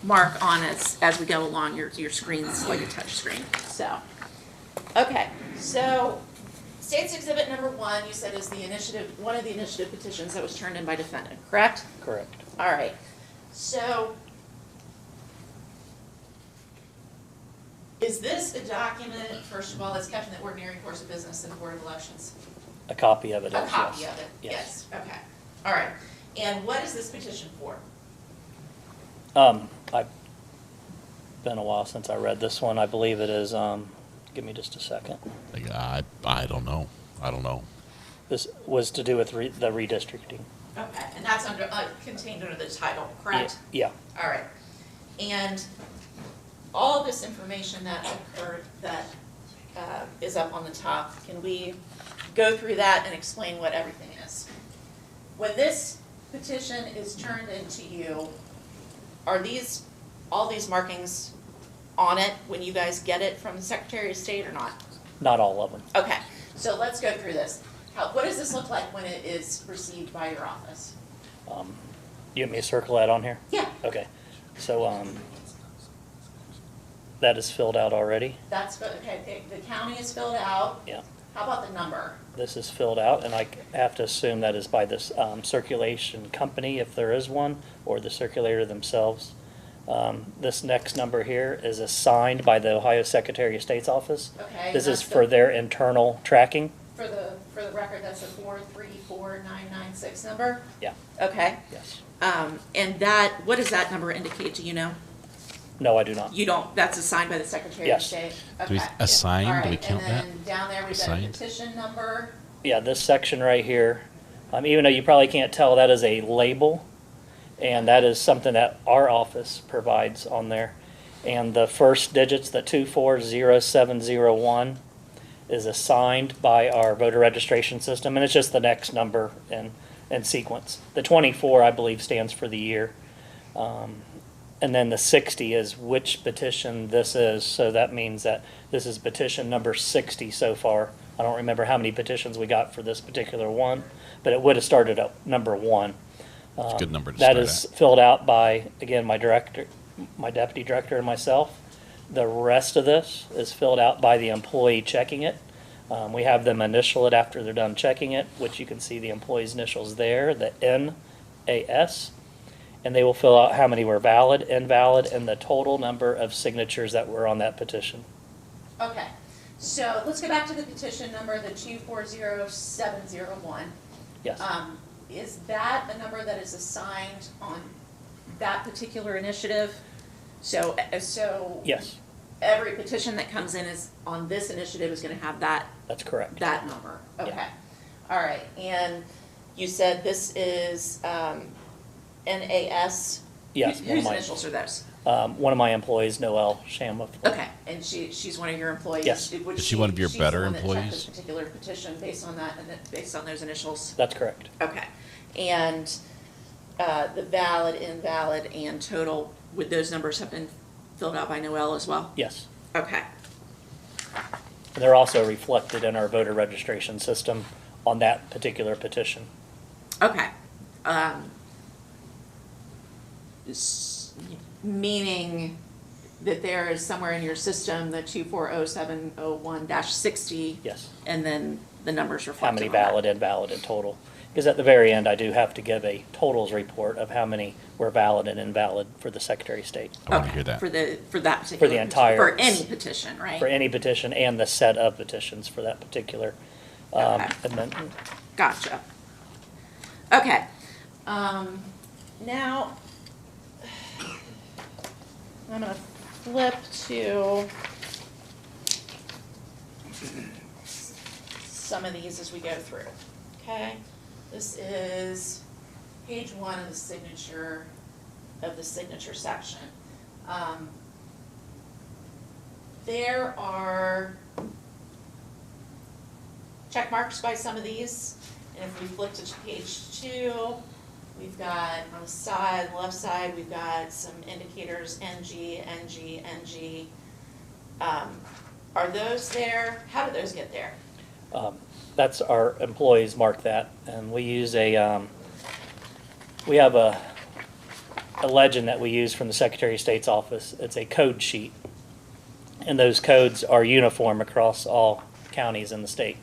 mark on as we go along. Your screen's like a touch screen. So, okay, so State's Exhibit number 1, you said is the initiative, one of the initiative petitions that was turned in by defendant, correct? Correct. All right. So, is this a document, first of all, that's kept in the ordinary course of business in the Board of Elections? A copy of it A is, copy yes. of it, Yes. yes, okay. All right. And what is this petition for? I've been a while since I read this one. I believe it is, give me just a second. I don't know. I don't know. This was to do with the redistricting. Okay, and that's under, contained under the title, correct? Yeah. All right. And all this information that occurred that is up on the top, can we go through that and explain what everything is? When this petition is turned into you, are all these markings on it when you guys get it from the Secretary of State or not? Not all of them. Okay, so let's go through this. What does this look like when it is received by your office? You want me to circle that on here? Yeah. Okay. So that is filled out already. That's, okay, the county is filled out. Yeah. How about the number? This is filled out, and I have to assume that is by this circulation company, if there is one, or the circulator themselves. This next number here is assigned by the Ohio Secretary of State's office. Okay. This is for their internal tracking. For the record, that's a 434996 number? Yeah. Okay. Yes. And what does that number indicate? Do you know? No, I do not. You don't, that's assigned by the Secretary Yes. of State? Do we Okay. assign? All Do we right, count that? and then down there, we've got a Assigned? petition number. Yeah, this section right here, even though you probably can't tell, that is a label, and that is something that our office provides on there. And the first digits, the 240701, is assigned by our voter registration system, and it's just the next number in sequence. The 24, I believe, stands for the year. And then the 60 is which petition this is, so that means that this is petition number 60 so far. I don't remember how many petitions we got for this particular one, but it would have started at number 1. It's a good number to That start is filled out by, again, my deputy director and myself. The rest of this is filled out by the employee checking it. We have them initial it after they're done checking it, which you can see the employee's initials there, the NAS. And they will fill out how many were valid, invalid, and the total number of signatures that were on that petition. Okay, so let's go back to the petition number, the 240701. Yes. Is that a number that is assigned on that particular initiative? So Yes, every petition that comes in is on this initiative is going to have that. that's correct. That number. Okay. Yeah. All right. And you said this is NAS. Yes, Whose initials are those? One of my employees, Noelle Shama. Okay, and she's one of your employees. Yes. Is she one of your better She's the one that checked employees? this particular petition based on that and based on those initials. That's correct. Okay, and the valid, invalid, and total, would those numbers have been filled out by Noelle as well? Yes. Okay. And they're also reflected in our voter registration system on that particular petition. Okay. Meaning that there is somewhere in your system the 240701-60. Yes. And then the numbers reflect How many valid, invalid, and total. Because at the very end, I do have to give a totals report of how many were valid and invalid for the Secretary of State. I want to hear that. For that particular. For the entire. For any petition, right? For any petition and the set of petitions for that particular amendment. Gotcha. Okay. Now, I'm going to flip to some of these as we go through. Okay? This is page 1 of the signature section. there are check marks by some of these. And if we flip to page 2, we've got on the side, left side, we've got some indicators, NG, NG, NG. Are those there? How do those get there? That's our employees mark that, and we use we have a legend that we use from the Secretary of State's office. It's a code sheet, and those codes are uniform across all counties in the state.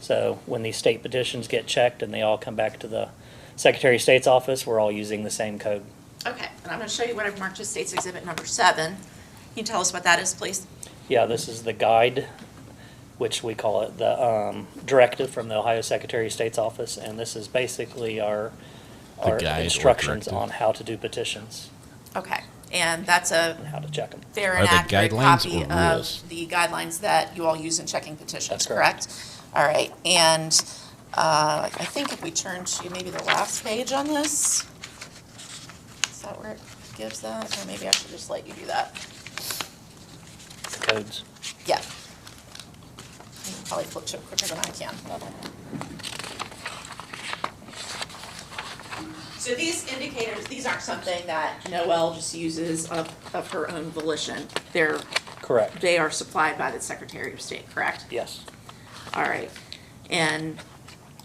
So when these state petitions get checked and they all come back to the Secretary of State's office, we're all using the same code. Okay, and I'm going to show you what I've marked as State's Exhibit number 7. Can you tell us what that is, please? Yeah, this is the guide, which we call it the directive from the Ohio Secretary of State's office, and this is basically our instructions on how to do petitions. Okay, and that's a and how to check them. Fair and accurate copy of the guidelines that you all use in checking petitions, That's correct? All right, and I think if we turn to maybe the last page on this, is that where it gives that? Or maybe I should just let you do that. Codes. Yeah. You can probably flip to it quicker than I can. So these indicators, these aren't something that Noelle just uses of her own volition. They're correct. They are supplied by the Secretary of State, correct? Yes. All right. And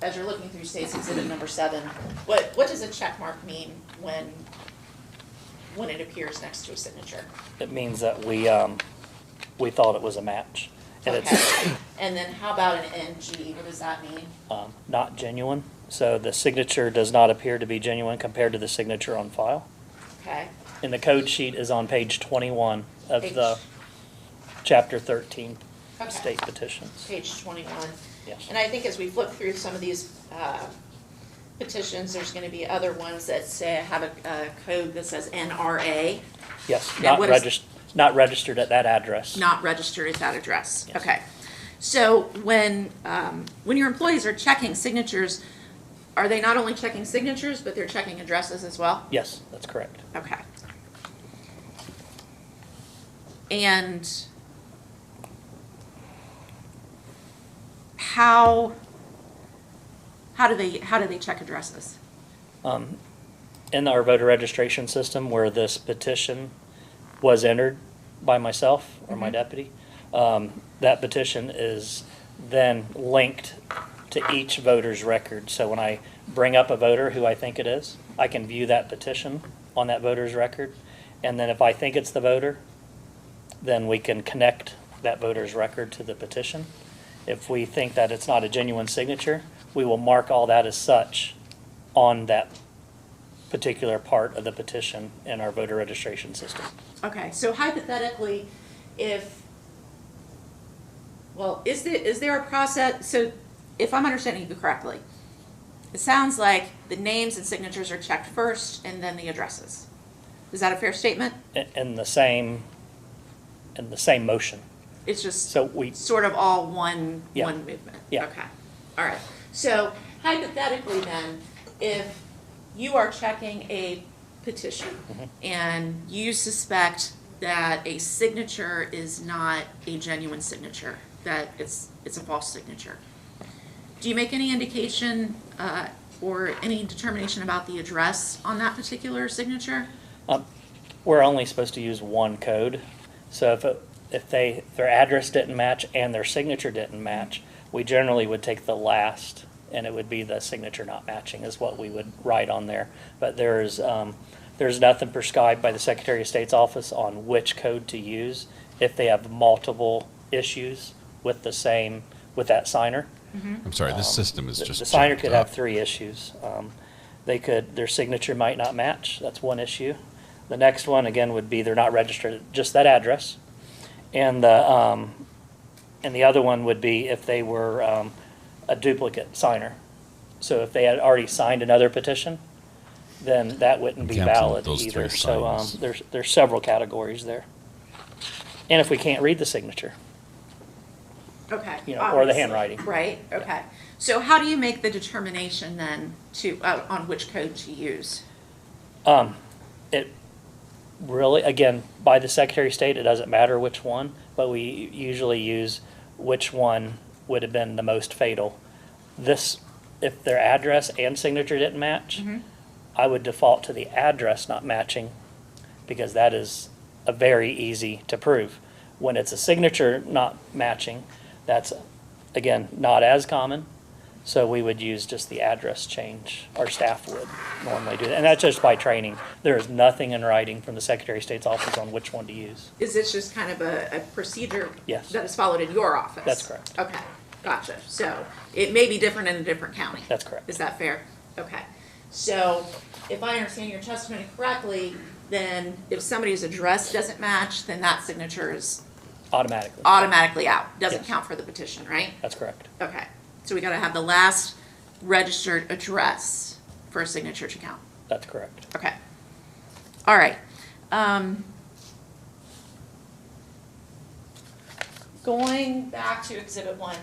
as you're looking through State's Exhibit number 7, what does a check mark mean when it appears next to a signature? It means that we thought it was a match. And okay. And then how about an NG? What does that mean? Not genuine. So the signature does not appear to be genuine compared to the signature on file. Okay. And the code sheet is on page 21 of the chapter 13 state petitions. Page 21. Yes. And I think as we flip through some of these petitions, there's going to be other ones that say have a code that says NRA. Yes, not registered at that address. Not registered at that address. Yes. Okay. So when your employees are checking signatures, are they not only checking signatures, but they're checking addresses as well? Yes, that's correct. Okay. And how do they check addresses? In our voter registration system where this petition was entered by myself or my deputy, that petition is then linked to each voter's record. So when I bring up a voter who I think it is, I can view that petition on that voter's record. And then if I think it's the voter, then we can connect that voter's record to the petition. If we think that it's not a genuine signature, we will mark all that as such on that particular part of the petition in our voter registration system. Okay, so hypothetically, is there a process, so if I'm understanding you correctly, it sounds like the names and signatures are checked first and then the addresses. Is that a fair statement? In the same motion. It's just so we sort of all one movement. Yeah. Okay. All right. So hypothetically then, if you are checking a petition and you suspect that a signature is not a genuine signature, that it's a false signature, do you make any indication or any determination about the address on that particular signature? We're only supposed to use one code. So if their address didn't match and their signature didn't match, we generally would take the last, and it would be the signature not matching is what we would write on there. But there's nothing prescribed by the Secretary of State's office on which code to use if they have multiple issues with that signer. I'm sorry, this system is just the signer could up. have 3 issues. Their signature might not match. That's one issue. The next one again would be they're not registered at just that address, and the other one would be if they were a duplicate signer. So if they had already signed another petition, then that wouldn't be valid either. So there's several categories there, and if we can't read the signature. Okay. Or the handwriting. Right, okay. Yeah. So how do you make the determination then on which code to use? Really, again, by the Secretary of State, it doesn't matter which one, but we usually use which one would have been the most fatal. This, if their address and signature didn't match, I would default to the address not matching, because that is a very easy to prove. When it's a signature not matching, that's, again, not as common. So we would use just the address change. Our staff would normally do that. And that's just by training. There is nothing in writing from the Secretary of State's office on which one to use. Is this just kind of a procedure Yes. that is followed in your office? That's correct. Okay, gotcha. So it may be different in a different county. That's correct. Is that fair? Okay. So if I understand your testimony correctly, then if somebody's address doesn't match, then that signature is Automatically. out. Doesn't Yes. count for the petition, right? That's correct. Okay. So we gotta have the last registered address for a signature to count. That's correct. Okay. All right. Going back to Exhibit 1,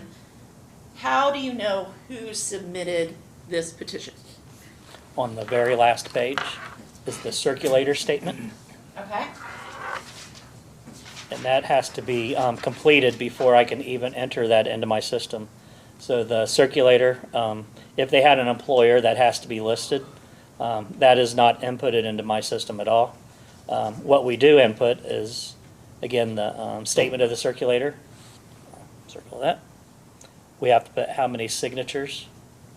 how do you know who submitted this petition? On the very last page is the circulator statement, Okay. and that has to be completed before I can even enter that into my system. So the circulator, if they had an employer, that has to be listed. That is not inputted into my system at all. What we do input is, again, the statement of the circulator. Circle that. We have to put how many signatures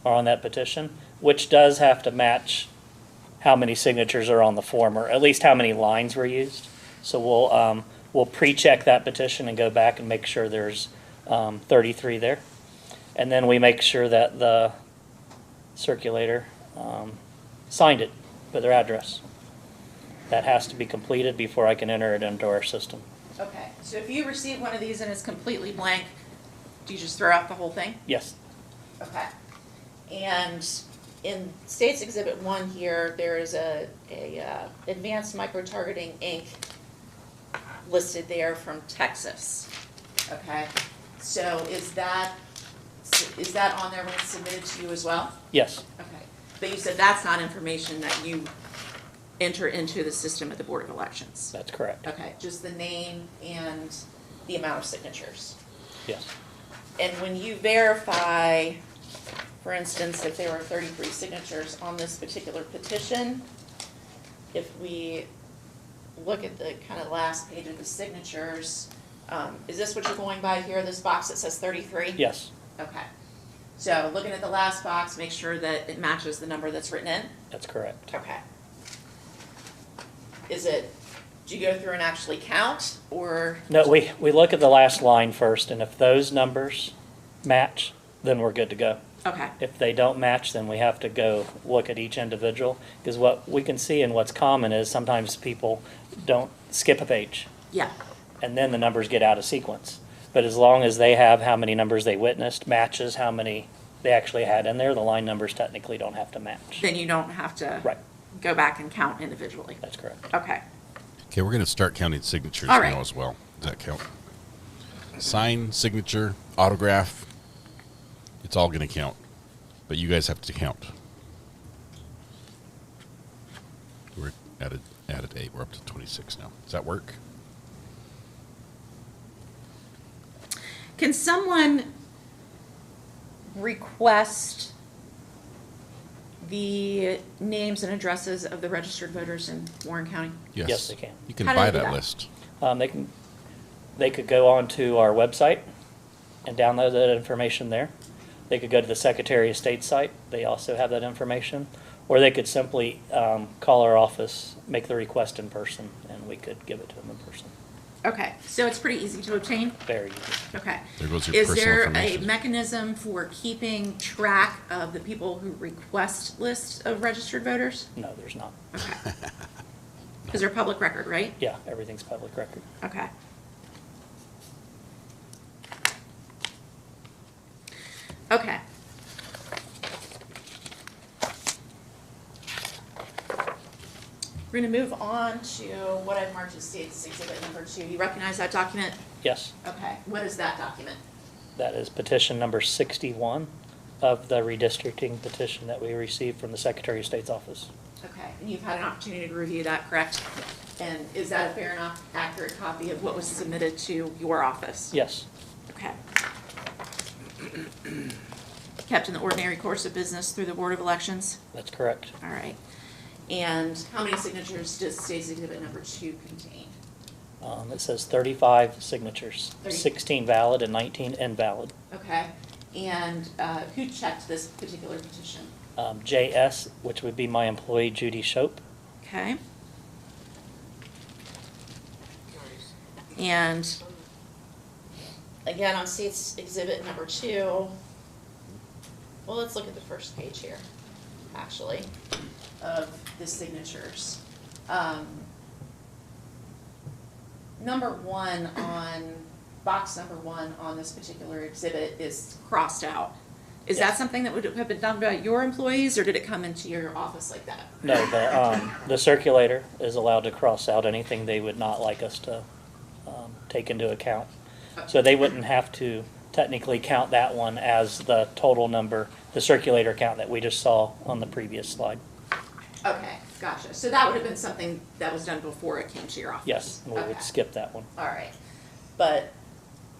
are on that petition, which does have to match how many signatures are on the form, or at least how many lines were used. So we'll pre-check that petition and go back and make sure there's 33 there. And then we make sure that the circulator signed it with their address. That has to be completed before I can enter it into our system. Okay. So if you receive one of these and it's completely blank, do you just throw out the whole thing? Yes. Okay. And in State's Exhibit 1 here, there is a Advanced Micro-Targeting Inc. listed there from Texas. Okay. So is that on there when it's submitted to you as well? Yes. Okay. But you said that's not information that you enter into the system at the Board of Elections? That's correct. Okay, just the name and the amount of signatures. Yes. And when you verify, for instance, if there were 33 signatures on this particular petition, if we look at the kind of last page of the signatures, is this what you're going by here, this box that says 33? Yes. Okay. So looking at the last box, make sure that it matches the number that's written in? That's correct. Okay. Do you go through and actually count, or? No, we look at the last line first, and if those numbers match, then we're good to go. Okay. If they don't match, then we have to go look at each individual, because what we can see and what's common is sometimes people don't skip a page. Yeah. And then the numbers get out of sequence. But as long as they have how many numbers they witnessed matches how many they actually had in there, the line numbers technically don't have to match. Then you don't have to go back and count individually. That's correct. Okay. Okay, we're going to start counting signatures All right. now as well. Does that count? Sign, signature, autograph, it's all going to count. But you guys have to count. We're at 8. We're up to 26 now. Does that work? Can someone request the names and addresses of the registered voters in Warren County? Yes, they can. You can How do buy they do that that? list. They could go on to our website and download that information there. They could go to the Secretary of State site. They also have that information. Or they could simply call our office, make the request in person, and we could give it to them in person. Okay, so it's pretty easy to obtain? Very easy. Okay. There goes your Is personal there a information. mechanism for keeping track of the people who request lists of registered voters? No, there's not. Okay. Because they're public record, right? Yeah, everything's public record. Okay. Okay. We're going to move on to what I've marked as State's Exhibit number 2. You recognize that document? Yes. Okay. What is that document? That is petition number 61 of the redistricting petition that we received from the Secretary of State's office. Okay, and you've had an opportunity to review that, correct? And is that a fair enough, accurate copy of what was submitted to your office? Yes, Okay. Kept in the ordinary course of business through the Board of Elections? that's correct. All right. And how many signatures does State's Exhibit number 2 contain? It says 35 signatures, 30. 16 valid and 19 invalid. Okay. And who checked this particular petition? JS, which would be my employee Judy Shope. Okay. And again, on State's Exhibit number 2, well, let's look at the first page here, actually, of the signatures. Number 1 on, box number 1 on this particular exhibit is crossed out. Is that something that would have been done by your employees, or did it come into your office like that? No, the circulator is allowed to cross out anything they would not like us to take into account. So they wouldn't have to technically count that one as the total number, the circulator count that we just saw on the previous slide. Okay, gotcha. So that would have been something that was done before it came to your office? Yes, and we would skip that one. All right. But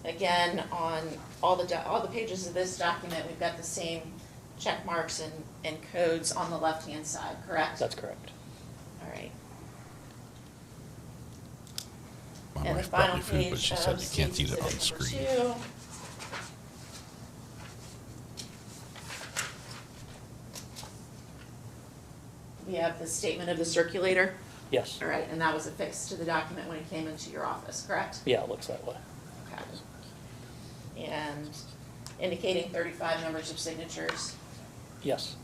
again, on all the pages of this document, we've got the same check marks and codes on the left-hand side, correct? That's correct. All right. My And the wife brought final me food, but page she said of you can't eat it on the State's Exhibit screen. number 2. We have the statement of the circulator. Yes. All right, and that was affixed to the document when it came into your office, correct? Yeah, it looks that way. Okay. And indicating 35 numbers of signatures, Yes,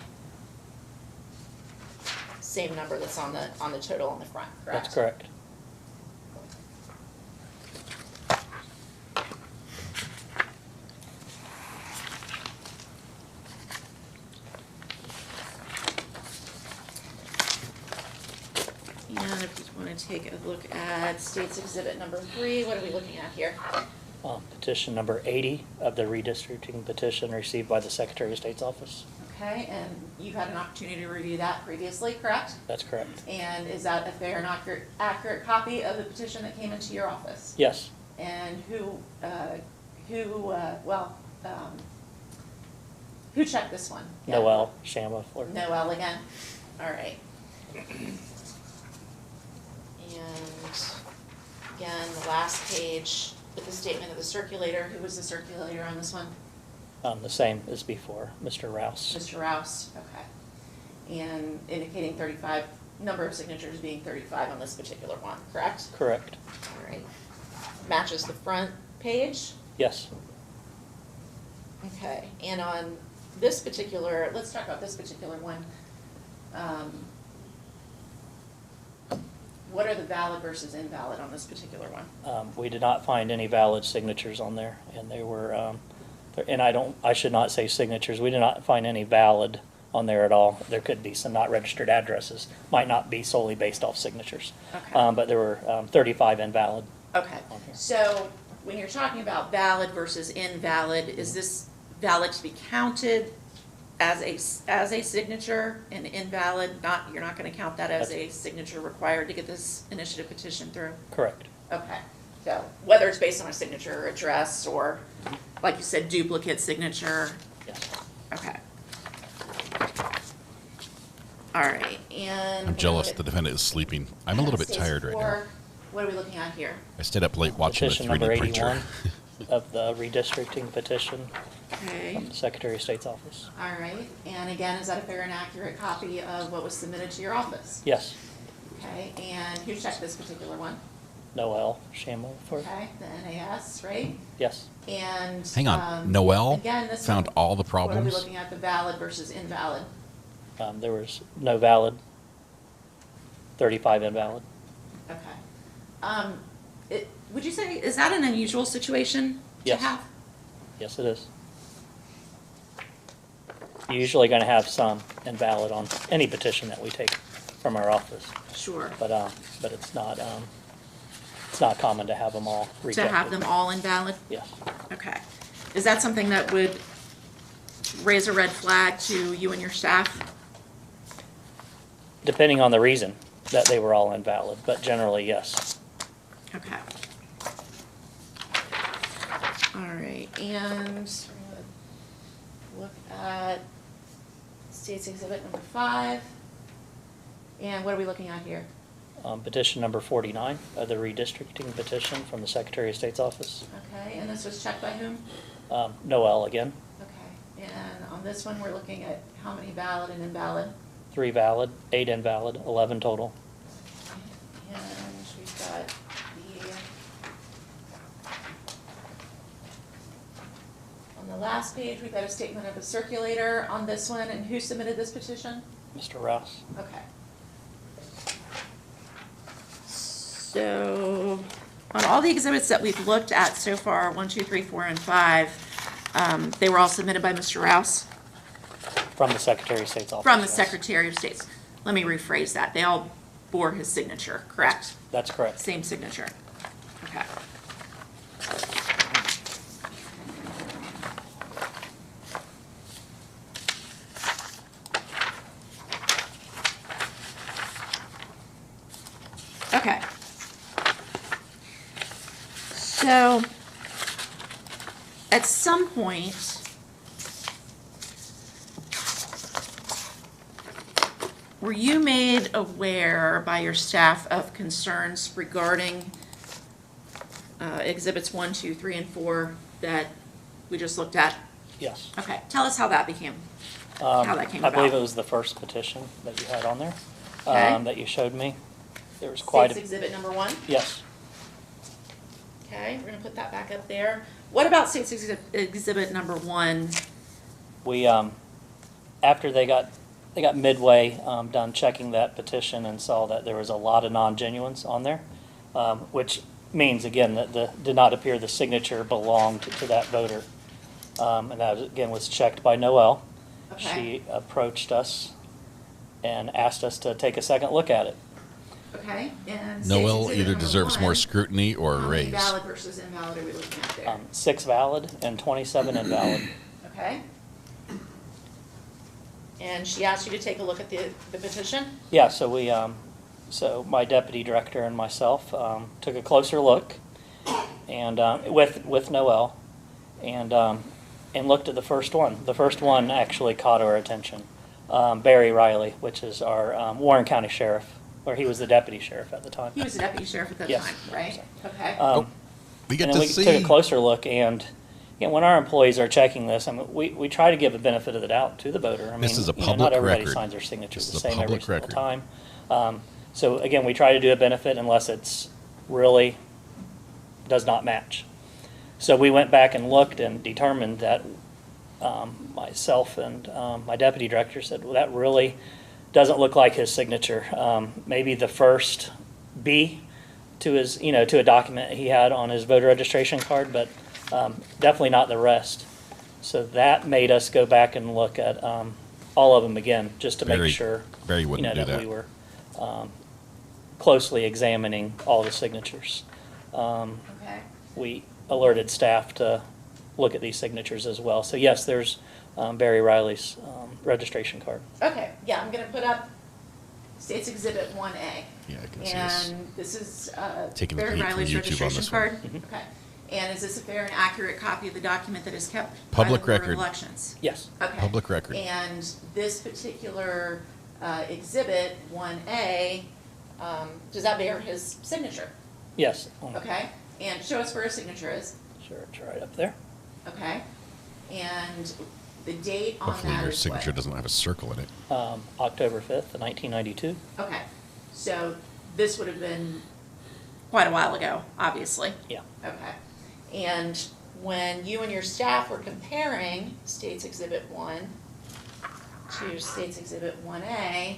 same number that's on the total on the front, correct? that's correct. And if you want to take a look at State's Exhibit number 3, what are we looking at here? Petition number 80 of the redistricting petition received by the Secretary of State's office. Okay, and you've had an opportunity to review that previously, correct? That's correct. And is that a fair and accurate copy of the petition that came into your office? Yes, And who checked this one? Noel Shamliff. Noel again? All right. And again, the last page with the statement of the circulator. Who was the circulator on this one? The same as before, Mr. Rouse. Mr. Rouse, okay. And indicating 35, number of signatures being 35 on this particular one, correct? Correct. All right. Matches the front page? Yes. Okay, and on this particular, let's talk about this particular one. What are the valid versus invalid on this particular one? We did not find any valid signatures on there, and they were, and I should not say signatures, we did not find any valid on there at all. There could be some not registered addresses, might not be solely based off signatures. Okay. But there were 35 invalid. Okay, so when you're talking about valid versus invalid, is this valid to be counted as a signature, and invalid, you're not gonna count that as a signature required to get this initiative petition through? Correct. Okay, so whether it's based on a signature or address, or like you said, duplicate signature? Yes. Okay. All right, and. I'm jealous the defendant is sleeping. I'm a little bit tired right now. What are we looking at here? I stayed up late watching the Petition 3D number preacher. 81 of the redistricting petition Okay. from the Secretary of State's office. All right, and again, is that a fair and accurate copy of what was submitted to your office? Yes. Okay, and who checked this particular one? Noel Shamliff. Okay, the NAS, right? Yes. And. Hang on, Noel again, this found one, all the What are we problems? looking at, the valid versus invalid? There was no valid, 35 invalid. Okay. Would you say, is that an unusual situation to Yes. have? Yes, it is. You're usually going to have some invalid on any petition that we take from our office. Sure. But it's not common to have them all rejected. To have them all invalid? Yes. Okay. Is that something that would raise a red flag to you and your staff? depending on the reason that they were all invalid, but generally, yes. Okay. All right, and we're gonna look at State's Exhibit number 5. And what are we looking at here? Petition number 49, the redistricting petition from the Secretary of State's office. Okay, and this was checked by whom? Noel again. Okay, and on this one, we're looking at how many valid and invalid? 3 valid, 8 invalid, 11 total. And we've got on the last page, we've got a statement of a circulator on this one, and who submitted this petition? Mr. Rouse. Okay. So, on all the exhibits that we've looked at so far, 1, 2, 3, 4, and 5, they were all submitted by Mr. Rouse? From the Secretary of State's office. From the yes. Secretary of State's. Let me rephrase that. They all bore his signature, correct? That's correct. Same signature. Okay. Okay. So, at some point, were you made aware by your staff of concerns regarding exhibits 1, 2, 3, and 4 that we just looked at? Yes. Okay, tell us how that became, how that came I about. believe it was the first petition that you had on there, Okay. that you showed me. There was quite State's a... Exhibit number 1? Yes. Okay, we're gonna put that back up there. What about State's Exhibit number 1? We, after they got midway done checking that petition and saw that there was a lot of non-genuines on there, which means, again, that did not appear the signature belonged to that voter. And that, again, was checked by Noel. Okay. She approached us and asked us to take a second look at it. Okay, and State's Noel Exhibit either number deserves 1, more scrutiny or a how many raise. valid versus invalid are we looking at there? 6 valid and 27 invalid. Okay. And she asked you to take a look at the petition? Yeah, so we, so my deputy director and myself took a closer look, and with Noel, and looked at the first one. The first one actually caught our attention. Barry Riley, which is our Warren County Sheriff, or he was the deputy sheriff at the time. He was the deputy sheriff at that Yes. time, right? Okay. We get and to then we see. took a closer look, and when our employees are checking this, I mean, we try to give a benefit of the doubt to the voter. I mean, This is a public not everybody record. signs their signature This the is a same every public single record. time. So again, we try to do a benefit unless it's really does not match. So we went back and looked and determined that myself and my deputy director said, well, that really doesn't look like his signature. Maybe the first B to his, to a document he had on his voter registration card, but definitely not the rest. So that made us go back and look at all of them again, just to make sure Barry wouldn't do that. we were closely examining all the signatures. Okay. We alerted staff to look at these signatures as well. So yes, there's Barry Riley's registration card. Okay, yeah, I'm gonna put up State's Exhibit 1A. Yeah, I can see this. And this is Taking the Barry heat from Riley's YouTube on registration this one. card? Okay. And is this a fair and accurate copy of the document that is kept Public by the Board of record. Elections? Yes. Okay. Public record. And this particular exhibit, 1A, does that bear his signature? Yes. Okay, and show us where his signature is. Sure, it's right up there. Okay, and the date on Hopefully that your is signature what? doesn't have a circle in it. October 5th, 1992. Okay, so this would have been quite a while ago, obviously. Yeah. Okay, and when you and your staff were comparing State's Exhibit 1 to State's Exhibit 1A,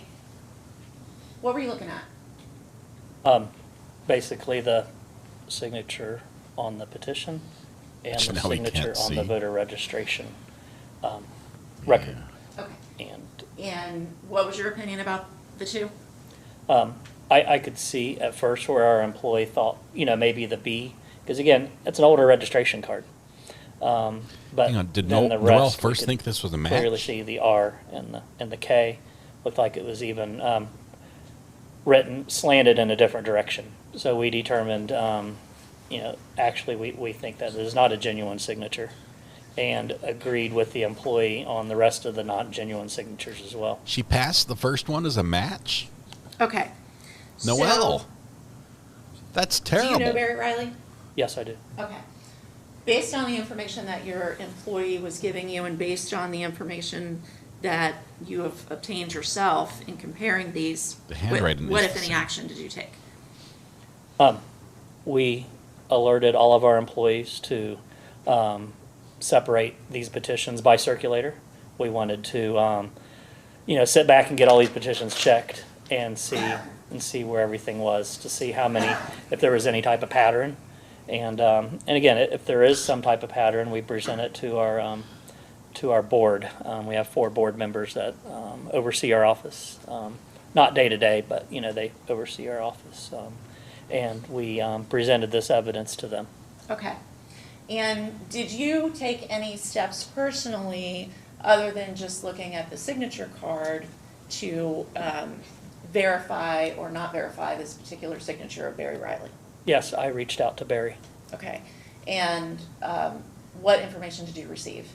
what were you looking at? Basically the signature on the petition and So the now we signature can't on the see. voter registration record. Okay, And and what was your opinion about the two? I could see at first where our employee thought, maybe the B, because again, it's an older registration card. But Hang on, did then the Noel rest, we first could think this was a match? Clearly see the R and the K. Looked like it was even written, slanted in a different direction. So we determined, actually we think that it is not a genuine signature, and agreed with the employee on the rest of the not genuine signatures as well. She passed the first one as a match? Okay. Noelle. That's terrible. Do you know Barry Riley? Yes, I do. Okay. Based on the information that your employee was giving you and based on the information that you have obtained yourself in comparing these, The handwriting what is if the any same. action did you take? We alerted all of our employees to separate these petitions by circulator. We wanted to, sit back and get all these petitions checked and see where everything was, to see how many, if there was any type of pattern. And again, if there is some type of pattern, we present it to our board. We have 4 board members that oversee our office, not day to day, but they oversee our office. And we presented this evidence to them. Okay. And did you take any steps personally, other than just looking at the signature card, to verify or not verify this particular signature of Barry Riley? Yes, I reached out to Barry. Okay. And what information did you receive?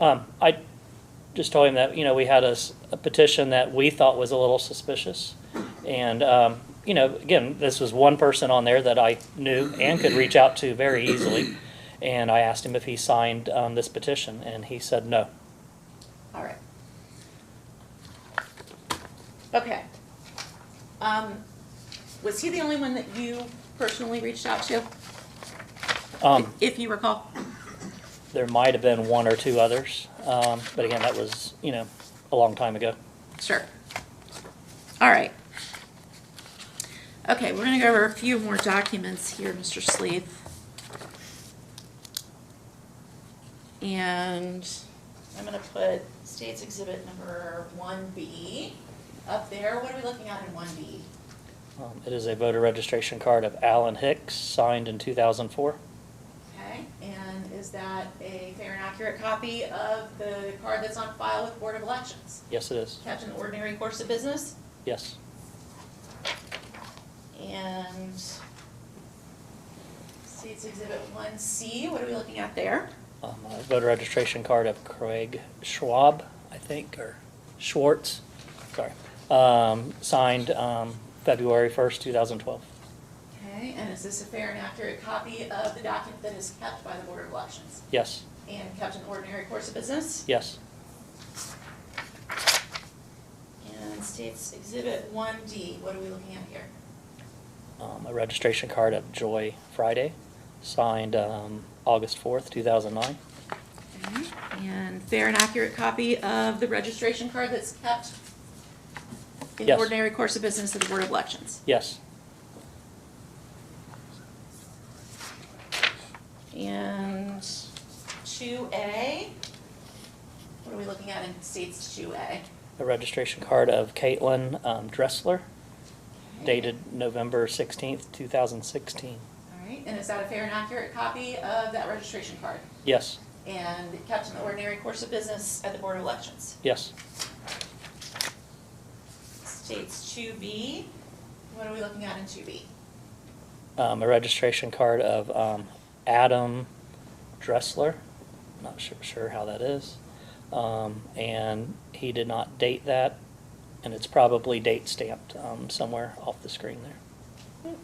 I just told him that, we had a petition that we thought was a little suspicious. And, again, this was one person on there that I knew and could reach out to very easily. And I asked him if he signed this petition, and he said no. All right. Okay. Was he the only one that you personally reached out to? If you recall? There might have been 1 or 2 others, but again, that was, a long time ago. Sure. All right. Okay, we're going to go over a few more documents here, Mr. Sleeth. And I'm going to put State's Exhibit number 1B up there. What are we looking at in 1B? It is a voter registration card of Alan Hicks, signed in 2004. Okay, and is that a fair and accurate copy of the card that's on file with Board of Elections? Yes, it is. Kept in the ordinary course of business? Yes. And State's Exhibit 1C, what are we looking at there? A voter registration card of Craig Schwab, I think, or Schwartz, sorry, signed February 1st, 2012. Okay, and is this a fair and accurate copy of the document that is kept by the Board of Elections? Yes. And kept in the ordinary course of business? Yes. And State's Exhibit 1D, what are we looking at here? A registration card of Joy Friday, signed August 4th, 2009. Okay. And fair and accurate copy of the registration card that's kept in the Yes. ordinary course of business of the Board of Elections? Yes. And 2A, what are we looking at in State's 2A? A registration card of Caitlin Dressler, dated November 16th, 2016. All right, and is that a fair and accurate copy of that registration card? Yes. And kept in the ordinary course of business at the Board of Elections? Yes. State's 2B, what are we looking at in 2B? A registration card of Adam Dressler, not sure how that is, and he did not date that, and it's probably date stamped somewhere off the screen there. Maybe,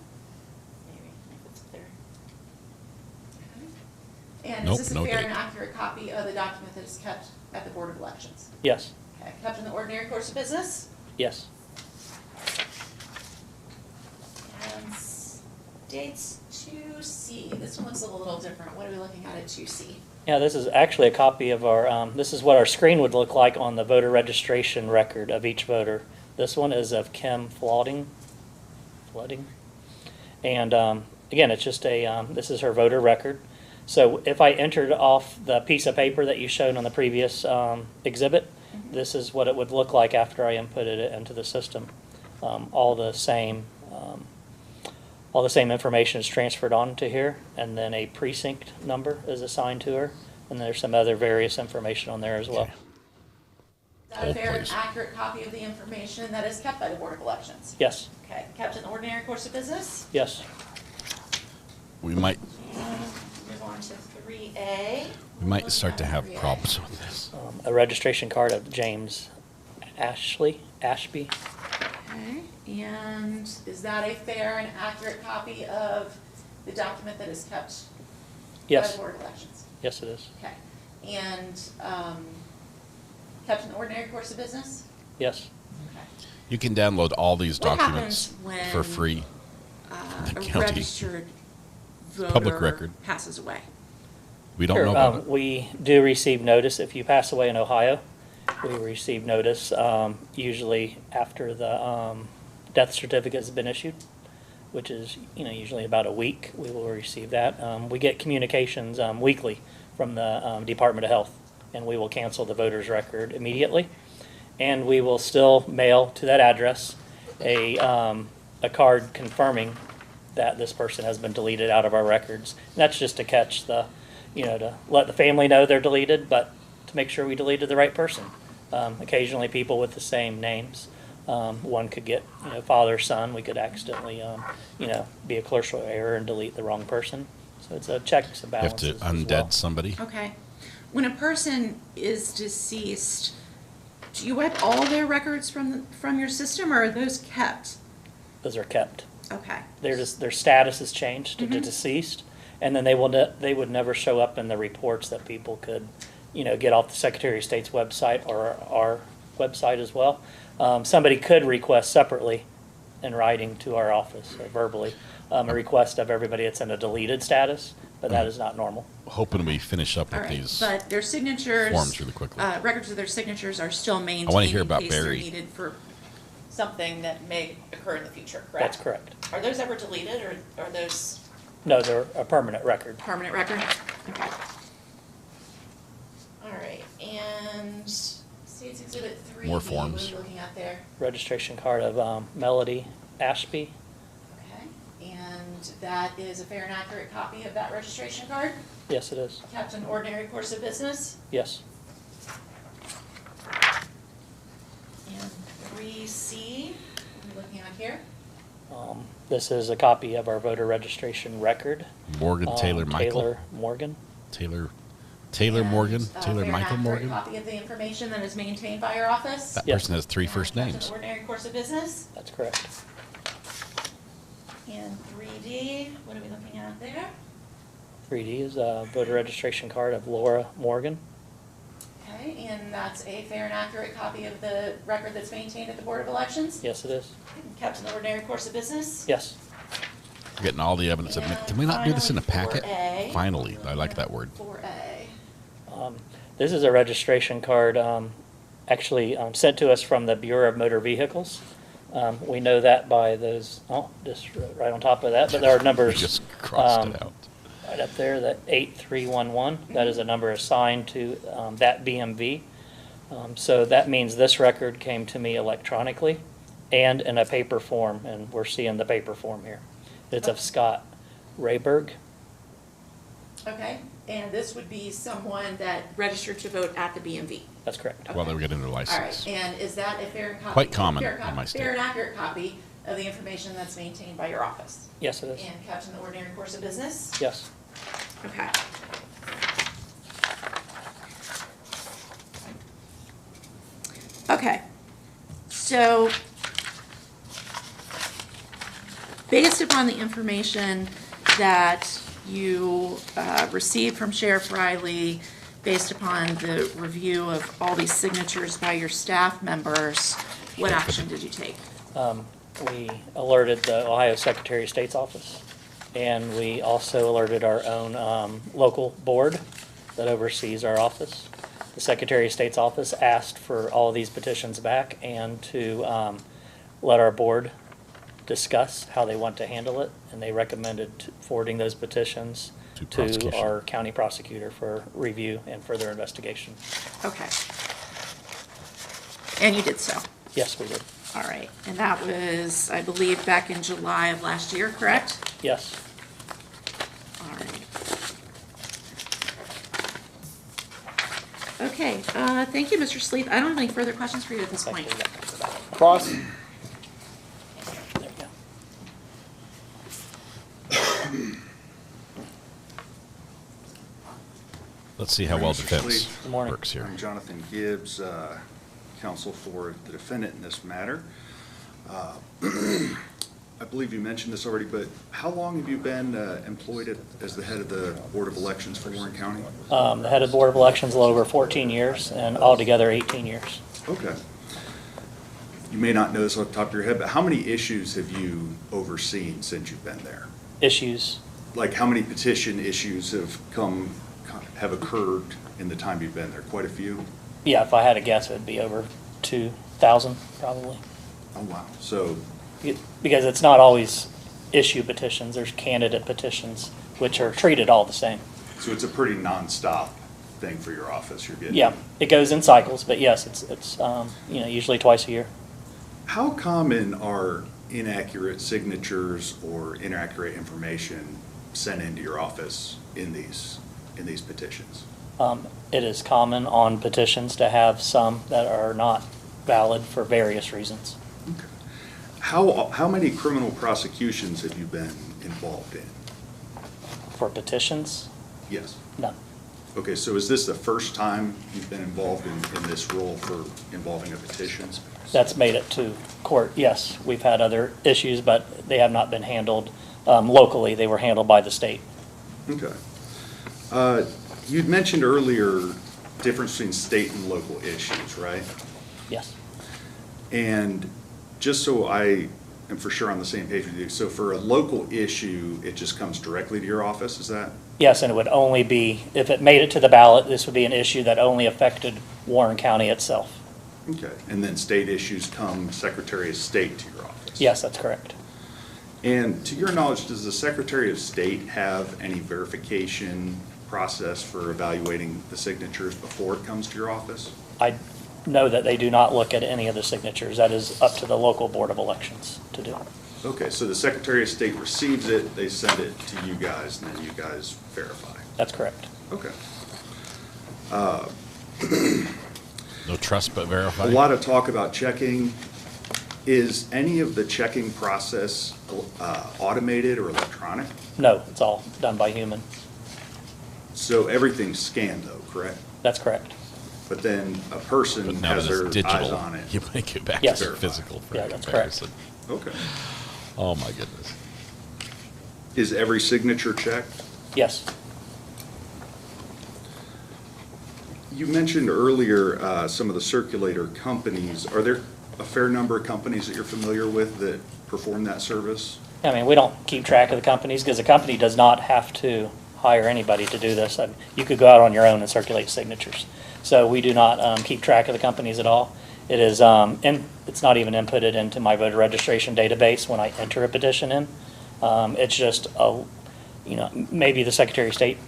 if it's clear. And Nope, is this a no fair date. and accurate copy of the document that is kept at the Board of Elections? Yes. Okay, kept in the ordinary course of business? Yes. And State's 2C, this one looks a little different. What are we looking at 2C? Yeah, this is actually a copy of our, this is what our screen would look like on the voter registration record of each voter. This one is of Kim Flooding. And again, it's just this is her voter record. So if I entered off the piece of paper that you showed on the previous exhibit, this is what it would look like after I inputted it into the system. All the same information is transferred onto here, and then a precinct number is assigned to her, and there's some other various information on there as well. Is a Hold, fair and please. accurate copy of the information that is kept by the Board of Elections? Yes. Okay, kept in the ordinary course of business? Yes. We might Move on to 3A. start to have problems with this. A registration card of James Ashby. Okay, and is that a fair and accurate copy of the document that is kept by Yes. the Board of Elections? Yes, it is. Okay, and kept in the ordinary course of business? Yes. Okay. You can download all these What documents happens when, for free. from the a county. registered voter Public record. passes away? We don't Sure, know about it. We do receive notice if you pass away in Ohio. We receive notice usually after the death certificate has been issued, which is usually about a week. We will receive that. We get communications weekly from the Department of Health, and we will cancel the voter's record immediately. And we will still mail to that address a card confirming that this person has been deleted out of our records. And that's just to catch the, to let the family know they're deleted, but to make sure we deleted the right person. Occasionally people with the same names. One could get, father, son, we could accidentally, be a clerical error and delete the wrong person. So it's a checks and You have balances to as undead well. somebody. Okay. When a person is deceased, do you wipe all their records from your system, or are those kept? Those are kept. Okay. Their status is changed to Mhm. deceased, and then they would never show up in the reports that people could, get off the Secretary of State's website or our website as well. Somebody could request separately in writing to our office or verbally a request of everybody that's in a deleted status, but that is not normal. Hoping we finish up All with right, these. but their signatures, forms really quickly. Records of their signatures are still maintained. I wanna hear about in case they're Barry. needed for something that may occur in the future, correct? That's correct. Are those ever deleted, or are those No, they're a permanent record. permanent record? Okay. All right, and State's Exhibit 3. More What forms. are you looking at there? Registration card of Melody Ashby. Okay, and that is a fair and accurate copy of that registration card? Yes, it is. Kept in ordinary course of business? Yes. And 3C, what are we looking at here? This is a copy of our voter registration record. Morgan Taylor Michael. Taylor Morgan. Taylor And, Morgan. fair Taylor and Michael accurate Morgan. Copy of the information that is maintained by your office? That Yes. person has three first Kept names. in ordinary course of business? That's correct. And 3D, what are we looking at there? 3D is a voter registration card of Laura Morgan. Okay, and that's a fair and accurate copy of the record that's maintained at the Board of Elections? Yes, it is. Kept in the ordinary course of business? Yes. We're getting all the evidence. Can we not do this in a packet? 4A. Finally, I like that word. 4A. This is a registration card actually sent to us from the Bureau of Motor Vehicles. We know that by those, just right on top of that, but there are numbers. We just crossed it out. Right up there, that 8311, that is a number assigned to that BMV. So that means this record came to me electronically and in a paper form, and we're seeing the paper form here. It's of Scott Rayberg. Okay, and this would be someone that registered to vote at the BMV? That's correct. Well, they were getting their All right, license. and is that a fair copy? Quite common fair in my state. Fair and accurate copy of the information that's maintained by your office? Yes, it is. And kept in the ordinary course of business? Yes. Okay. Okay, so based upon the information that you received from Sheriff Riley, based upon the review of all these signatures by your staff members, what action did you take? We alerted the Ohio Secretary of State's office, and we also alerted our own local board that oversees our office. The Secretary of State's office asked for all of these petitions back and to let our board discuss how they want to handle it, and they recommended forwarding those petitions to our county prosecutor for review and further investigation. Okay. And you did so? Yes, we did. All right, and that was, I believe, back in July of last year, correct? Yes. All right. Okay, thank you, Mr. Sleeth. I don't have any further questions for you at this point. Cross. Let's see how well Mr. defense Sleeth. works here. I'm Jonathan Gibbs, counsel for the defendant in this matter. I believe you mentioned this already, but how long have you been employed as the head of the Board of Elections for Warren County? The head of the Board of Elections a little over 14 years, and altogether 18 years. Okay. You may not know this off the top of your head, but how many issues have you overseen since you've been there? Issues? Like how many petition issues have occurred in the time you've been there? Quite a few? Yeah, if I had to guess, it'd be over 2,000 probably. Oh, wow. So, because it's not always issue petitions, there's candidate petitions, which are treated all the same. so it's a pretty nonstop thing for your office you're getting? Yeah, it goes in cycles, but yes, it's usually twice a year. How common are inaccurate signatures or inaccurate information sent into your office in these petitions? It is common on petitions to have some that are not valid for various reasons. Okay. How many criminal prosecutions have you been involved in? For petitions? Yes. None. Okay, so is this the first time you've been involved in this role for involving a petition? That's made it to court, yes. We've had other issues, but they have not been handled locally. They were handled by the state. Okay. You'd mentioned earlier difference between state and local issues, right? Yes. And just so I am for sure on the same page with you, so for a local issue, it just comes directly to your office, is that? Yes, and it would only be, if it made it to the ballot, this would be an issue that only affected Warren County itself. Okay, and then state issues come Secretary of State to your office? Yes, that's correct. And to your knowledge, does the Secretary of State have any verification process for evaluating the signatures before it comes to your office? I know that they do not look at any of the signatures. That is up to the local Board of Elections to do. Okay, so the Secretary of State receives it, they send it to you guys, and then you guys verify? That's correct. Okay. No trust but verify? A lot of talk about checking. Is any of the checking process automated or electronic? No, it's all done by human. So everything's scanned though, correct? That's correct. But then a person But now has that it's their eyes digital, on it. you make it back Yes. to physical for Yeah, that's correct. comparison. Okay. Oh, my goodness. Is every signature checked? Yes. You mentioned earlier some of the circulator companies. Are there a fair number of companies that you're familiar with that perform that service? I mean, we don't keep track of the companies because the company does not have to hire anybody to do this. You could go out on your own and circulate signatures. So we do not keep track of the companies at all. It is, it's not even inputted into my voter registration database when I enter a petition in. It's just, maybe the Secretary of State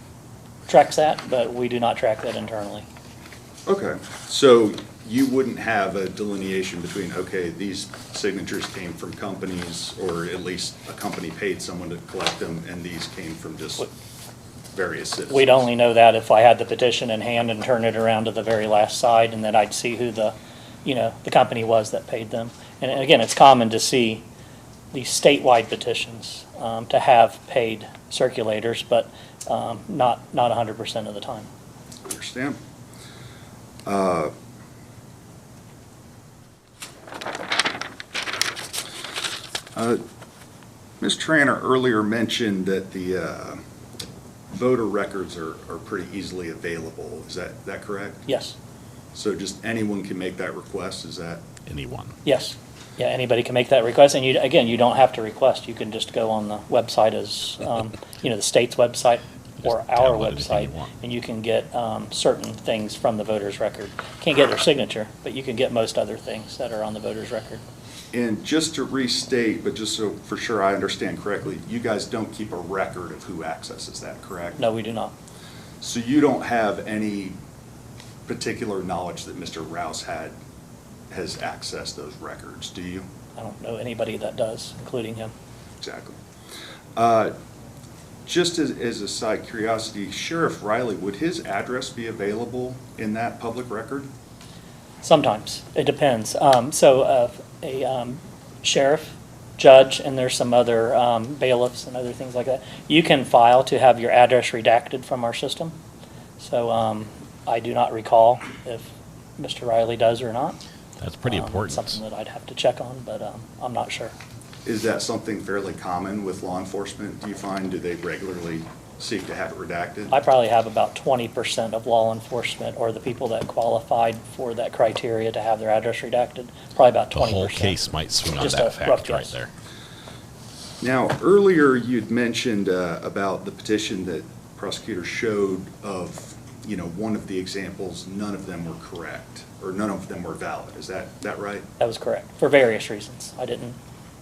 tracks that, but we do not track that internally. Okay, so you wouldn't have a delineation between, okay, these signatures came from companies, or at least a company paid someone to collect them, and these came from just various citizens? We'd only know that if I had the petition in hand and turn it around to the very last side, and then I'd see who the company was that paid them. And again, it's common to see these statewide petitions to have paid circulators, but not 100% of the time. Understand. Ms. Tranner earlier mentioned that the voter records are pretty easily available. Is that correct? Yes. So just anyone can make that request, is that? Anyone? Yes. Yeah, anybody can make that request, and you don't have to request. You can just go on the website as, the state's website or our website, and you can get certain things from the voter's record. Can't get their signature, but you can get most other things that are on the voter's record. And just to restate, but just so for sure I understand correctly, you guys don't keep a record of who accesses that, correct? No, we do not. So you don't have any particular knowledge that Mr. Rouse has accessed those records, do you? I don't know anybody that does, including him. Exactly. Just as a side curiosity, Sheriff Riley, would his address be available in that public record? Sometimes. It depends. A sheriff, judge, and there's some other bailiffs and other things like that. You can file to have your address redacted from our system. So I do not recall if Mr. Riley does or not. That's pretty important. Something that I'd have to check on, but I'm not sure. Is that something fairly common with law enforcement? Do you find, do they regularly seek to have it redacted? I probably have about 20% of law enforcement or the people that qualified for that criteria to have their address redacted. Probably about 20%. The whole case might swing on Just that a fact rough right guess. there. Now, earlier you'd mentioned about the petition that prosecutors showed of, one of the examples, none of them were correct, or none of them were valid. Is that right? That was correct, for various reasons. I didn't.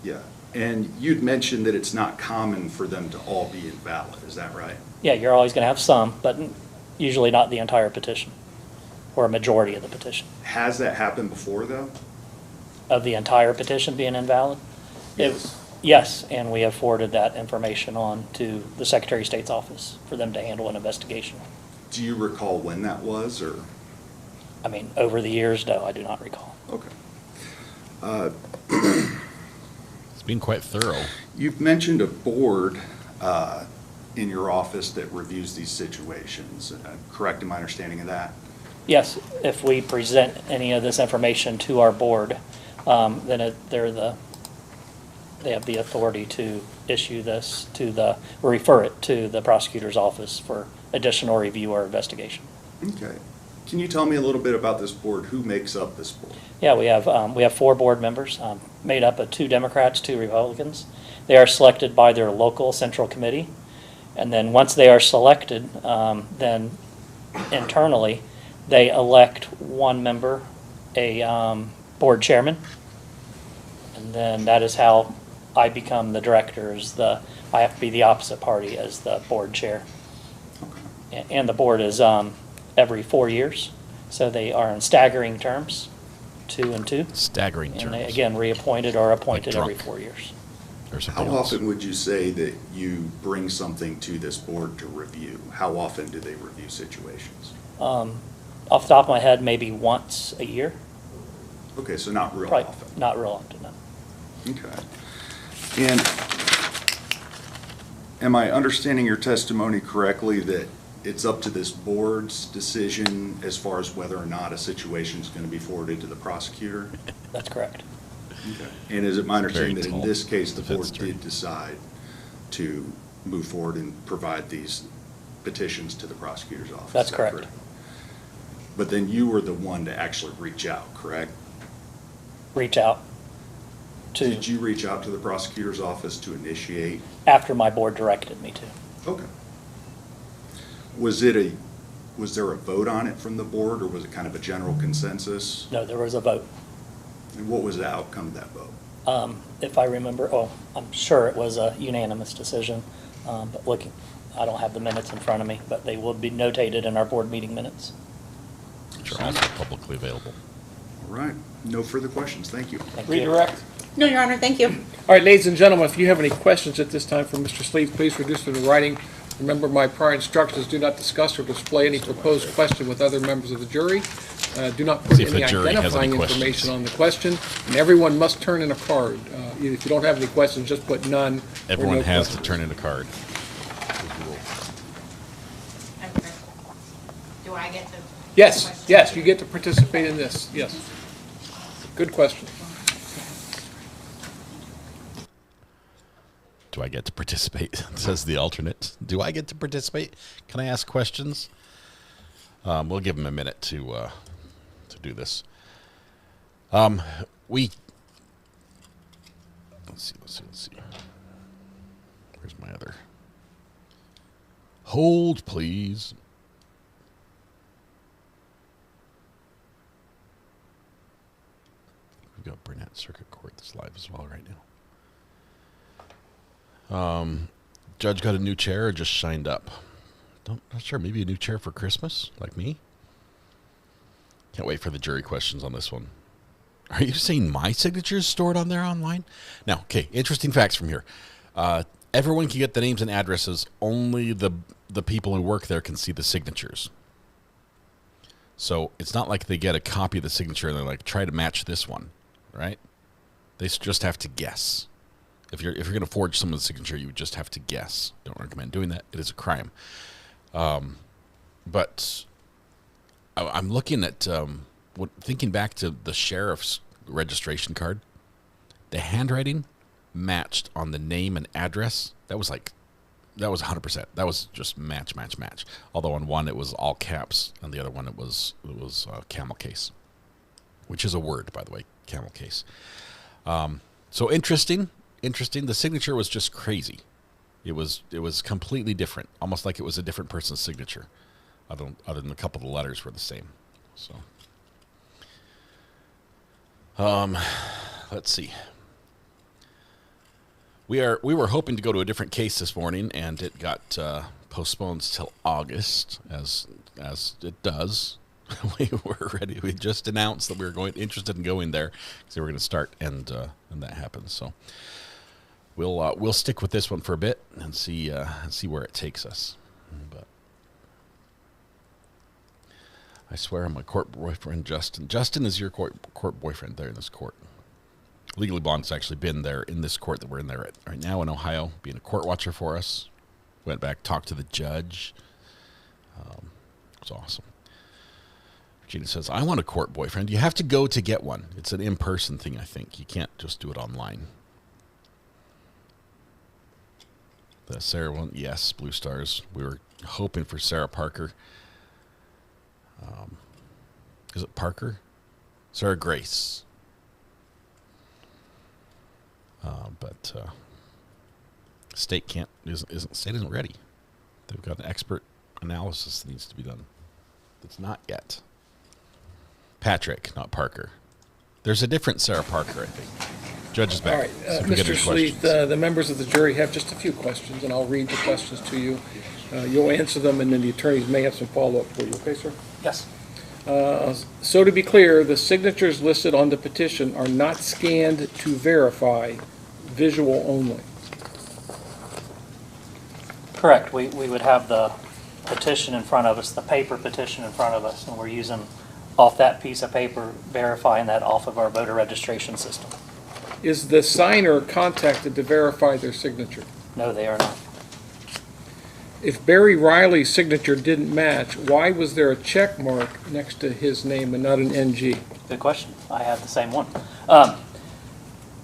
Yeah. And you'd mentioned that it's not common for them to all be invalid. Is that right? Yeah, you're always going to have some, but usually not the entire petition, or a majority of the petition. Has that happened before, though? Of the entire petition being invalid? Yes, and we have forwarded that information on to the Secretary of State's office for them to handle an investigation. Do you recall when that was, or? I mean, over the years, no, I do not recall. Okay. It's been quite thorough. You've mentioned a board in your office that reviews these situations. Correct in my understanding of that? Yes, if we present any of this information to our board, then they have the authority to issue this or refer it to the prosecutor's office for additional review or investigation. Okay. Can you tell me a little bit about this board? Who makes up this board? Yeah, we have 4 board members, made up of 2 Democrats, 2 Republicans. They are selected by their local central committee, and then once they are selected, then internally, they elect 1 member, a board chairman, and then that is how I become the director. I have to be the opposite party as the board chair. And the board is every 4 years, so they are in staggering terms, 2 and 2. Staggering terms. And they, again, reappointed or appointed Like every drunk. 4 years. How often would you say that you bring something to this board to review? How often do they review situations? Off the top of my head, maybe once a year. Okay, so not real Probably often. not real often, no. Okay. And am I understanding your testimony correctly that it's up to this board's decision as far as whether or not a situation is going to be forwarded to the prosecutor? That's correct. Okay. And is it my understanding that in tall this case, the board defense attorney. did decide to move forward and provide these petitions to the prosecutor's office? That's Is that correct. But then you were the one to actually reach out, correct? Reach out to, Did you reach out to the prosecutor's office to initiate? after my board directed me to. Okay. Was there a vote on it from the board, or was it kind of a general consensus? No, there was a vote. And what was the outcome of that vote? If I remember, I'm sure it was a unanimous decision, but I don't have the minutes in front of me, but they will be notated in our board meeting minutes. Which are also publicly available. All right. No further questions. Thank you. Thank you. Redirect. No, Your Honor, thank you. All right, ladies and gentlemen, if you have any questions at this time for Mr. Sleeve, please reduce them to writing. Remember, my prior instructions: do not discuss or display any proposed question with other members of the jury. Do not put See if the any jury has any identifying questions. information on the question, and everyone must turn in a card. If you don't have any questions, just put none. or Everyone no has questions. to turn in a card. Okay. Do I get to? Yes, you get to participate in this, yes. Good question. Do I get to participate? Says the alternate. Do I get to participate? Can I ask questions? We'll give him a minute to do this. Let's see. Where's my other? Hold, please. We've got Burnett Circuit Court that's live as well right now. Judge got a new chair or just shined up? Not sure. Maybe a new chair for Christmas, like me. Can't wait for the jury questions on this one. Are you saying my signature is stored on there online? Now, okay, interesting facts from here. everyone can get the names and addresses. Only the people who work there can see the signatures. So it's not like they get a copy of the signature and they're like, try to match this one, right? They just have to guess. If you're going to forge someone's signature, you would just have to guess. Don't recommend doing that. It is a crime. But I'm looking at thinking back to the sheriff's registration card. The handwriting matched on the name and address. That was 100%. That was just match. Although on one it was all caps, and the other one it was camel case, which is a word, by the way, camel case. So interesting. The signature was just crazy. It was completely different, almost like it was a different person's signature, other than a couple of the letters were the same. So, let's see. We were hoping to go to a different case this morning, and it got postponed till August, as it does. We were ready. We just announced that we were interested in going there because we were going to start, and that happened. So we'll stick with this one for a bit and see where it takes us. But I swear I'm my court boyfriend, Justin. Justin is your court boyfriend there in this court. Legally Blonde's actually been there in this court that we're in there right now in Ohio, being a court watcher for us. Went back, talked to the judge. It's awesome. Gina says, I want a court boyfriend. You have to go to get one. It's an in-person thing, I think. You can't just do it online. The Sarah one, yes, Blue Stars. We were hoping for Sarah Parker. Is it Parker? Sarah Grace. But state isn't ready. They've got an expert analysis that needs to be done. That's not yet. Patrick, not Parker. There's a different Sarah Parker, I think. Judge is back. All right, Mr. Sleeth, the members of the jury have just a few questions, and I'll read the questions to you. You'll answer them, and then the attorneys may have some follow-up for you. Okay, sir? Yes. So to be clear, the signatures listed on the petition are not scanned to verify, visual only. Correct. We would have the petition in front of us, the paper petition in front of us, and we're using off that piece of paper, verifying that off of our voter registration system. Is the signer contacted to verify their signature? No, they are not. If Barry Riley's signature didn't match, why was there a check mark next to his name and not an NG? Good question. I have the same one.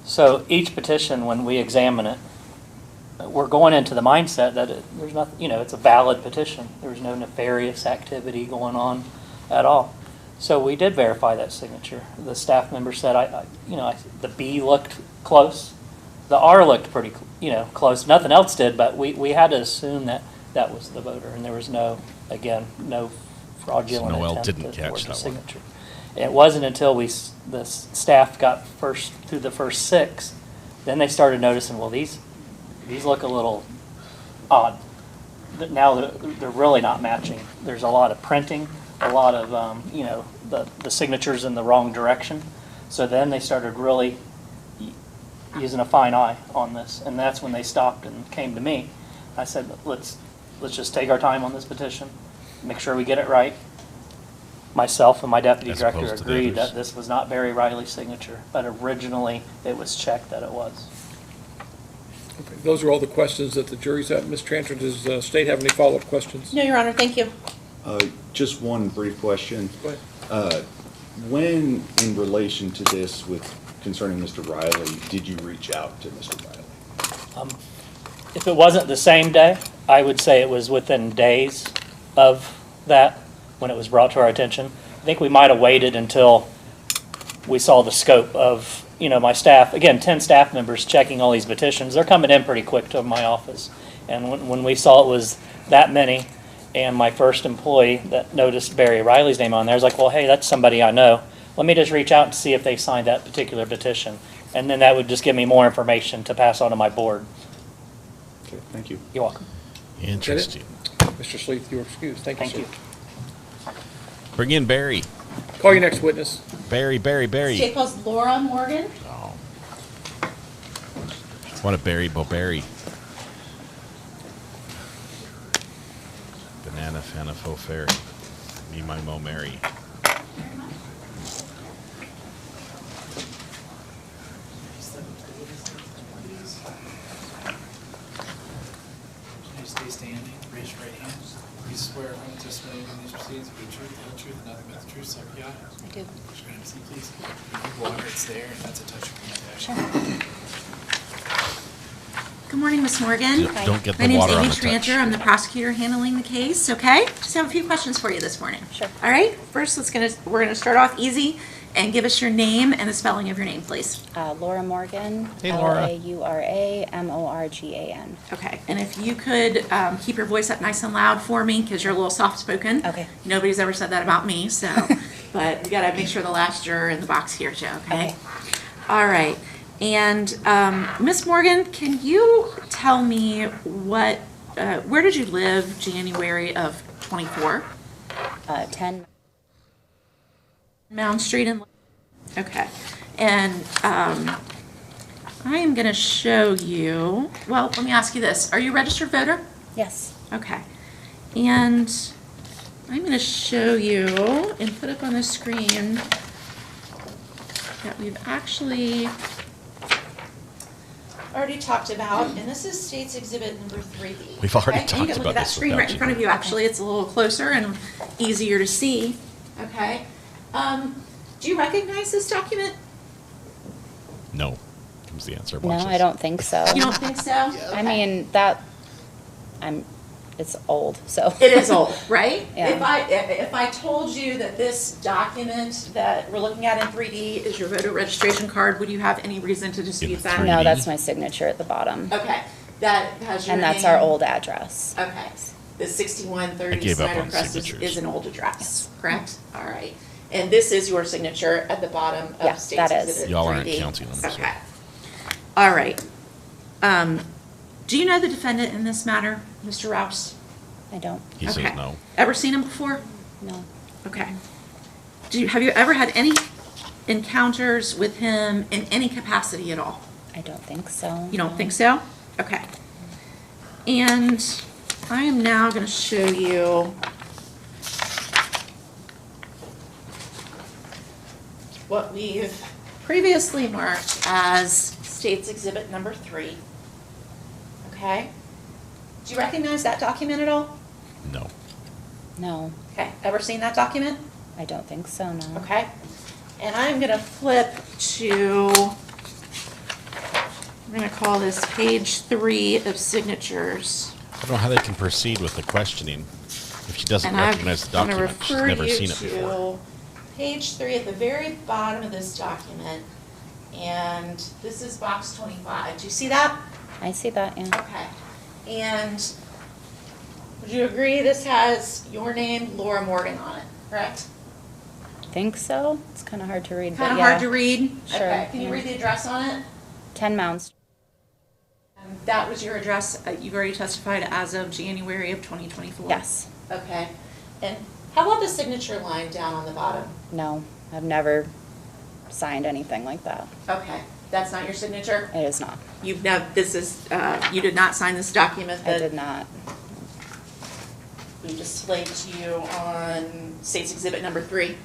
So each petition, when we examine it, we're going into the mindset that there's nothing, it's a valid petition. There's no nefarious activity going on at all. So we did verify that signature. The staff member said, the B looked close. The R looked pretty, close. Nothing else did, but we had to assume that was the voter, and there was no fraudulent Noel attempt didn't catch that signature. It wasn't until the staff got through the first 6, then they started noticing, well, these look a little odd. Now they're really not matching. There's a lot of printing, a lot of the signatures in the wrong direction. So then they started really using a fine eye on this, and that's when they stopped and came to me. I said, let's just take our time on this petition, make sure we get it right. Myself and my deputy director agreed that this was not Barry Riley's signature, but originally it was checked that it was. Okay, those are all the questions that the jury's have. Ms. Tranter, does the state have any follow-up questions? No, Your Honor, thank you. Just one brief question. Go ahead. When, in relation to this concerning Mr. Riley, did you reach out to Mr. Riley? If it wasn't the same day, I would say it was within days of that when it was brought to our attention. I think we might have waited until we saw the scope of, my staff. Again, 10 staff members checking all these petitions. They're coming in pretty quick to my office. And when we saw it was that many, and my first employee that noticed Barry Riley's name on there, I was like, well, hey, that's somebody I know. Let me just reach out and see if they signed that particular petition. And then that would just give me more information to pass on to my board. Okay, thank you. You're welcome. Interesting. Mr. Sleeth, you're excused. Thank you, sir. Bring in Barry. Call your next witness. Barry. State calls Laura Morgan. Oh. What a Barry Bo Barry. Banana Fana Faux Fairy. Me, my Mo Mary. Stay standing, raise your right hand. You swear on the testimony in these proceedings to be the truth, the whole truth, and nothing but the truth, so help you God? I do. Just grab a seat, please. Water, it's there, and that's a touch of Sure. Good morning, Ms. Morgan. Don't get My the name's water on Amy the touch. Tranter. I'm the prosecutor handling the case, okay? Just have a few questions for you this morning. Sure. All right, first we're gonna start off easy and give us your name and the spelling of your name, please. Laura Morgan. Hey, Laura. Lauramorgan. Okay, and if you could keep your voice up nice and loud for me, because you're a little soft-spoken. Okay. Nobody's ever said that about me, so, but you gotta make sure the last juror in the box hears you, okay? Okay. All right, and Miss Morgan, can you tell me where did you live January of '24? 10. Mound Street in, okay. And I am gonna show you, well, let me ask you this. Are you a registered voter? Yes. Okay. And I'm gonna show you and put up on the screen that we've actually already talked about, and this is State's Exhibit number 3B. We've already okay? talked You can look about at that this screen without right in you. front of you, actually. It's a little closer and easier to see, okay? Do you recognize this document? No, comes the answer. No, Watch I this. don't think so. You don't think so? I mean, it's old, so. It is old, right? Yeah. If I told you that this document that we're looking at in 3D is your voter registration card, would you have any reason to dispute that? 3D? No, that's my signature at the bottom. Okay, that has your And name. that's our old address. Okay, the I 6130 gave up Snyder on Crest signatures. is an old address, correct? All right. And this is your signature at the bottom of Yeah, State's that is. Exhibit 3D? Y'all aren't counting them, so. Okay. All right. Do you know the defendant in this matter, Mr. Rouse? I don't. He says Okay. no. Ever seen him before? No. Okay. Have you ever had any encounters with him in any capacity at all? I don't think so. You don't think so? Okay. And I am now going to show you what we've previously marked as State's Exhibit number 3. Okay? Do you recognize that document at all? No. No, Okay. Ever seen that document? I don't think so, no. Okay. And I'm going to flip to, I'm going to call this page 3 of signatures. I don't know how they can proceed with the questioning if she doesn't And I'm recognize the going to document. She's refer never you seen it before. to page 3 at the very bottom of this document. And this is box 25. Do you see that? I see that, yeah. Okay. And would you agree this has your name, Laura Morgan, on it, correct? Think so? It's kind of hard to read, but Kind of yeah. hard to read? Sure, Okay. Can you yeah. read the address on it? 10 Mounds. And that was your address, you've already testified as of January of 2024? Yes. Okay. And how about the signature line down on the bottom? No, I've never signed anything like that. Okay. That's not your signature? It is not. You did not sign this document I that did not. we displayed to you on State's Exhibit number 3?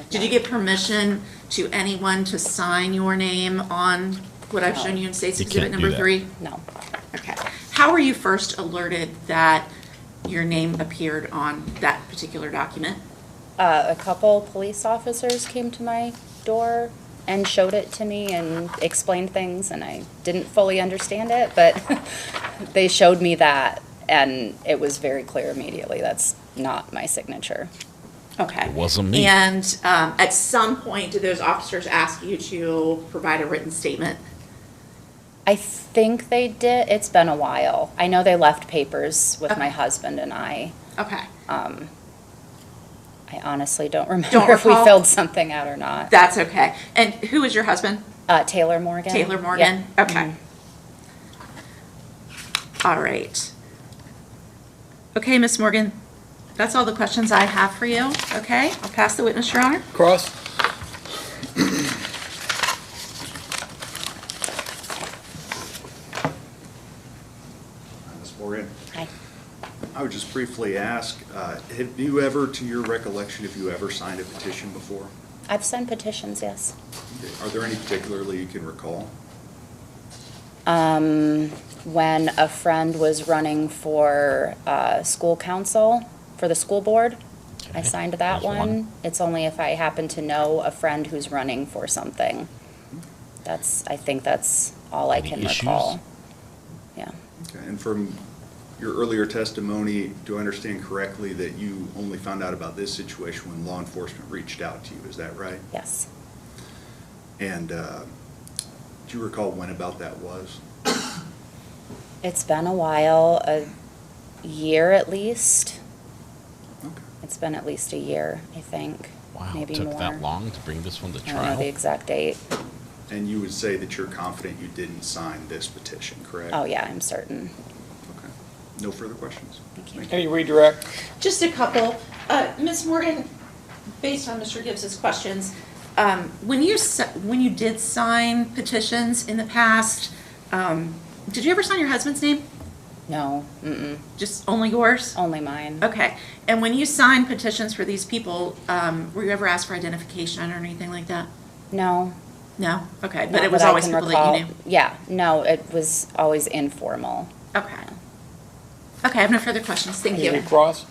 Did you give permission to anyone to sign your name on what I've No. shown you in State's You Exhibit can't do number that. 3? No. Okay. How were you first alerted that your name appeared on that particular document? A couple police officers came to my door and showed it to me and explained things, and I didn't fully understand it, but they showed me that, and it was very clear immediately that's not my signature. Okay. It wasn't me. And at some point, did those officers ask you to provide a written statement? I think they did. It's been a while. I know they left papers with Okay. my husband and I. Okay. I honestly don't remember Don't if we recall? filled something out or not. That's okay. And who is your husband? Taylor Morgan. Taylor Morgan? Yeah. Okay. All right. Okay, Miss Morgan, that's all the questions I have for you, okay? I'll pass the witness, Your Honor. Cross. Ms. Morgan. Hi. I would just briefly ask, have you ever, to your recollection, have you ever signed a petition before? I've signed petitions, yes. Okay. Are there any particularly you can recall? When a friend was running for school council for the school board, I signed that one. It's only if I happen to know a friend who's running for something. I think that's all I can recall. Yeah. Okay. And from your earlier testimony, do I understand correctly that you only found out about this situation when law enforcement reached out to you? Is that right? Yes. And do you recall when about that was? It's been a while, a year at least. Okay. It's been at least a year, I think. Wow, maybe it took more. that long to bring this one to I don't know trial? the exact date. And you would say that you're confident you didn't sign this petition, correct? Oh, yeah, I'm certain. Okay. No further questions? Thank you. Any redirect? Just a couple. Ms. Morgan, based on Mr. Gibbs's questions, when you did sign petitions in the past, did you ever sign your husband's name? No, mm-mm. Just only yours? Only mine. Okay. And when you signed petitions for these people, were you ever asked for identification or anything like that? No. No? Okay. But Not it was that I always can people recall. that you knew? Yeah, no, it was always informal. Okay. Okay, I have no further questions. Thank you. Anything cross?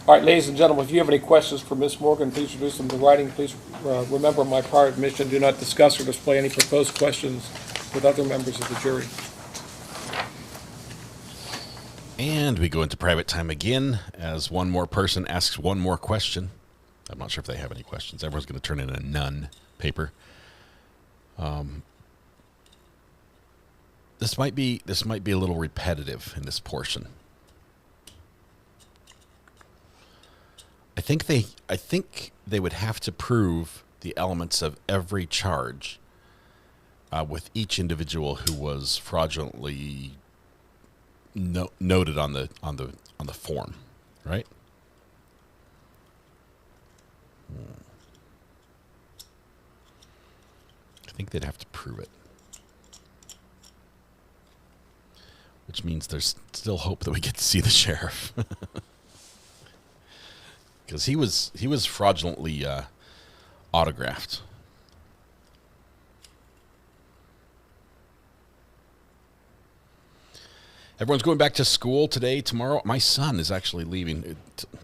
All right, ladies and gentlemen, if you have any questions for Ms. Morgan, please reduce them to writing. Please remember my prior admission, do not discuss or display any proposed questions with other members of the jury. And we go into private time again as one more person asks one more question. I'm not sure if they have any questions. Everyone's going to turn in a none paper. This might be a little repetitive in this portion. I think they would have to prove the elements of every charge with each individual who was fraudulently noted on the form, right? I think they'd have to prove it, which means there's still hope that we get to see the sheriff, because he was fraudulently autographed. Everyone's going back to school today, tomorrow. My son is actually leaving.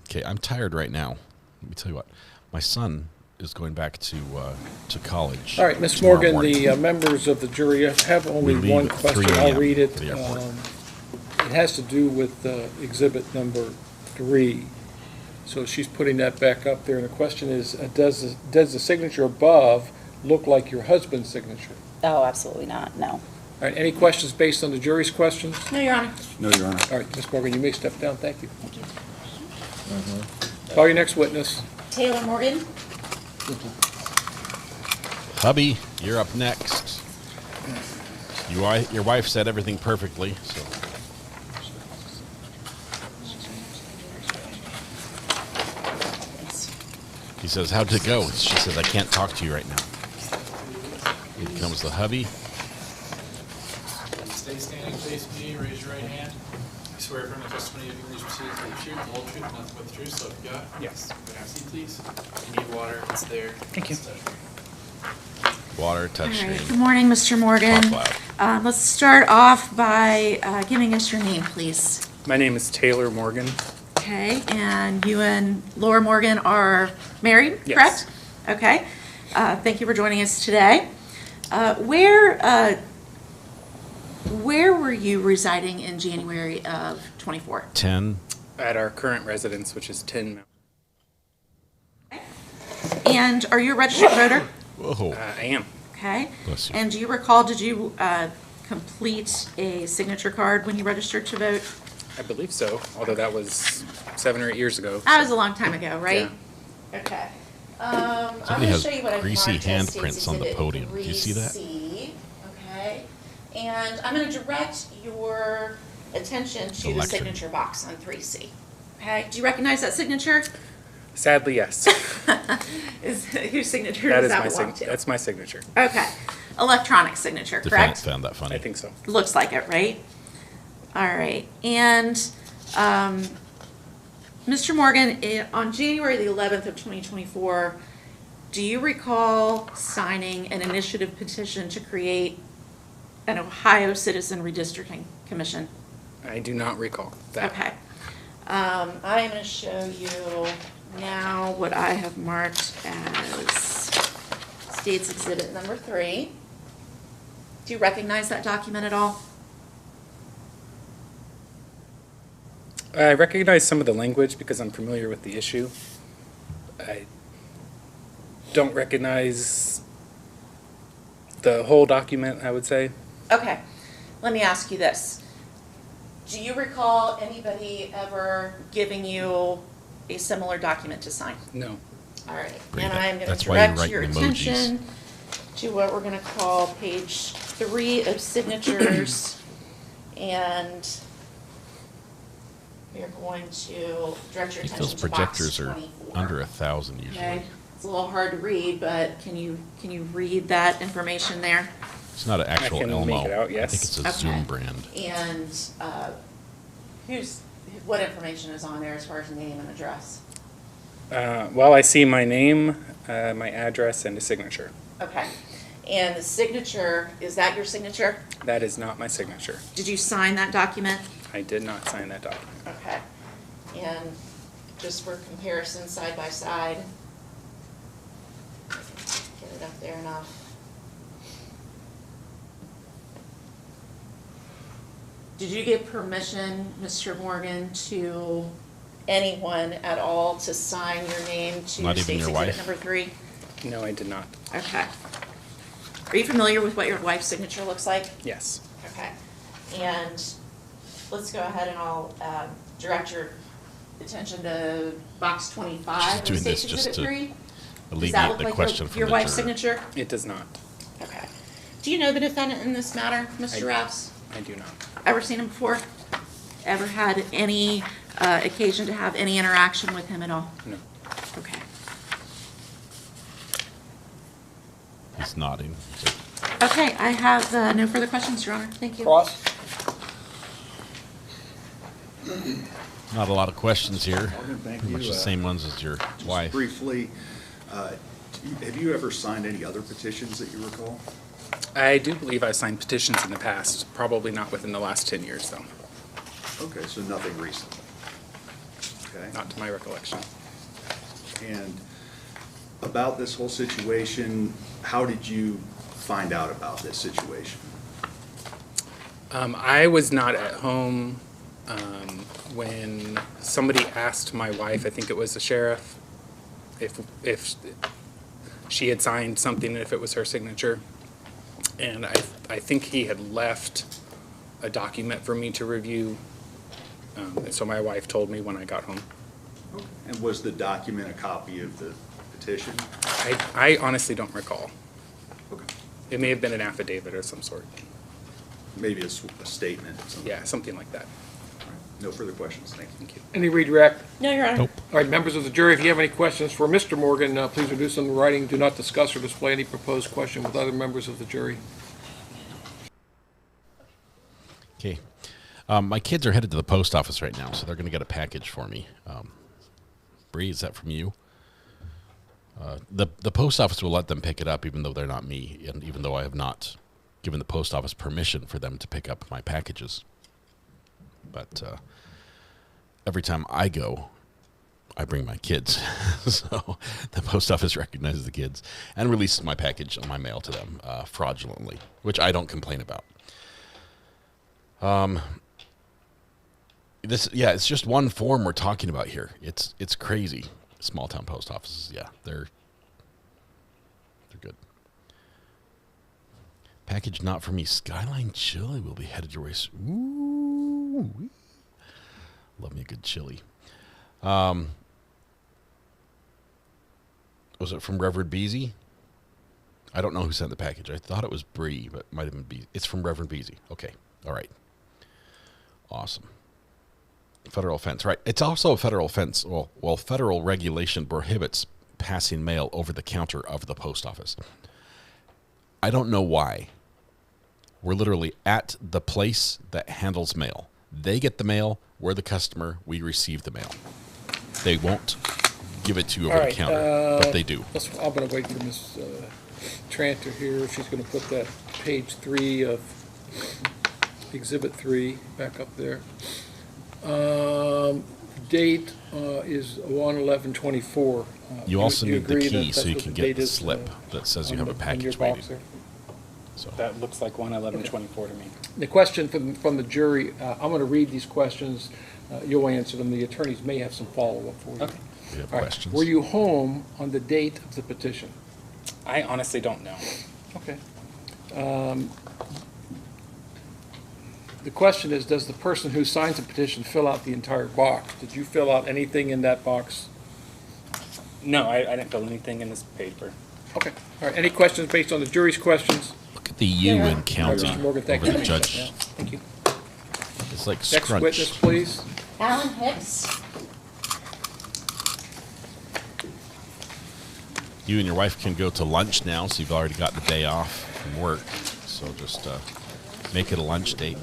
Okay, I'm tired right now. Let me tell you what. My son is going back to college. All right, Ms. tomorrow Morgan, morning. the members of the jury have only We leave one at question. 3 I'll a.m. read it. for the airport. It has to do with exhibit number 3. So she's putting that back up there. And the question is, does the signature above look like your husband's signature? Oh, absolutely not, no. All right, any questions based on the jury's questions? No, Your Honor. No, Your Honor. All right, Ms. Morgan, you may step down. Thank you. Thank you. Call your next witness. Taylor Morgan. Hubby, you're up next. Your wife said everything perfectly, so. He says, how'd it go? She says, I can't talk to you right now. Here comes the hubby. Stay standing, face me, raise your right hand. I swear from the testimony of these proceedings that you share the whole truth, nothing but the truth, so help you God. Yes. Go down, seat, please. If you need water, it's there. Thank you. Water, touch All right. screen. Good morning, Mr. Morgan. Talk loud. Let's start off by giving us your name, please. My name is Taylor Morgan. Okay, and you and Laura Morgan are married, Yes. correct? Okay. Thank you for joining us today. Where were you residing in January of 24? 10. At our current residence, which is 10. And are you a registered voter? Whoa. I am. Okay. Bless you. And do you recall, did you complete a signature card when you registered to vote? I believe so, although that was 7 or 8 years ago. That was a long time ago, right? Okay. I'm Somebody going to has show you what I've greasy marked as handprints on the Exhibit podium. Do you see that? 3C, okay? And I'm going to direct your attention to the lectern. signature box on 3C. Okay? Do you recognize that signature? Sadly, yes. Whose signature That does is that my belong to? That's my signature. Okay. Electronic signature, Defendant correct? found that funny. I think so. Looks like it, right? All right. And Mr. Morgan, on January the 11th of 2024, do you recall signing an initiative petition to create an Ohio Citizen Redistricting Commission? I do not recall that. Okay. I am going to show you now what I have marked as State's Exhibit number 3. Do you recognize that document at all? I recognize some of the language because I'm familiar with the issue. I don't recognize the whole document, I would say. Okay. Let me ask you this. Do you recall anybody ever giving you a similar document to sign? No. All right. And I'm going to That's why you direct write your emojis. attention to what we're going to call page 3 of signatures. And you're going to direct your If attention those to box projectors are 24. under 1,000 usually. Okay. It's a little hard to read, but can you read that information there? It's not an actual can Elmo. make it out, I yes. think it's a Okay. Zoom brand. And what information is on there as far as name and address? Well, I see my name, my address, and a signature. Okay. And the signature, is that your signature? That is not my signature. Did you sign that document? I did not sign that document. Okay. And just for comparison, side by side, get it up there enough. Did you give permission, Mr. Morgan, to anyone at all to sign your name to Not even State's your Exhibit wife? number 3? No, I did not. Okay. Are you familiar with what your wife's signature looks like? Yes. Okay. And let's go ahead and I'll direct your attention to box 25 She's of doing State's this just Exhibit to 3. Does alleviate that look the like question from your the wife's juror. signature? It does not. Okay. Do you know the defendant in this matter, Mr. Rouse? I do not. Ever seen him before? Ever had any occasion to have any interaction with him at all? No. Okay. He's nodding. Okay, I have no further questions, Your Honor. Thank you. Cross. Not a lot of questions here. Thank Pretty much you. the same ones as your Just wife. briefly, have you ever signed any other petitions that you recall? I do believe I signed petitions in the past, probably not within the last 10 years, though. Okay, so nothing recent. Okay. Not to my recollection. And about this whole situation, how did you find out about this situation? I was not at home when somebody asked my wife, I think it was the sheriff, if she had signed something, if it was her signature. And I think he had left a document for me to review. And so my wife told me when I got home. And was the document a copy of the petition? I honestly don't recall. Okay. It may have been an affidavit or some sort. Maybe a statement of some. Yeah, something like that. No further questions, thank you. Thank you. Any redirect? No, Your Honor. Nope. All right, members of the jury, if you have any questions for Mr. Morgan, please reduce them in writing. Do not discuss or display any proposed question with other members of the jury. Okay. My kids are headed to the post office right now, so they're going to get a package for me. Bree, is that from you? The post office will let them pick it up, even though they're not me, and even though I have not given the post office permission for them to pick up my packages. But every time I go, I bring my kids. So the post office recognizes the kids and releases my package on my mail to them fraudulently, which I don't complain about. It's just one form we're talking about here. It's crazy. Small town post offices, yeah, they're good. Package not for me. Skyline chili will be headed your way. Ooh, love me a good chili. Was it from Reverend Beasy? I don't know who sent the package. I thought it was Bree, but it might have been Beasy. It's from Reverend Beasy. Okay, all right. Awesome. Federal offense, right. It's also a federal offense. Well, federal regulation prohibits passing mail over the counter of the post office. I don't know why. We're literally at the place that handles mail. They get the mail. We're the customer. We receive the mail. They won't give it to you All over right, the counter, but they do. I'm going to wait for Ms. Tranter here. She's going to put that page 3 of Exhibit 3 back up there. Date is 1/11/24. You also do need the agree key that so you that's can what the get date the is, slip that says you on have a the- on your package box waiting. there? So That looks like 1/11/24 to me. The question from the jury, I'm going to read these questions. You'll answer them. The attorneys may have some follow-up for you. Okay. we have All right. questions. Were you home on the date of the petition? I honestly don't know. Okay. The question is, does the person who signs a petition fill out the entire box? Did you fill out anything in that box? No, I didn't fill anything in this paper. Okay. All right. Any questions based on the jury's questions? Look at the U in All right, county Mr. Morgan, thank over you. the judge. Yeah, thank you. It's like Next scrunched. witness, please. Alan Hicks. You and your wife can go to lunch now, so you've already got the day off from work. So just make it a lunch date.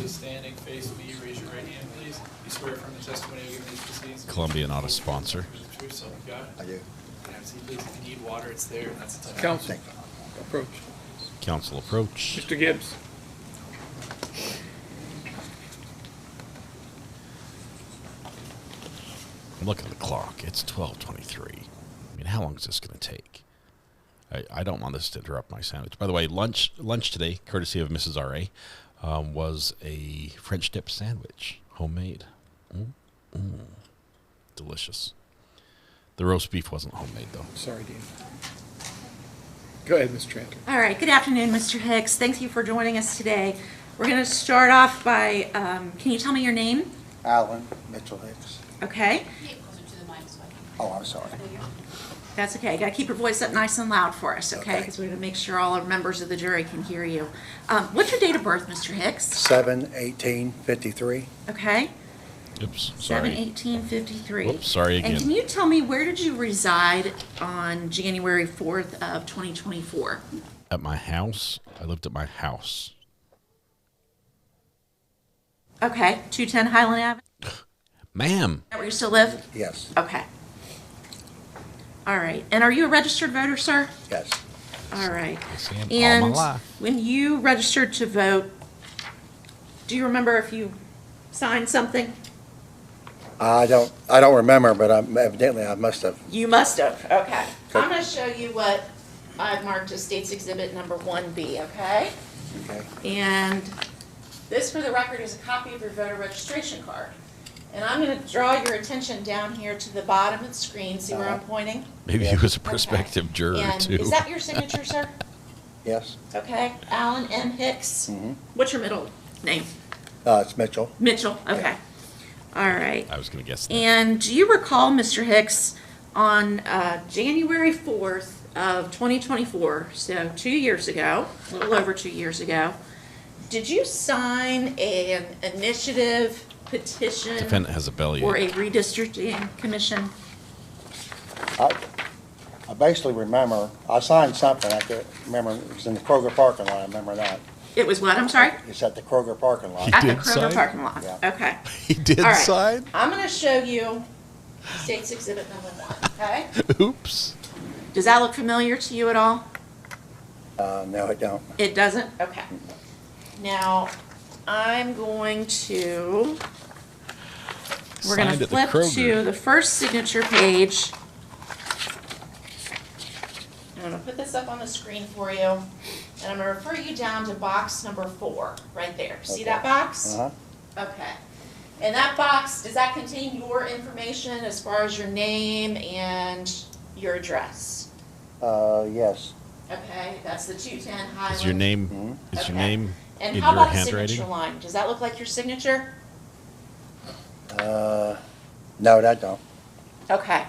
Standing, face me, raise your right hand, please. You swear from the testimony you'll give in these proceedings. Columbia not a sponsor. Truth, so help you God. I do. Can I have a seat, please? If you need water, it's there, and that's the time. Counsel, approach. Council approach. Mr. Gibbs. I'm looking at the clock. It's 12:23. I mean, how long is this going to take? I don't want this to interrupt my sandwich. By the way, lunch today, courtesy of Mrs. R.A., was a French dip sandwich, homemade. Delicious. The roast beef wasn't homemade, though. Sorry, Dean. Go ahead, Ms. Tranter. All right, good afternoon, Mr. Hicks. Thank you for joining us today. We're going to start off by, can you tell me your name? Alan Mitchell Hicks. Okay, Oh, I'm sorry. that's okay. Got to keep your voice up nice and loud for us, okay? Okay. Because we're going to make sure all our members of the jury can hear you. What's your date of birth, Mr. Hicks? 7/18/53. Okay, Oops, sorry. 7/18/53. Whoops, sorry again. And can you tell me, where did you reside on January 4th of 2024? At my house. I lived at my house. Okay, 210 Highland Avenue? Ma'am. Is that where you still live? Yes, Okay. All right. And are you a registered voter, sir? yes. All right. Yes, I am. All And my life. when you registered to vote, do you remember if you signed something? I don't remember, but evidently I must have. You must have. Okay. Okay. I'm going to show you what I've marked as State's Exhibit number 1B, okay? Okay. And this, for the record, is a copy of your voter registration card. And I'm going to draw your attention down here to the bottom of the screen. See where I'm pointing? Maybe he was a prospective juror, And too. is that your signature, sir? Yes. Okay. Alan M. Hicks. Mm-hmm. What's your middle name? It's Mitchell. Mitchell. Okay. All right. I was going to guess that. And do you recall, Mr. Hicks, on January 4th of 2024, so 2 years ago, a little over 2 years ago, did you sign an initiative petition Defendant has a bellyache. for a redistricting commission? I basically remember, I signed something, I can't remember, it was in the Kroger parking lot, I remember that. It was what, I'm sorry? It's at the Kroger parking lot. At the did Kroger sign? parking lot. Yeah. Okay. He did All right. sign? I'm going to show you State's Exhibit number 1, okay? Oops. Does that look familiar to you at all? No, it don't. It doesn't? Okay. Now, I'm going to, we're going Signed to at the flip Kroger. to the first signature page. I'm going to put this up on the screen for you, and I'm going to refer you down to box number 4, right there. See that box? Uh-huh. Okay. And that box, does that contain your information as far as your name and your address? Yes. Okay, that's the 210 Highland. Is your name, Mm-hmm. is your Okay. name And in how your about the handwriting? signature line? Does that look like your signature? No, that don't. Okay.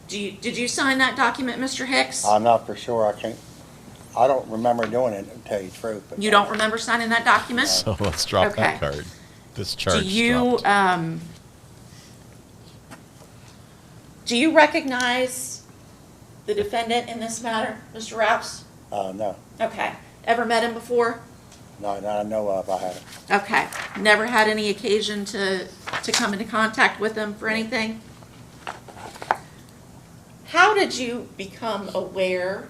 Did you sign that document, Mr. Hicks? I'm not for sure, I don't remember doing it, to tell you the truth. but- You don't remember signing that document? So let's drop Okay. that card. This charge Do you recognize the defendant in this matter, Mr. Rouse? No, Okay. Ever met him before? not I know of, I haven't. Okay. Never had any occasion to come into contact with him for anything? How did you become aware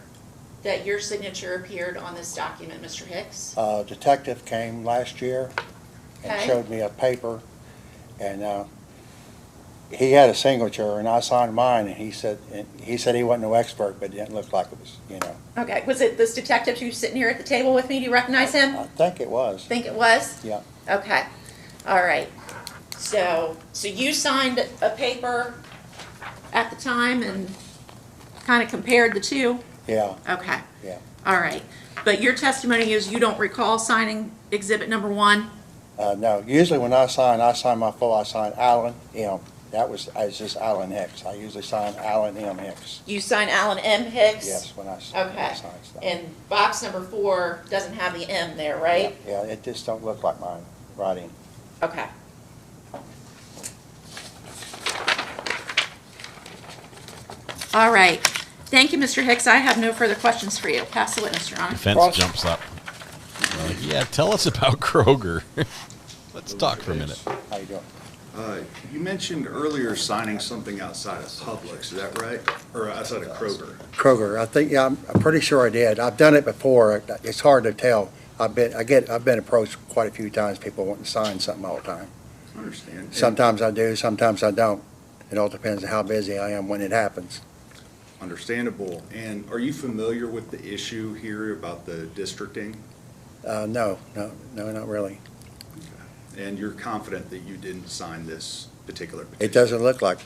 that your signature appeared on this document, Mr. Hicks? A detective came last year and Okay. showed me a paper, and he had a signature, and I signed mine, and he said he wasn't no expert, but it didn't look like it was, you know. Okay. Was it this detective who's sitting here at the table with me? Do you recognize him? I think it was. Think it was? Yeah. Okay. All right. So you signed a paper at the time and kind of compared the two? Yeah. Okay. Yeah. All right. But your testimony is you don't recall signing exhibit number 1? No, usually when I sign my full, I sign Allen M. It's just Alan Hicks. I usually sign Alan M. Hicks. You sign Alan M. Hicks? Yes, when I Okay. sign stuff. And box number 4 doesn't have the M there, right? Yeah, it just don't look like mine writing. Okay. All right. Thank you, Mr. Hicks. I have no further questions for you. Pass the witness, Your Honor. Defense jumps up. Yeah, tell us about Kroger. Let's talk for a minute. How you doing? You mentioned earlier signing something outside of Publix, is that right? Or outside of Kroger? Kroger, I think, yeah, I'm pretty sure I did. I've done it before. It's hard to tell. I've been approached quite a few times, people wanting to sign something all the time. I understand. Sometimes I do, sometimes I don't. It all depends on how busy I am when it happens. Understandable. And are you familiar with the issue here about the districting? No, not really. And you're confident that you didn't sign this particular petition? It doesn't look like,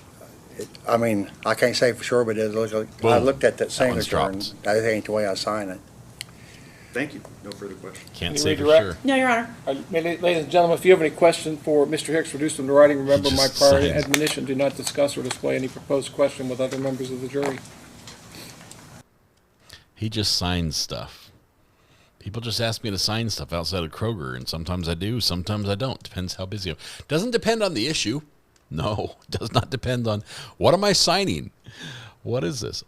I mean, I can't say for sure, but it looks like, I Boom. looked at that That one's signature and dropped. that ain't the way I sign it. Thank you. No further questions. Can't You say for redirect? sure. No, Your Honor. Ladies and gentlemen, if you have any questions for Mr. Hicks, reduce them to writing. Remember my just prior signed. admonition, do not discuss or display any proposed question with other members of the jury. He just signs stuff. People just ask me to sign stuff outside of Kroger, and sometimes I do, sometimes I don't. Depends how busy I am. Doesn't depend on the issue. No, does not depend on what am I signing. What is this?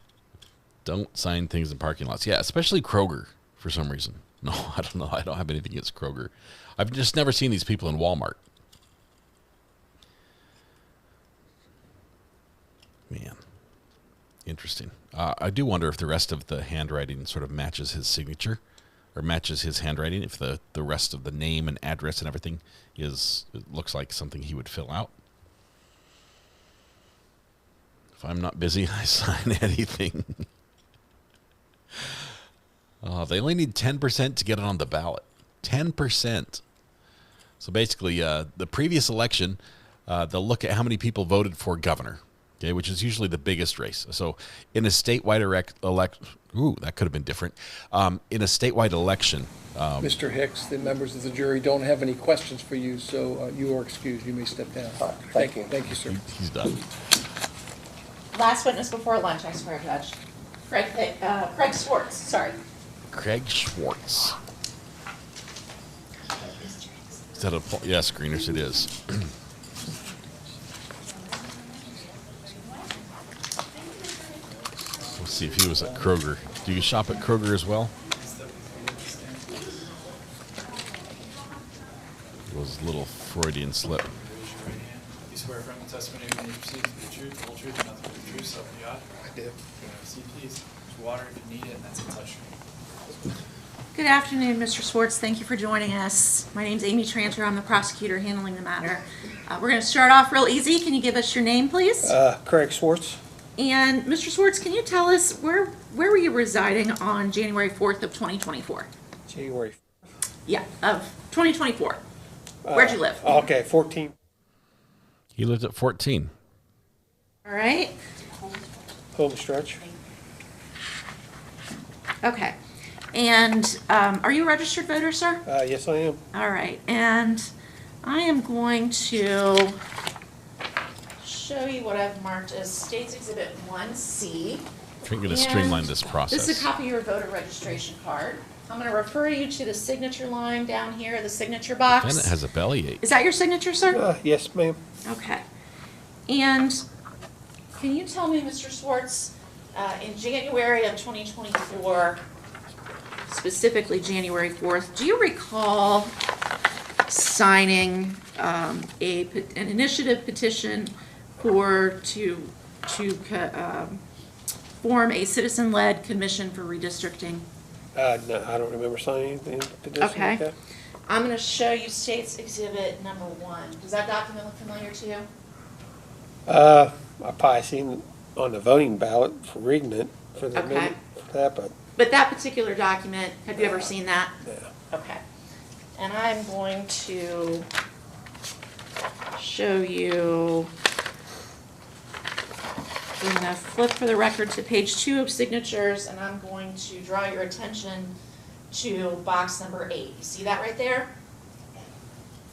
Don't sign things in parking lots. Yeah, especially Kroger for some reason. No, I don't know. I don't have anything against Kroger. I've just never seen these people in Walmart. Man, interesting. I do wonder if the rest of the handwriting sort of matches his signature or matches his handwriting, if the rest of the name and address and everything it looks like something he would fill out. If I'm not busy, I sign anything. They only need 10% to get it on the ballot. 10%. So basically, the previous election, they'll look at how many people voted for governor, okay, which is usually the biggest race. So in a statewide that could have been different. In a statewide election. Mr. Hicks, the members of the jury don't have any questions for you, so you are excused. You may step down. Thank you. Thank you, sir. He's done. Last witness before lunch, I swear, Judge. Craig Schwartz, sorry. Craig Schwartz. Is that yes, Greeners, it is. Let's see if he was at Kroger. Do you shop at Kroger as well? It was a little Freudian slip. You swear from the testimony you're going to proceed to the truth, the whole truth, and nothing but the truth, so help you God? I did. See, please. There's water if you need it, and that's a touchscreen. Good afternoon, Mr. Schwartz. Thank you for joining us. My name's Amy Tranter. I'm the prosecutor handling the matter. We're going to start off real easy. Can you give us your name, please? Craig Schwartz. And Mr. Schwartz, can you tell us where were you residing on January 4th of 2024? January. Yeah, of 2024. Where'd you live? Okay, 14. He lived at 14. All right. Home stretch. Okay. And are you a registered voter, sir? Yes, I am. All right. And I am going to show you what I've marked as State's Exhibit 1C. We're going to streamline this process. This is a copy of your voter registration card. I'm going to refer you to the signature line down here, the signature box. And it has a bellyache. Is that your signature, sir? Yes, ma'am. Okay. And can you tell me, Mr. Schwartz, In January of 2024, specifically January 4th, do you recall signing an initiative petition to form a citizen-led commission for redistricting? No, I don't remember signing anything. Okay. Like I'm going to show you State's Exhibit number 1. Does that document look familiar to you? I've probably seen on the voting ballot for reading it for the minute for that, But that particular document, have you ever seen that? Yeah. Okay. And I'm going to show you, I'm going to flip for the record to page 2 of signatures, and I'm going to draw your attention to box number 8. You see that right there?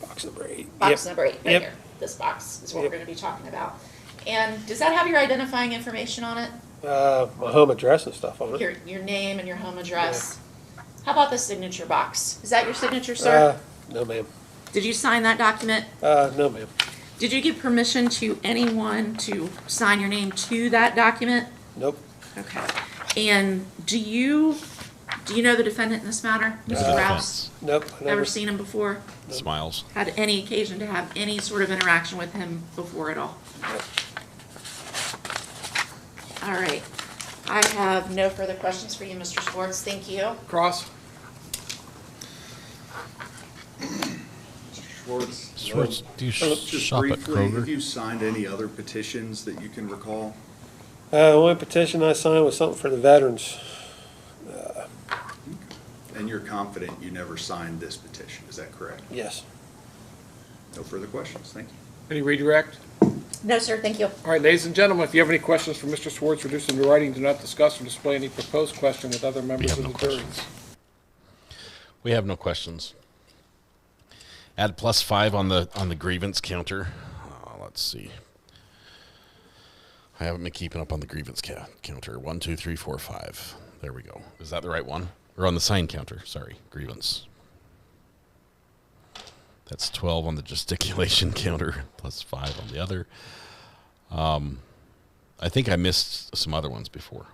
Box number 8. Box number 8, right Yep. here. This box is what we're going to be talking about. And does that have your identifying information on it? My home address and stuff on it. Your name and your home address. How about the signature box? Is that your signature, sir? No, ma'am. Did you sign that document? No, ma'am. Did you give permission to anyone to sign your name to that document? Nope. Okay. And do you know the defendant in this matter, Mr. Rouse? Nope. Never seen him before? Smiles. Had any occasion to have any sort of interaction with him before at all? Nope. All right. I have no further questions for you, Mr. Schwartz. Thank you. Cross. Schwartz, do you Just shop at briefly, Kroger? have you signed any other petitions that you can recall? One petition I signed was something for the veterans. And you're confident you never signed this petition, is that correct? Yes. No further questions, thank you. Any redirect? No, sir. Thank you. All right, ladies and gentlemen, if you have any questions for Mr. Schwartz, reduce them to writing. Do not discuss or display any proposed question with other members of the jury. We have no questions. Add +5 on the grievance counter. Let's see. I haven't been keeping up on the grievance counter. 1, 2, 3, 4, 5. There we go. Is that the right one? Or on the sign counter? Sorry, grievance. That's 12 on the gesticulation counter, +5 on the other. I think I missed some other ones before.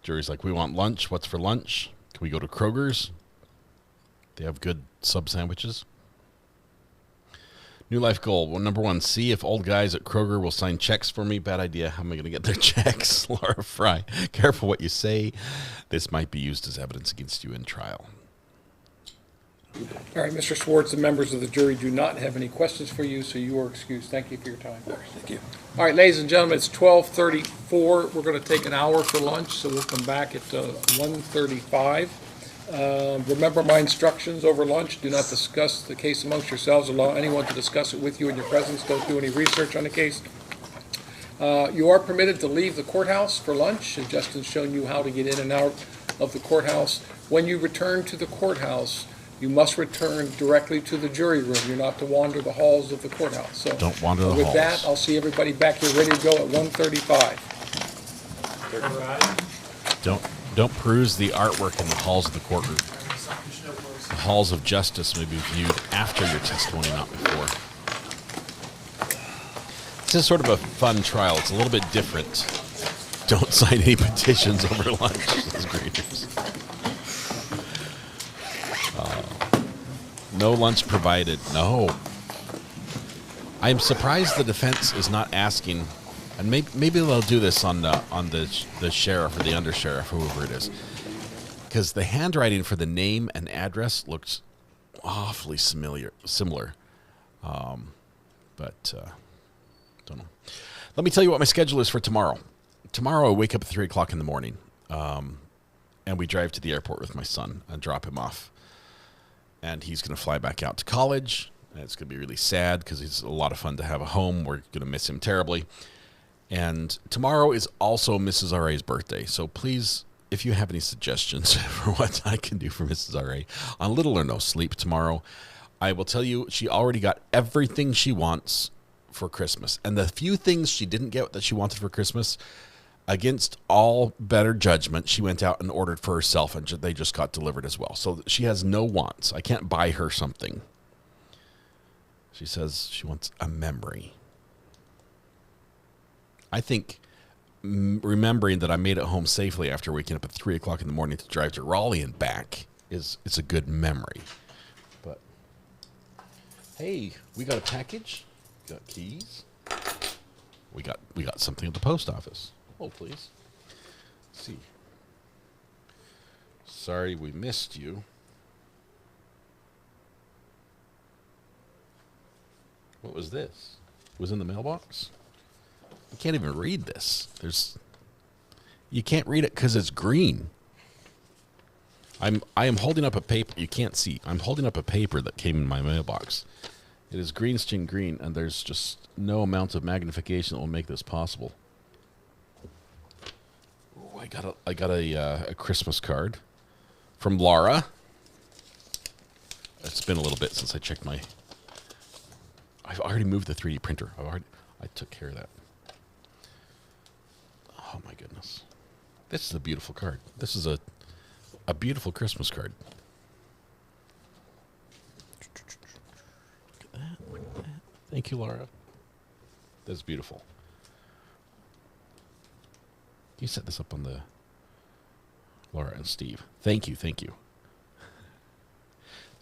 Jury's like, we want lunch. What's for lunch? Can we go to Kroger's? They have good sub sandwiches. New life goal. Well, number 1, see if old guys at Kroger will sign checks for me. Bad idea. How am I going to get their checks? Laura Fry. Careful what you say. This might be used as evidence against you in trial. All right, Mr. Schwartz, the members of the jury do not have any questions for you, so you are excused. Thank you for your time. Thank you. All right, ladies and gentlemen, it's 12:34. We're going to take an hour for lunch, so we'll come back at 1:35. Remember my instructions over lunch. Do not discuss the case amongst yourselves. Allow anyone to discuss it with you in your presence. Don't do any research on the case. You are permitted to leave the courthouse for lunch, and Justin's shown you how to get in and out of the courthouse. When you return to the courthouse, you must return directly to the jury room. You're not to wander the halls of the courthouse. So don't wander the halls. With that, I'll see everybody back here ready to go at 1:35. Don't peruse the artwork in the halls of the courtroom. The halls of justice may be viewed after your testimony, not before. This is sort of a fun trial. It's a little bit different. Don't sign any petitions over lunch, says Greeters. No lunch provided. No. I'm surprised the defense is not asking, and maybe they'll do this on the sheriff or the undersheriff, whoever it is, because the handwriting for the name and address looks awfully similar. But don't know. Let me tell you what my schedule is for tomorrow. Tomorrow I wake up at 3 o'clock in the morning, and we drive to the airport with my son and drop him off. And he's going to fly back out to college. And it's going to be really sad because he's a lot of fun to have at home. We're going to miss him terribly. And tomorrow is also Mrs. R.A.'s birthday. So please, if you have any suggestions for what I can do for Mrs. R.A. on little or no sleep tomorrow, I will tell you she already got everything she wants for Christmas. And the few things she didn't get that she wanted for Christmas, against all better judgment, she went out and ordered for herself, and they just got delivered as well. So she has no wants. I can't buy her something. She says she wants a memory. I think remembering that I made it home safely after waking up at 3 o'clock in the morning to drive to Raleigh and back it's a good memory. But hey, we got a package. We got keys. We got something at the post office. Hold, please. Let's see. Sorry we missed you. What was this? It was in the mailbox? You can't even read this. You can't read it because it's green. I am holding up a paper. You can't see. I'm holding up a paper that came in my mailbox. It is green, and there's just no amount of magnification that will make this possible. Oh, I got a Christmas card from Laura. It's been a little bit since I checked my. I've already moved the 3D printer. I took care of that. Oh my goodness, this is a beautiful card. This is a beautiful Christmas card. Look at that. Look at that. Thank you, Laura. That's beautiful. You set this up on the Laura and Steve. Thank you. Set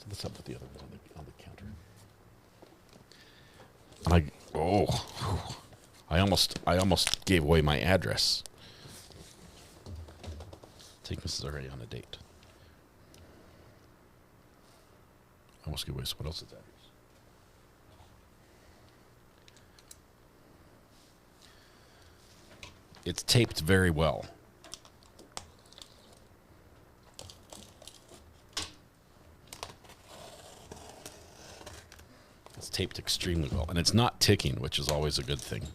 this up with the other ones on the counter. And I almost gave away my address. I think this is already on a date. I almost gave away someone else's address. It's taped very well. It's taped extremely well, and it's not ticking, which is always a good thing.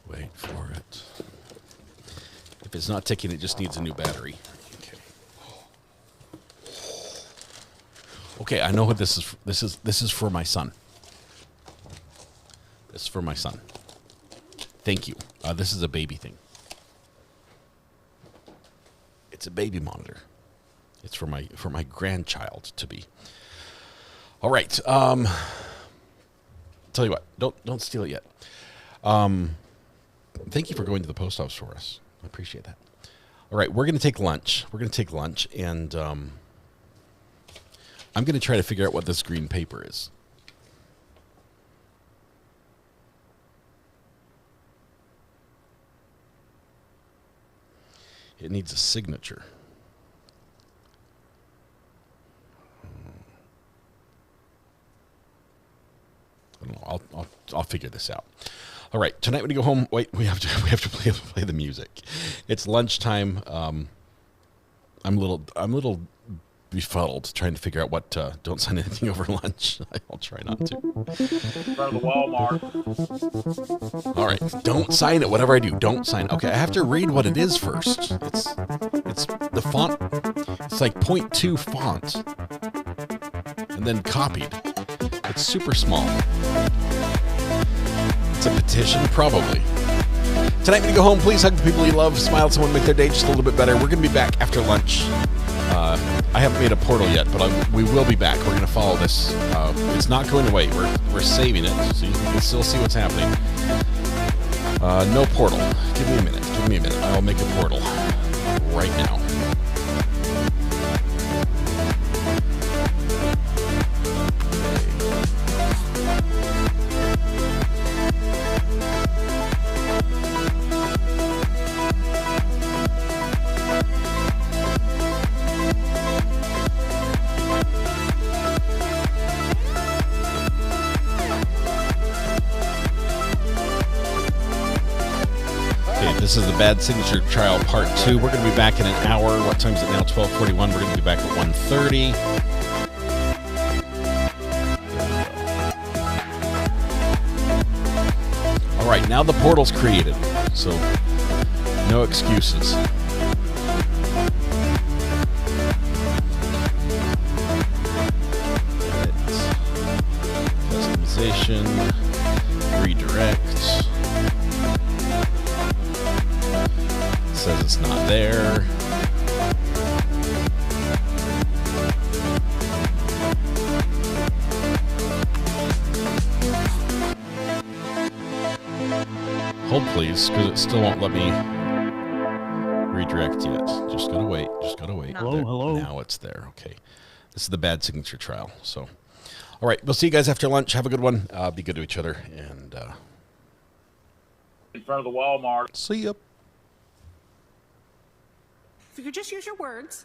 Wait for it. If it's not ticking, it just needs a new battery. Okay, I know what this is. This is for my son. This is for my son. Thank you. This is a baby thing. It's a baby monitor. It's for my grandchild to be. All right. Tell you what. Don't steal it yet. Thank you for going to the post office for us. I appreciate that. All right, we're going to take lunch. And I'm going to try to figure out what this green paper is. It needs a signature. I don't know. I'll figure this out. All right, tonight when you go home, wait, we have to play the music. It's lunchtime. I'm a little befuddled trying to figure out what. Don't sign anything over lunch. I'll try not to. In front of the Walmart. All right, don't sign it. Whatever I do, don't sign it. Okay, I have to read what it is first. It's the font. It's like 0.2 font, and then copied. It's super small. It's a petition, probably. Tonight when you go home, please hug the people you love, smile at someone, make their day just a little bit better. We're going to be back after lunch. I haven't made a portal yet, but we will be back. We're going to follow this. It's not going away. We're saving it, so you can still see what's happening. No portal. Give me a minute. I'll make a portal right now. This is the Bad Signature Trial Part 2. We're going to be back in an hour. What time is it now? 12:41. We're going to be back at 1:30. All right, now the portal's created, so no excuses. Customization, redirect. says it's not there. Hold please, because it still won't let me redirect yet. Just gotta wait. Just gotta wait. Hello, There. hello. Now it's there. Okay. This is the bad signature trial. So, all right. We'll see you guys after lunch. Have a good one. Be good to each other. And In front of the Walmart. see ya. If you could just use your words.